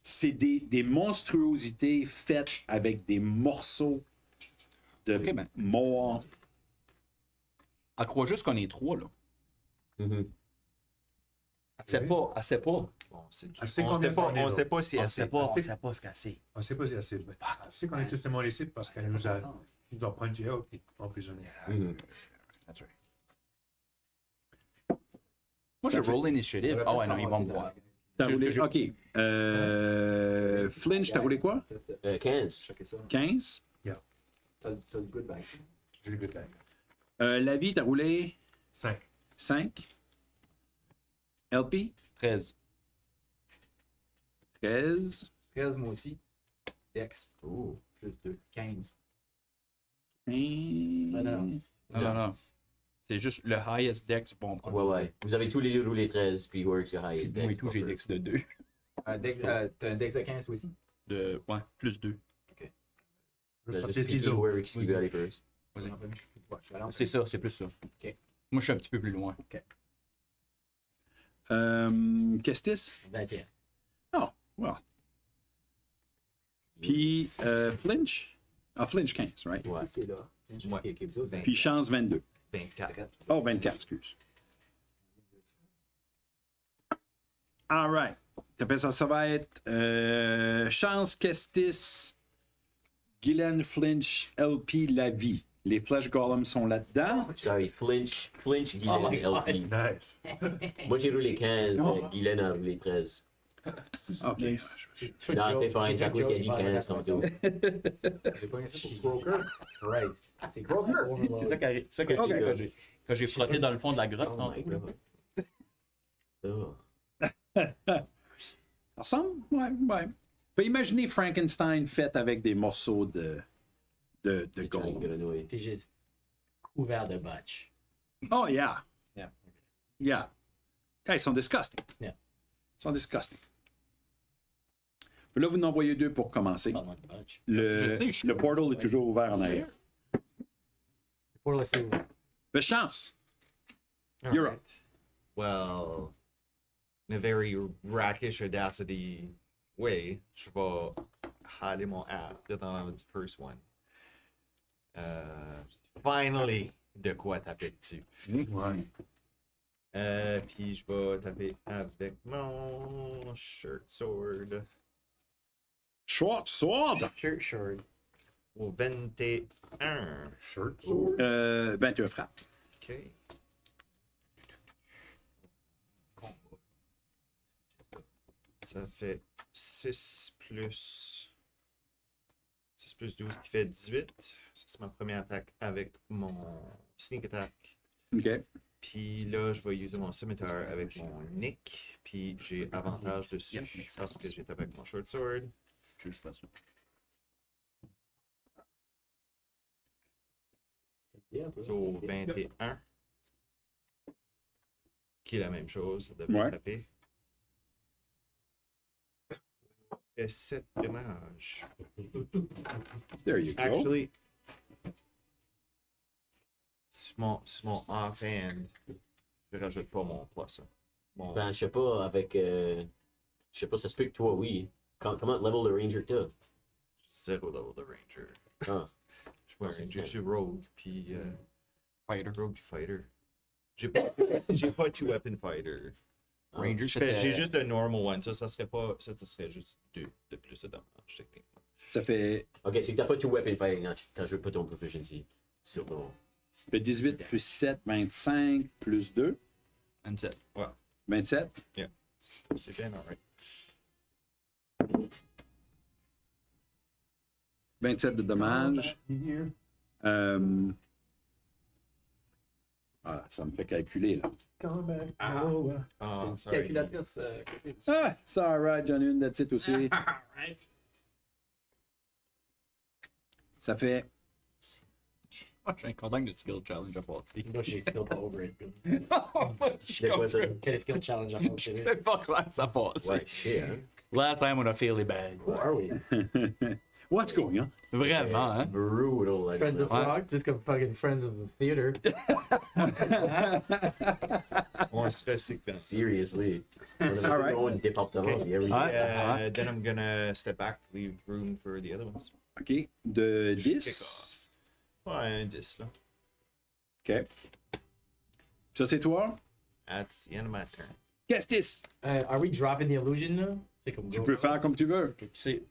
Speaker 3: C'est des monstruosités faites avec des morceaux de
Speaker 6: Ok, ben.
Speaker 3: morts.
Speaker 6: Elle croit juste qu'on est trois, là.
Speaker 4: Mhm.
Speaker 6: Elle sait pas. Elle sait pas.
Speaker 8: Bon, c'est
Speaker 5: Elle sait
Speaker 8: on
Speaker 5: combien
Speaker 8: sait pas,
Speaker 5: on est
Speaker 8: on
Speaker 5: là.
Speaker 8: sait pas si
Speaker 6: On
Speaker 8: elle
Speaker 6: sait
Speaker 8: sait.
Speaker 6: pas. On sait pas ce qu'elle sait.
Speaker 5: On sait pas si c'est. On sait qu'on est tous tellement ici parce qu'elle nous a punché out et emprisonné.
Speaker 4: Mhm.
Speaker 6: That's right. Moi, je roll initiative. Ah ouais, non, ils vont me voir.
Speaker 3: T'as roulé. Ok. Flinch, t'as roulé quoi?
Speaker 4: 15.
Speaker 2: Checker ça.
Speaker 3: 15.
Speaker 2: T'as le good bag.
Speaker 5: J'ai le good bag.
Speaker 3: La vie, t'as roulé
Speaker 5: 5.
Speaker 3: 5. LP,
Speaker 6: 13.
Speaker 3: 13.
Speaker 2: 13, moi aussi. Dex. Oh, plus 2. 15.
Speaker 7: non.
Speaker 6: Non. C'est juste le highest dex bon premier.
Speaker 4: Ouais. Vous avez tous les roulés 13, puis Works a highest
Speaker 6: Moi et tout, j'ai dex de 2.
Speaker 2: T'as un dex de 15 aussi?
Speaker 6: Ouais, plus 2.
Speaker 5: Je
Speaker 4: Juste
Speaker 5: portais
Speaker 4: piquer
Speaker 5: ciseaux.
Speaker 4: Works qui veut aller first.
Speaker 6: C'est ça, c'est plus ça.
Speaker 2: Ok.
Speaker 6: Moi, je suis un petit peu plus loin.
Speaker 3: Kestis?
Speaker 7: 21.
Speaker 3: Oh, well. Puis Flinch? Ah, Flinch 15, right?
Speaker 4: Ouais.
Speaker 2: C'est là.
Speaker 8: Ouais.
Speaker 2: Ok, vous autres,
Speaker 3: Puis Chance 22.
Speaker 8: 24.
Speaker 3: Oh, 24, excuse. All right. Ça va être Chance, Kestis, Guylaine, Flinch, LP, La Vie. Les Flesh Golems sont là-dedans.
Speaker 4: Sorry, Flinch, Guylaine, LP.
Speaker 5: Nice.
Speaker 4: Moi j'ai roulé 15, mais Guylaine a roulé 13.
Speaker 3: OK.
Speaker 4: Non, c'est fine, c'est à cause qu'elle dit 15 tantôt.
Speaker 2: J'ai pas rien fait pour Croker. Right. C'est Croker.
Speaker 6: C'est ça que je dis quand j'ai frotté dans le fond de la grotte.
Speaker 4: Oh my
Speaker 6: tantôt.
Speaker 4: god. Oh.
Speaker 3: Ça ressemble? Ouais. Fait imaginer Frankenstein fait avec des morceaux de gold.
Speaker 4: Grenouille.
Speaker 7: Puis j'ai couvert de botch.
Speaker 3: Oh, yeah.
Speaker 7: Yeah.
Speaker 3: Hey, ils sont disgusting.
Speaker 7: Yeah.
Speaker 3: Ils sont disgusting. Là, vous en envoyez deux pour commencer.
Speaker 7: Pas de botch.
Speaker 3: Le portal est toujours ouvert en arrière.
Speaker 7: Pour le style.
Speaker 3: Fais chance. You're up.
Speaker 8: Well, in a very rakish audacity way, je vais palé mon ass dans le first one. Finally, de quoi taper dessus.
Speaker 5: Ouais.
Speaker 8: Puis je vais taper avec mon short sword
Speaker 3: Short sword!
Speaker 7: Short.
Speaker 8: au 21.
Speaker 5: Shirt, sword.
Speaker 3: 21 frappes.
Speaker 8: Ok. Ça fait 6 plus 12 qui fait 18. Ça, c'est ma première attaque avec mon sneak attack.
Speaker 3: OK.
Speaker 8: Puis là, je vais utiliser mon scimitar avec mon nick. Puis j'ai avantage dessus parce que j'ai tapé avec mon short sword.
Speaker 6: Je fais ça.
Speaker 8: So 21. Qui est la même chose, ça devrait
Speaker 3: Ouais.
Speaker 8: taper. Et 7 dommages.
Speaker 3: There you go.
Speaker 8: Actually, sur mon offhand, je rajoute pas mon plus. Hein. Mon...
Speaker 4: Ben, je sais pas, avec. Je sais pas, ça se peut que toi, oui. Comment level de Ranger t'as?
Speaker 8: 0 level de Ranger.
Speaker 4: Ah.
Speaker 8: Je suis un Ranger, je suis Rogue, puis
Speaker 6: Fighter.
Speaker 8: Rogue puis Fighter. J'ai pas, j'ai pas two weapon fighter.
Speaker 6: Ranger,
Speaker 8: J'ai juste le normal one. Ça serait pas. Ça serait juste 2 de plus de dommages, techniquement.
Speaker 3: Ça fait,
Speaker 4: Ok, c'est que t'as pas tout weapon fighting, non, t'ajoutes pas ton proficiency sur ton.
Speaker 3: ça fait 18 plus 7, 25 plus 2,
Speaker 6: 27.
Speaker 3: 27.
Speaker 8: C'est bien, alright.
Speaker 3: 27 de dommages. Voilà, ça me fait calculer, là.
Speaker 8: Ah, sorry.
Speaker 7: Calculatrice.
Speaker 3: Ah, c'est alright, j'en ai une de titre aussi. Ça fait
Speaker 6: Je suis content que le skill challenge a passé.
Speaker 7: Moi, j'ai still pas over it.
Speaker 4: C'est quoi ça?
Speaker 7: Quel skill challenge à
Speaker 6: Je sais pas clair que ça passe.
Speaker 4: Ouais, shit, hein?
Speaker 6: Last time on a fairly bad.
Speaker 7: Où are we?
Speaker 3: What's going on?
Speaker 6: Vraiment, hein?
Speaker 4: Brutal, like,
Speaker 7: Friends of
Speaker 6: Ouais.
Speaker 7: Rock, just comme fucking Friends of the Theater.
Speaker 8: On se recycle dans ça.
Speaker 4: Seriously. On
Speaker 3: All right.
Speaker 4: a un département, puis everything.
Speaker 6: Ouais.
Speaker 8: Then I'm gonna step back, leave room for the other ones.
Speaker 3: OK. De
Speaker 8: Kick
Speaker 3: 10.
Speaker 8: off. Ouais, un 10 là.
Speaker 3: OK. Ça, c'est toi?
Speaker 8: That's the end of my turn.
Speaker 3: Qu'est-ce que c'est?
Speaker 7: Are we dropping the illusion là? C'est comme
Speaker 3: Tu
Speaker 7: go.
Speaker 3: peux faire comme tu veux.
Speaker 6: C'est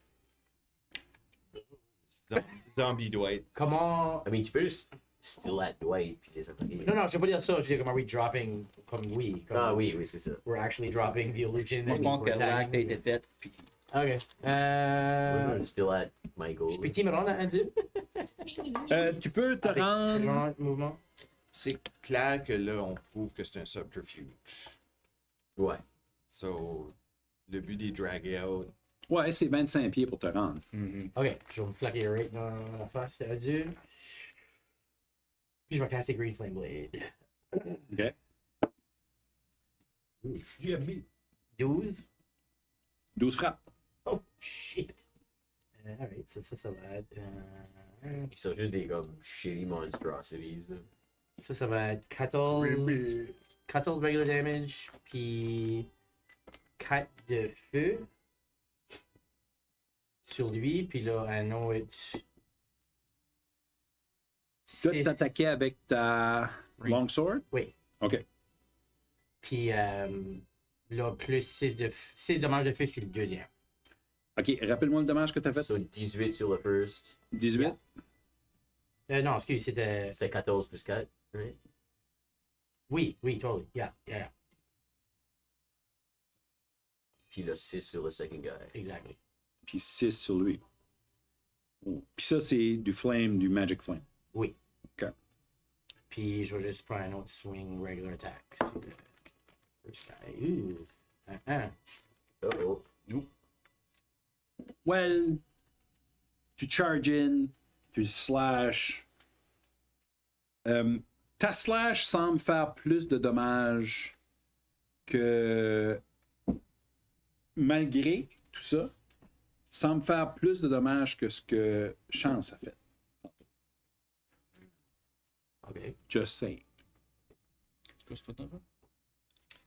Speaker 8: Zombie Dwight.
Speaker 7: Comment.
Speaker 4: I mean, tu peux juste still at Dwight, puis les attaquer.
Speaker 7: Non, non, je veux pas dire ça. Je veux dire, comme are we dropping comme oui. Comme
Speaker 4: Ah oui, oui, c'est ça.
Speaker 7: We're actually dropping the illusion.
Speaker 6: Moi, je
Speaker 7: that
Speaker 6: pense
Speaker 7: means
Speaker 6: que
Speaker 7: we're
Speaker 6: l'acte a
Speaker 7: attacking.
Speaker 6: été fait. Puis
Speaker 7: Ok.
Speaker 4: Moi, je veux still at Michael.
Speaker 7: Je peux team around un dieu?
Speaker 3: Tu peux te rendre.
Speaker 7: Mouvement.
Speaker 8: C'est clair que là, on prouve que c'est un subterfuge.
Speaker 4: Ouais.
Speaker 8: So, le but des drag out.
Speaker 3: Ouais, c'est 25 pieds pour te rendre.
Speaker 7: Ok, je vais me flaquer right dans la face, c'est un dieu. Puis je vais casser Green Flame Blade.
Speaker 3: OK.
Speaker 7: 12.
Speaker 3: 12 frappes.
Speaker 7: Oh shit. Alright, ça va être.
Speaker 4: Ils sont juste des comme shitty monstrosities, là.
Speaker 7: Ça va être 14. 14 regular damage, puis 4 de feu sur lui, puis là, un autre.
Speaker 3: Tu dois t'attaquer avec ta longsword?
Speaker 7: Oui.
Speaker 3: OK.
Speaker 7: Puis là, plus 6 dommages de feu sur le deuxième.
Speaker 3: OK, rappelle-moi le dommage que tu as fait.
Speaker 4: So 18 sur le first.
Speaker 3: 18?
Speaker 7: Non, excuse, c'était.
Speaker 4: C'était 14 plus 4, right?
Speaker 7: Oui, totally. Yeah.
Speaker 4: Puis le 6 sur le second guy.
Speaker 7: Exactly.
Speaker 3: Puis 6 sur lui. Oh. Puis ça, c'est du flame, du magic flame.
Speaker 7: Oui.
Speaker 3: OK.
Speaker 7: Puis je vais juste prendre un autre swing regular attack. sur le first guy. Ooh.
Speaker 4: Uh-oh.
Speaker 3: Well, tu charge in, tu slash. Ta slash semble faire plus de dommages que. Malgré tout ça, semble faire plus de dommages que ce que Chance a fait.
Speaker 7: Ok.
Speaker 3: Just saying.
Speaker 6: c'est quoi ce que t'as fait?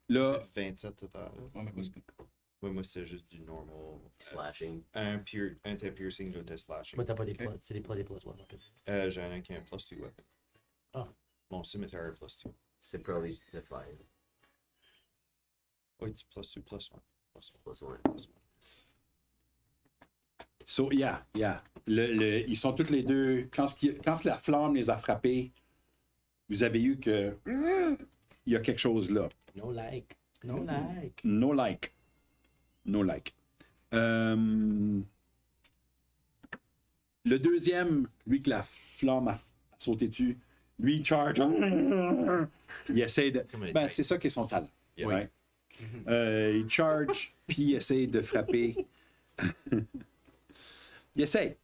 Speaker 3: Là,
Speaker 8: 27 total.
Speaker 6: Ouais, mais quoi, c'est que-
Speaker 8: Moi, c'est juste du normal.
Speaker 4: Slashing.
Speaker 8: Un anti-piercing doit être slashing.
Speaker 7: Mais t'as pas des plus. C'est des plus one. Okay.
Speaker 8: J'en ai un qui a un plus 2 weapon.
Speaker 7: Ah.
Speaker 8: Mon cimetière est plus 2.
Speaker 4: C'est probably the 5.
Speaker 8: Oui, c'est plus 2, plus 1.
Speaker 4: Plus 1.
Speaker 3: So, yeah. Ils sont tous les deux. Quand la flamme les a frappés, vous avez eu que. Il y a quelque chose là.
Speaker 7: No like. No like.
Speaker 3: No like. Le deuxième, lui que la flamme a sauté dessus, lui il charge. Il essaie de. Ben, c'est ça qui est son talent.
Speaker 8: Yeah.
Speaker 3: Ouais. Il charge, puis il essaie de frapper. Il essaie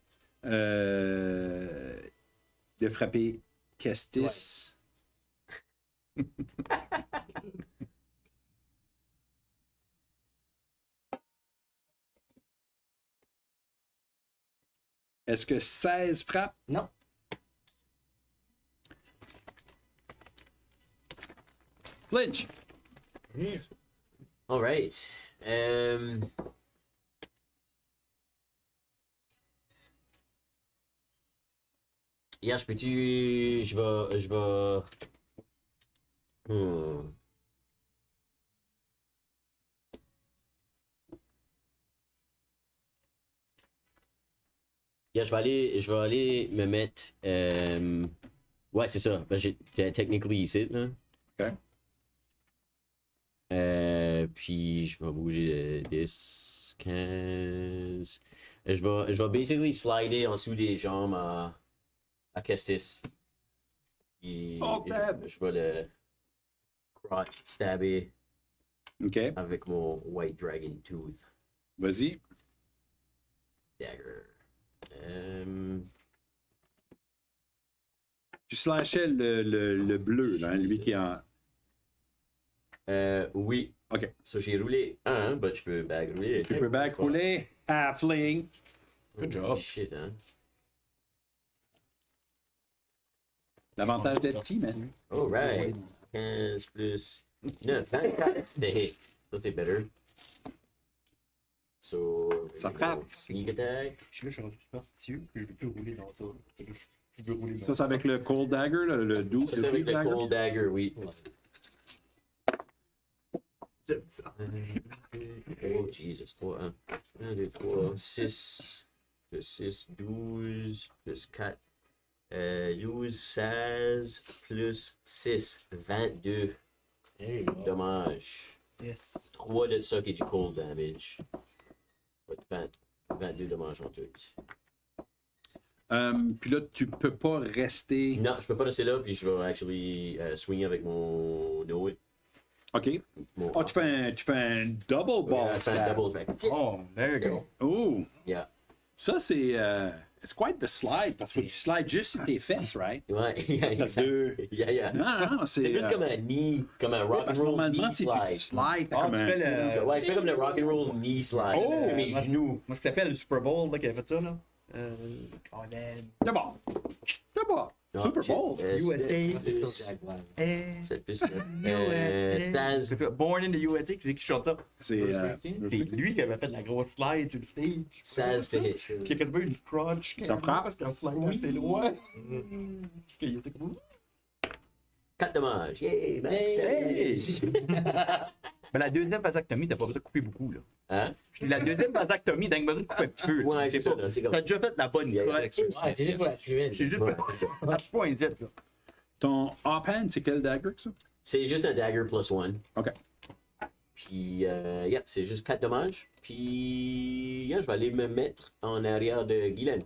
Speaker 3: de frapper Kestis. Est-ce que 16 frappe?
Speaker 7: Non.
Speaker 3: Lynch.
Speaker 4: All right. Yeah, je peux-tu. Je vais. Yeah, je vais aller me mettre. Ouais, c'est ça. Ben, j'ai technically ici, là.
Speaker 3: OK.
Speaker 4: Puis je vais bouger de 10, 15. Je vais basically slider en dessous des jambes à Kestis. Puis je vais le crotch stabber
Speaker 3: OK.
Speaker 4: avec mon White Dragon Tooth
Speaker 3: Vas-y.
Speaker 4: Dagger.
Speaker 3: Tu slashais le bleu, là, lui qui est en.
Speaker 4: Oui.
Speaker 3: OK.
Speaker 4: So j'ai roulé 1, mais je peux back rouler.
Speaker 3: Tu peux back rouler. Halfling.
Speaker 6: Good job.
Speaker 4: Shit, hein.
Speaker 3: L'avantage d'être petit, man.
Speaker 4: Alright. 15 plus 9, 24 de hit. Ça, c'est better. So,
Speaker 3: Ça frappe.
Speaker 4: Sneak attack.
Speaker 6: Je suis rendu superstitieux, puis je peux rouler dans ça. Je veux rouler dans
Speaker 3: Ça, c'est avec le Cold Dagger, là, le 12.
Speaker 4: Ça, c'est avec le
Speaker 3: Dagger.
Speaker 4: Cold Dagger, oui. Oh, Jesus. 3, 1, 2, 3, 6. Plus 6, 12. Plus 4. 12, 16. Plus 6, 22.
Speaker 7: There you go.
Speaker 4: Dommage.
Speaker 6: Yes.
Speaker 4: 3 de ça qui est du cold damage. 22 dommages en tout.
Speaker 3: Puis là, tu peux pas rester.
Speaker 4: Non, je peux pas rester là, puis je vais actually swinger avec mon no.
Speaker 3: OK.
Speaker 4: Mon
Speaker 3: Oh, tu fais un double ball
Speaker 4: yeah, c'est un
Speaker 3: stab.
Speaker 4: double smack.
Speaker 6: Oh, there you go.
Speaker 3: Oh,
Speaker 4: Yeah.
Speaker 3: ça, c'est. It's quite the slide, parce que tu slides juste sur tes fesses, right?
Speaker 4: Ouais, yeah,
Speaker 3: T'as
Speaker 4: exact.
Speaker 3: deux.
Speaker 4: Yeah.
Speaker 3: Non, c'est.
Speaker 4: C'est plus comme un knee, comme un rock
Speaker 3: parce
Speaker 4: and
Speaker 3: que
Speaker 4: roll
Speaker 3: normalement,
Speaker 4: knee
Speaker 3: c'est tu
Speaker 4: slide.
Speaker 3: slide, t'as
Speaker 6: Ah,
Speaker 3: comme
Speaker 6: tu
Speaker 3: un.
Speaker 6: fais le.
Speaker 4: Ouais, je fais comme le rock and roll knee slide.
Speaker 3: Oh!
Speaker 4: Mes genoux.
Speaker 6: Moi, ça s'appelle le Super Bowl, là, qui avait fait ça, là. Oh, man.
Speaker 3: D'abord.
Speaker 4: Non,
Speaker 3: Super
Speaker 4: shit.
Speaker 3: Bowl.
Speaker 6: USA.
Speaker 4: C'est plus. Staz.
Speaker 6: C'est Born in the USA, c'est qui chante ça?
Speaker 3: C'est.
Speaker 6: C'est lui qui avait fait la grosse slide sur le stage.
Speaker 4: Staz to hit.
Speaker 6: Qui a quasiment eu une crunch.
Speaker 3: Ça frappe?
Speaker 6: Parce qu'un slide assez loin. Qu'il était comme.
Speaker 4: 4 dommages. Yay, max
Speaker 6: Hey!
Speaker 4: damage.
Speaker 6: Mais la deuxième vasectomie, t'as pas besoin de couper beaucoup, là.
Speaker 4: Hein?
Speaker 6: Je dis la deuxième vasectomie, t'as besoin de couper un petit peu.
Speaker 4: Ouais, c'est ça.
Speaker 6: pas-
Speaker 4: là, c'est comme.
Speaker 6: T'as déjà fait la bonne
Speaker 4: Yeah,
Speaker 6: crunch.
Speaker 7: Ouais, c'est juste pour la tuer.
Speaker 6: C'est juste
Speaker 4: Ouais, c'est ça.
Speaker 6: à ce point Z, là.
Speaker 3: Ton offhand, c'est quel dagger que ça?
Speaker 4: C'est juste un dagger plus 1.
Speaker 3: OK.
Speaker 4: Puis, yeah, c'est juste 4 dommages. Puis, yeah, je vais aller me mettre en arrière de Guylaine.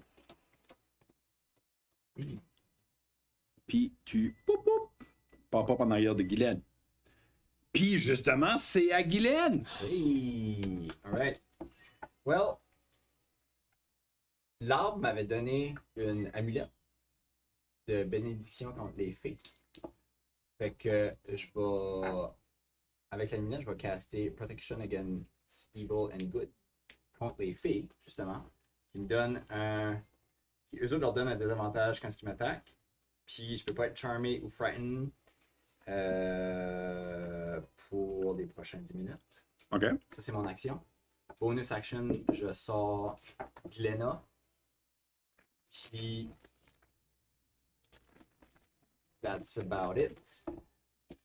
Speaker 3: Puis tu. Poup, poup, pop en arrière de Guylaine. Puis justement, c'est à Guylaine.
Speaker 4: Hey!
Speaker 2: Alright. Well, l'arbre m'avait donné une amulette de bénédiction contre les fées. Fait que je vais. Avec l'amulette, je vais caster Protection Against Evil and Good contre les fées, justement. Qui me donne un. Qui eux autres leur donnent un désavantage quand ils m'attaquent. Puis je peux pas être charmé ou frightened pour les prochaines 10 minutes.
Speaker 3: OK.
Speaker 2: Ça, c'est mon action. bonus action, je sors Glenna. Puis. That's about it.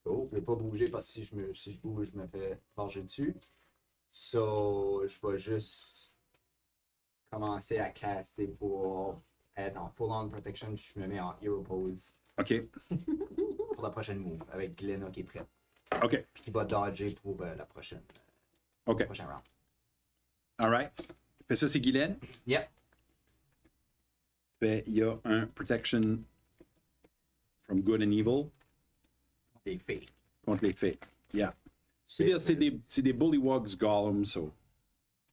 Speaker 2: Oh, je vais pas bouger parce que si je bouge, je me fais forger dessus. So, je vais juste commencer à caster pour être en full-on protection. Je me mets en hero pose
Speaker 3: OK.
Speaker 2: pour la prochaine move avec Glenna qui est prête.
Speaker 3: OK.
Speaker 2: Puis qui va dodger pour la prochaine.
Speaker 3: OK.
Speaker 2: Prochain round.
Speaker 3: All right. Fait ça, c'est Guylaine.
Speaker 2: Yep.
Speaker 3: Fait, il y a un protection from good and evil
Speaker 2: Des fées.
Speaker 3: contre les fées. Yeah. C'est des bullywogs golems, so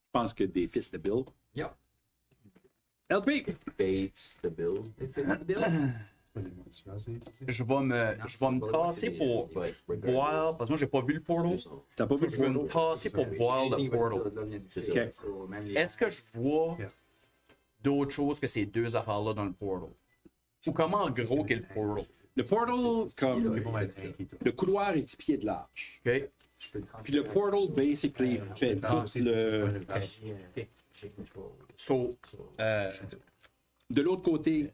Speaker 3: je pense que des fit the bill.
Speaker 2: Yep.
Speaker 3: LP!
Speaker 4: Bates the bill.
Speaker 6: Je vais me tasser pour voir, parce que moi j'ai pas vu le portal.
Speaker 3: T'as pas vu
Speaker 6: Je vais me tasser pour voir le portal.
Speaker 4: C'est ça.
Speaker 3: OK.
Speaker 6: Est-ce que je vois d'autres choses que ces deux affaires-là dans le portal? Ou comment gros qu'est le portal?
Speaker 3: Le portal, comme
Speaker 5: C'est pas mal tanky, toi.
Speaker 3: le couloir est 10 pieds de large.
Speaker 6: OK?
Speaker 3: Puis le portal, basically, fait tout le...
Speaker 6: So,
Speaker 3: De l'autre côté,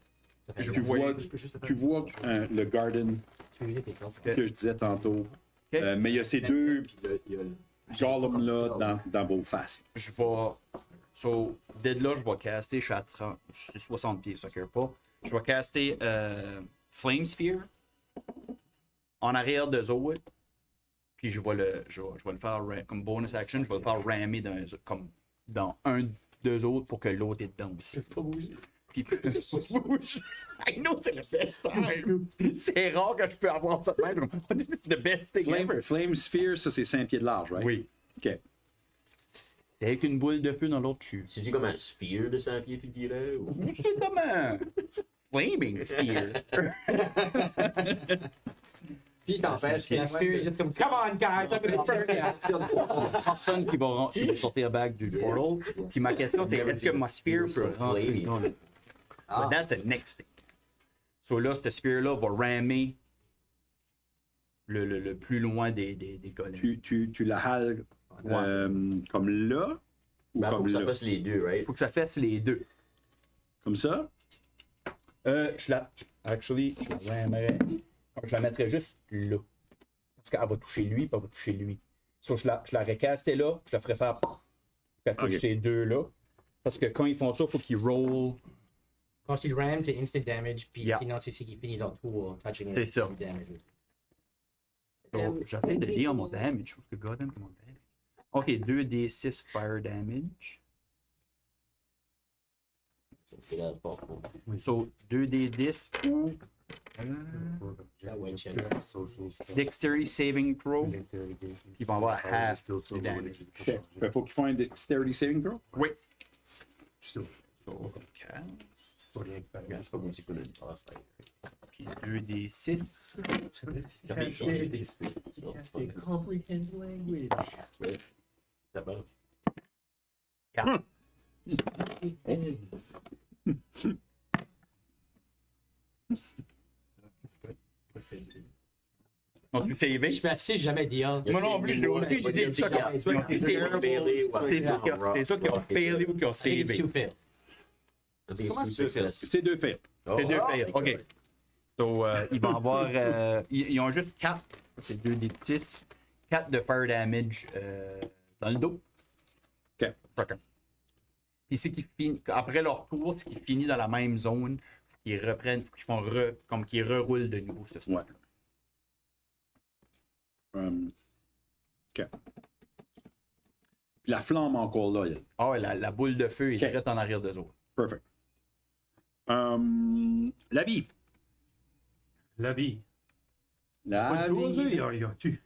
Speaker 3: tu vois le garden que je disais tantôt. Mais il y a ces deux golems-là dans vos faces.
Speaker 6: je vais. So, dès là, je vais caster. Je suis à 30. Je suis 60 pieds, ça ne pas. Je vais caster Flame Sphere en arrière de Zoé. Puis je vais le faire comme bonus action. Je vais le faire rammer dans un d'eux autres pour que l'autre est dedans aussi. Puis, I know, c'est le best time. C'est rare que je peux avoir ça de même. C'est the best thing ever.
Speaker 3: Flame Sphere, ça c'est 5 pieds de large, right?
Speaker 6: Oui.
Speaker 3: OK.
Speaker 6: C'est avec une boule de feu dans l'autre chute.
Speaker 4: C'est-tu comme un sphere de 100 pieds, tu dirais? Ou...
Speaker 6: C'est comme un flaming spear.
Speaker 2: Puis t'empêches
Speaker 7: Puis la spirit est juste comme, come on, guys, I'm gonna burn you.
Speaker 6: Personne qui va sortir back du portal. Puis ma question, c'est est-ce que ma spear peut rentrer dans le... But that's the next thing. So là, ce spear-là va rammer le plus loin des golems.
Speaker 3: Tu la hales comme là ou
Speaker 4: Ben, faut
Speaker 3: comme
Speaker 4: que ça
Speaker 3: là?
Speaker 4: fasse les deux, right?
Speaker 6: Faut que ça fasse les deux.
Speaker 3: Comme ça?
Speaker 6: Je la rammerais. Je la mettrais juste là. Parce qu'elle va toucher lui, puis elle va toucher lui. So, je la recastais là, je la ferais faire pour qu'elle touche ces deux-là. Parce que quand ils font ça, il faut qu'ils roll.
Speaker 7: Quand tu le rams, c'est instant damage, puis
Speaker 6: Yeah.
Speaker 7: sinon, c'est ce qui finit dans le tour. Touching
Speaker 6: C'est
Speaker 7: it,
Speaker 6: ça.
Speaker 7: du damage.
Speaker 6: So, j'essaie de lire mon damage. Je trouve que God damn mon damage. Ok, 2d6 fire damage.
Speaker 4: Ça me fait la porte, moi.
Speaker 6: So, 2d10 ou
Speaker 7: La Winchell.
Speaker 6: Dexterity Saving Throw. Ils vont avoir half du damage.
Speaker 3: OK. Fait faut qu'ils font un dexterity saving throw?
Speaker 6: Oui.
Speaker 5: Still.
Speaker 6: So, cast.
Speaker 5: Pas rien que faire.
Speaker 4: Regarde, c'est pas comme si coulait une passe, right?
Speaker 6: Puis 2d6.
Speaker 5: comprehend language.
Speaker 4: D'abord.
Speaker 6: Donc, tu savé?
Speaker 7: Je m'assiste jamais dire.
Speaker 6: Moi non plus, j'ai oublié, j'ai dit ça quand c'est ça qui ont failé ou qui ont
Speaker 7: C'est
Speaker 6: savé.
Speaker 7: stupid.
Speaker 4: Comment ça?
Speaker 3: C'est deux faits.
Speaker 6: C'est deux fails, ok. So, ils vont avoir. Ils ont juste 4. C'est 2d6. 4 de fire damage dans le dos.
Speaker 3: OK.
Speaker 6: Chacun. Puis c'est qu'ils finissent. Après leur tour, c'est qu'ils finissent dans la même zone. Ils reprennent. Qu'ils font comme qu'ils reroulent de nouveau ce step.
Speaker 3: OK. Puis la flamme encore là. Elle.
Speaker 6: Ah ouais, la boule de feu est
Speaker 3: Ok.
Speaker 6: direct en arrière d'eux autres.
Speaker 3: Perfect. La vie.
Speaker 5: La vie.
Speaker 3: La vie.
Speaker 5: Ils ont tué.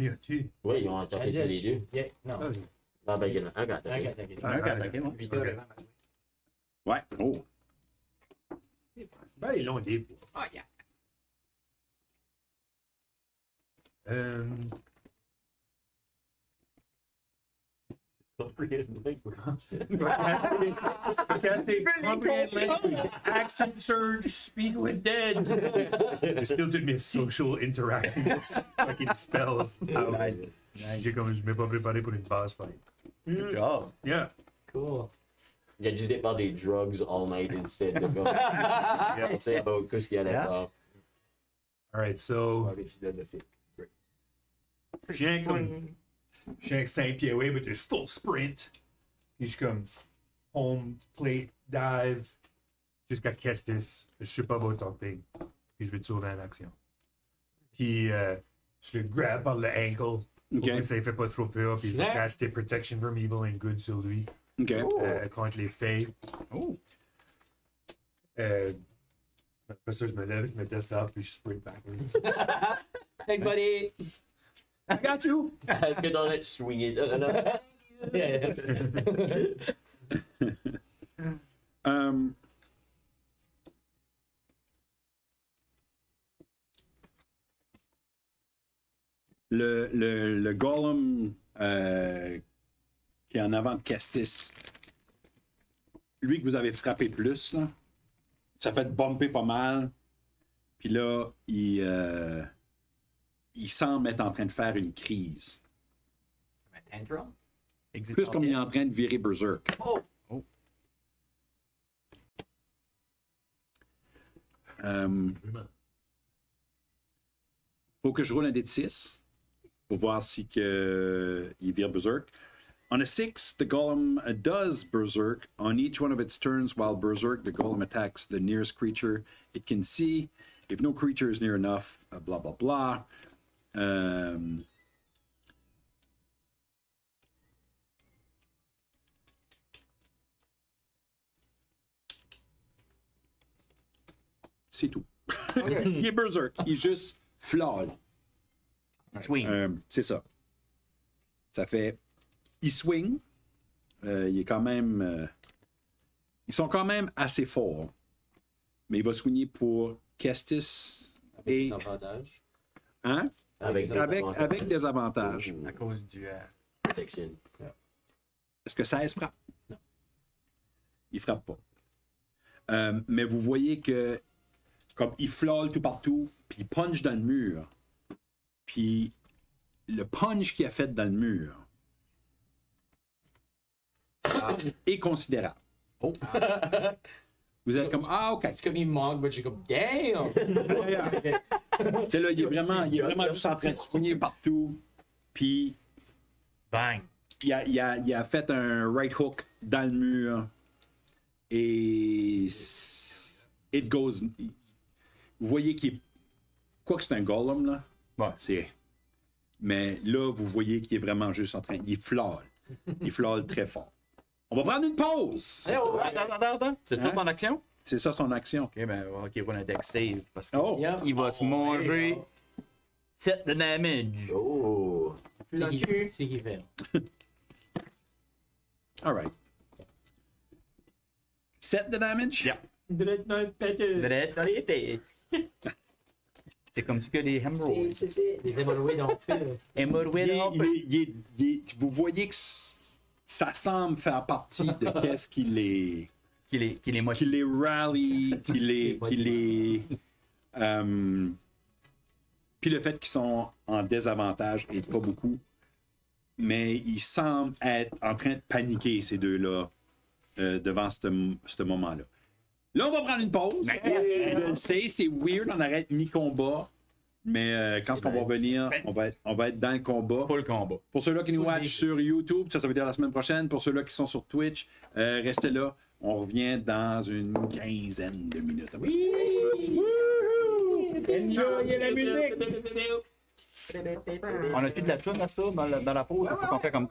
Speaker 4: Oui, ils ont entendu les deux.
Speaker 7: Yeah, non.
Speaker 5: Ah,
Speaker 4: Ah, ben, il y en a un gars.
Speaker 7: Regarde, regarde.
Speaker 6: Ah, ok, ok, ouais.
Speaker 7: Vita, là.
Speaker 3: Ouais. Oh.
Speaker 5: Ben, ils l'ont des fois.
Speaker 7: Oh, yeah.
Speaker 5: Comprehend language. Accent surge, speak with dead. They still did mes social interactions, fucking spells.
Speaker 6: Nice.
Speaker 5: Je m'ai pas préparé pour une boss fight.
Speaker 6: Good job.
Speaker 5: Yeah.
Speaker 7: Cool.
Speaker 4: Il a décidé de faire des drugs all night instead de comme. Penser à ce qu'il allait
Speaker 6: Yeah.
Speaker 4: faire.
Speaker 5: Alright, so.
Speaker 2: Ouais, les pilotes de filles.
Speaker 5: Je viens comme. Je viens avec 5 pieds away, mais je full sprint. Puis je suis comme. Home, plate, dive. Jusqu'à Kestis. Je sais pas about talking. Puis je vais te sauver en action. Puis je le grab par le ankle.
Speaker 3: Ok.
Speaker 5: Pour que ça ne fait pas trop peur. Puis je vais
Speaker 7: Yeah.
Speaker 5: caster Protection from Evil and Good sur lui.
Speaker 3: OK.
Speaker 5: Contre les faits.
Speaker 6: Oh.
Speaker 5: Après ça, je me lève, je me teste up, puis je sprint back.
Speaker 7: Thanks, buddy.
Speaker 5: I got you!
Speaker 4: Que dans le swing it. Là.
Speaker 7: Yeah.
Speaker 3: Le golem qui est en avant de Kestis, lui que vous avez frappé plus, là, ça fait bumper pas mal. Puis là, il semble être en train de faire une crise.
Speaker 2: Un tantrum?
Speaker 3: Plus comme il est en train de virer berserk.
Speaker 2: Oh!
Speaker 3: Faut que je roule un dé de 6 pour voir si il vire berserk. On a 6, the golem does berserk. On each one of its turns while berserk, the golem attacks the nearest creature it can see. If no creature is near enough, blah, blah, blah. C'est tout. Il est berserk. Il est juste flawed.
Speaker 6: Swing.
Speaker 3: C'est ça. Ça fait. Il swing. Il est quand même. Ils sont quand même assez forts. Mais il va swinger pour Kestis et.
Speaker 2: Des avantages.
Speaker 3: Hein?
Speaker 4: Avec
Speaker 3: Avec des avantages.
Speaker 6: À cause du.
Speaker 4: protection.
Speaker 3: Est-ce que 16 frappe? Non. Il frappe pas. Mais vous voyez que. Comme il flôle tout partout, puis il punch dans le mur. Puis le punch qu'il a fait dans le mur est considérable.
Speaker 6: Oh.
Speaker 3: Vous êtes comme, ah, OK.
Speaker 7: C'est comme il manque, mais j'ai comme, damn!
Speaker 3: Tu sais, là, il est vraiment juste en train de soigner partout. Puis
Speaker 6: Bang.
Speaker 3: il a fait un right hook dans le mur. Et it goes. Vous voyez qu'il est. Quoi que c'est un golem, là.
Speaker 6: Ouais.
Speaker 3: C'est. Mais là, vous voyez qu'il est vraiment juste en train. Il flôle. Il flôle très fort. On va prendre une pause.
Speaker 6: Attends. C'est
Speaker 3: Hein?
Speaker 6: tout en action?
Speaker 3: C'est ça son action.
Speaker 6: Ok, ben, ok, on a un deck save. Parce qu'il
Speaker 3: Oh!
Speaker 6: va se manger 7 de damage.
Speaker 4: Oh!
Speaker 7: C'est qu'il fait.
Speaker 3: All right. 7 de damage?
Speaker 6: Yeah. Direct dans les fesses. C'est comme ça que les hemorrhoids.
Speaker 7: Les hémorroïdes dans le
Speaker 6: Hemorrhoids.
Speaker 3: Vous voyez que ça semble faire partie de qu'est-ce qui les.
Speaker 6: Qui les motive.
Speaker 3: Qui les rally, qui les. Puis le fait qu'ils sont en désavantage et pas beaucoup. Mais ils semblent être en train de paniquer, ces deux-là, devant ce moment-là. Là, on va prendre une pause. Je le sais, c'est weird, on arrête mi-combat. Mais quand on va revenir, on va être dans le combat.
Speaker 6: Pas le combat.
Speaker 3: Pour ceux-là qui nous watchent sur YouTube, ça veut dire la semaine prochaine. Pour ceux-là qui sont sur Twitch, restez là. On revient dans une quinzaine de minutes. Oui! Enjoyez la musique!
Speaker 6: On a plus de la toune à ça dans la pause. Faut qu'on fait comme.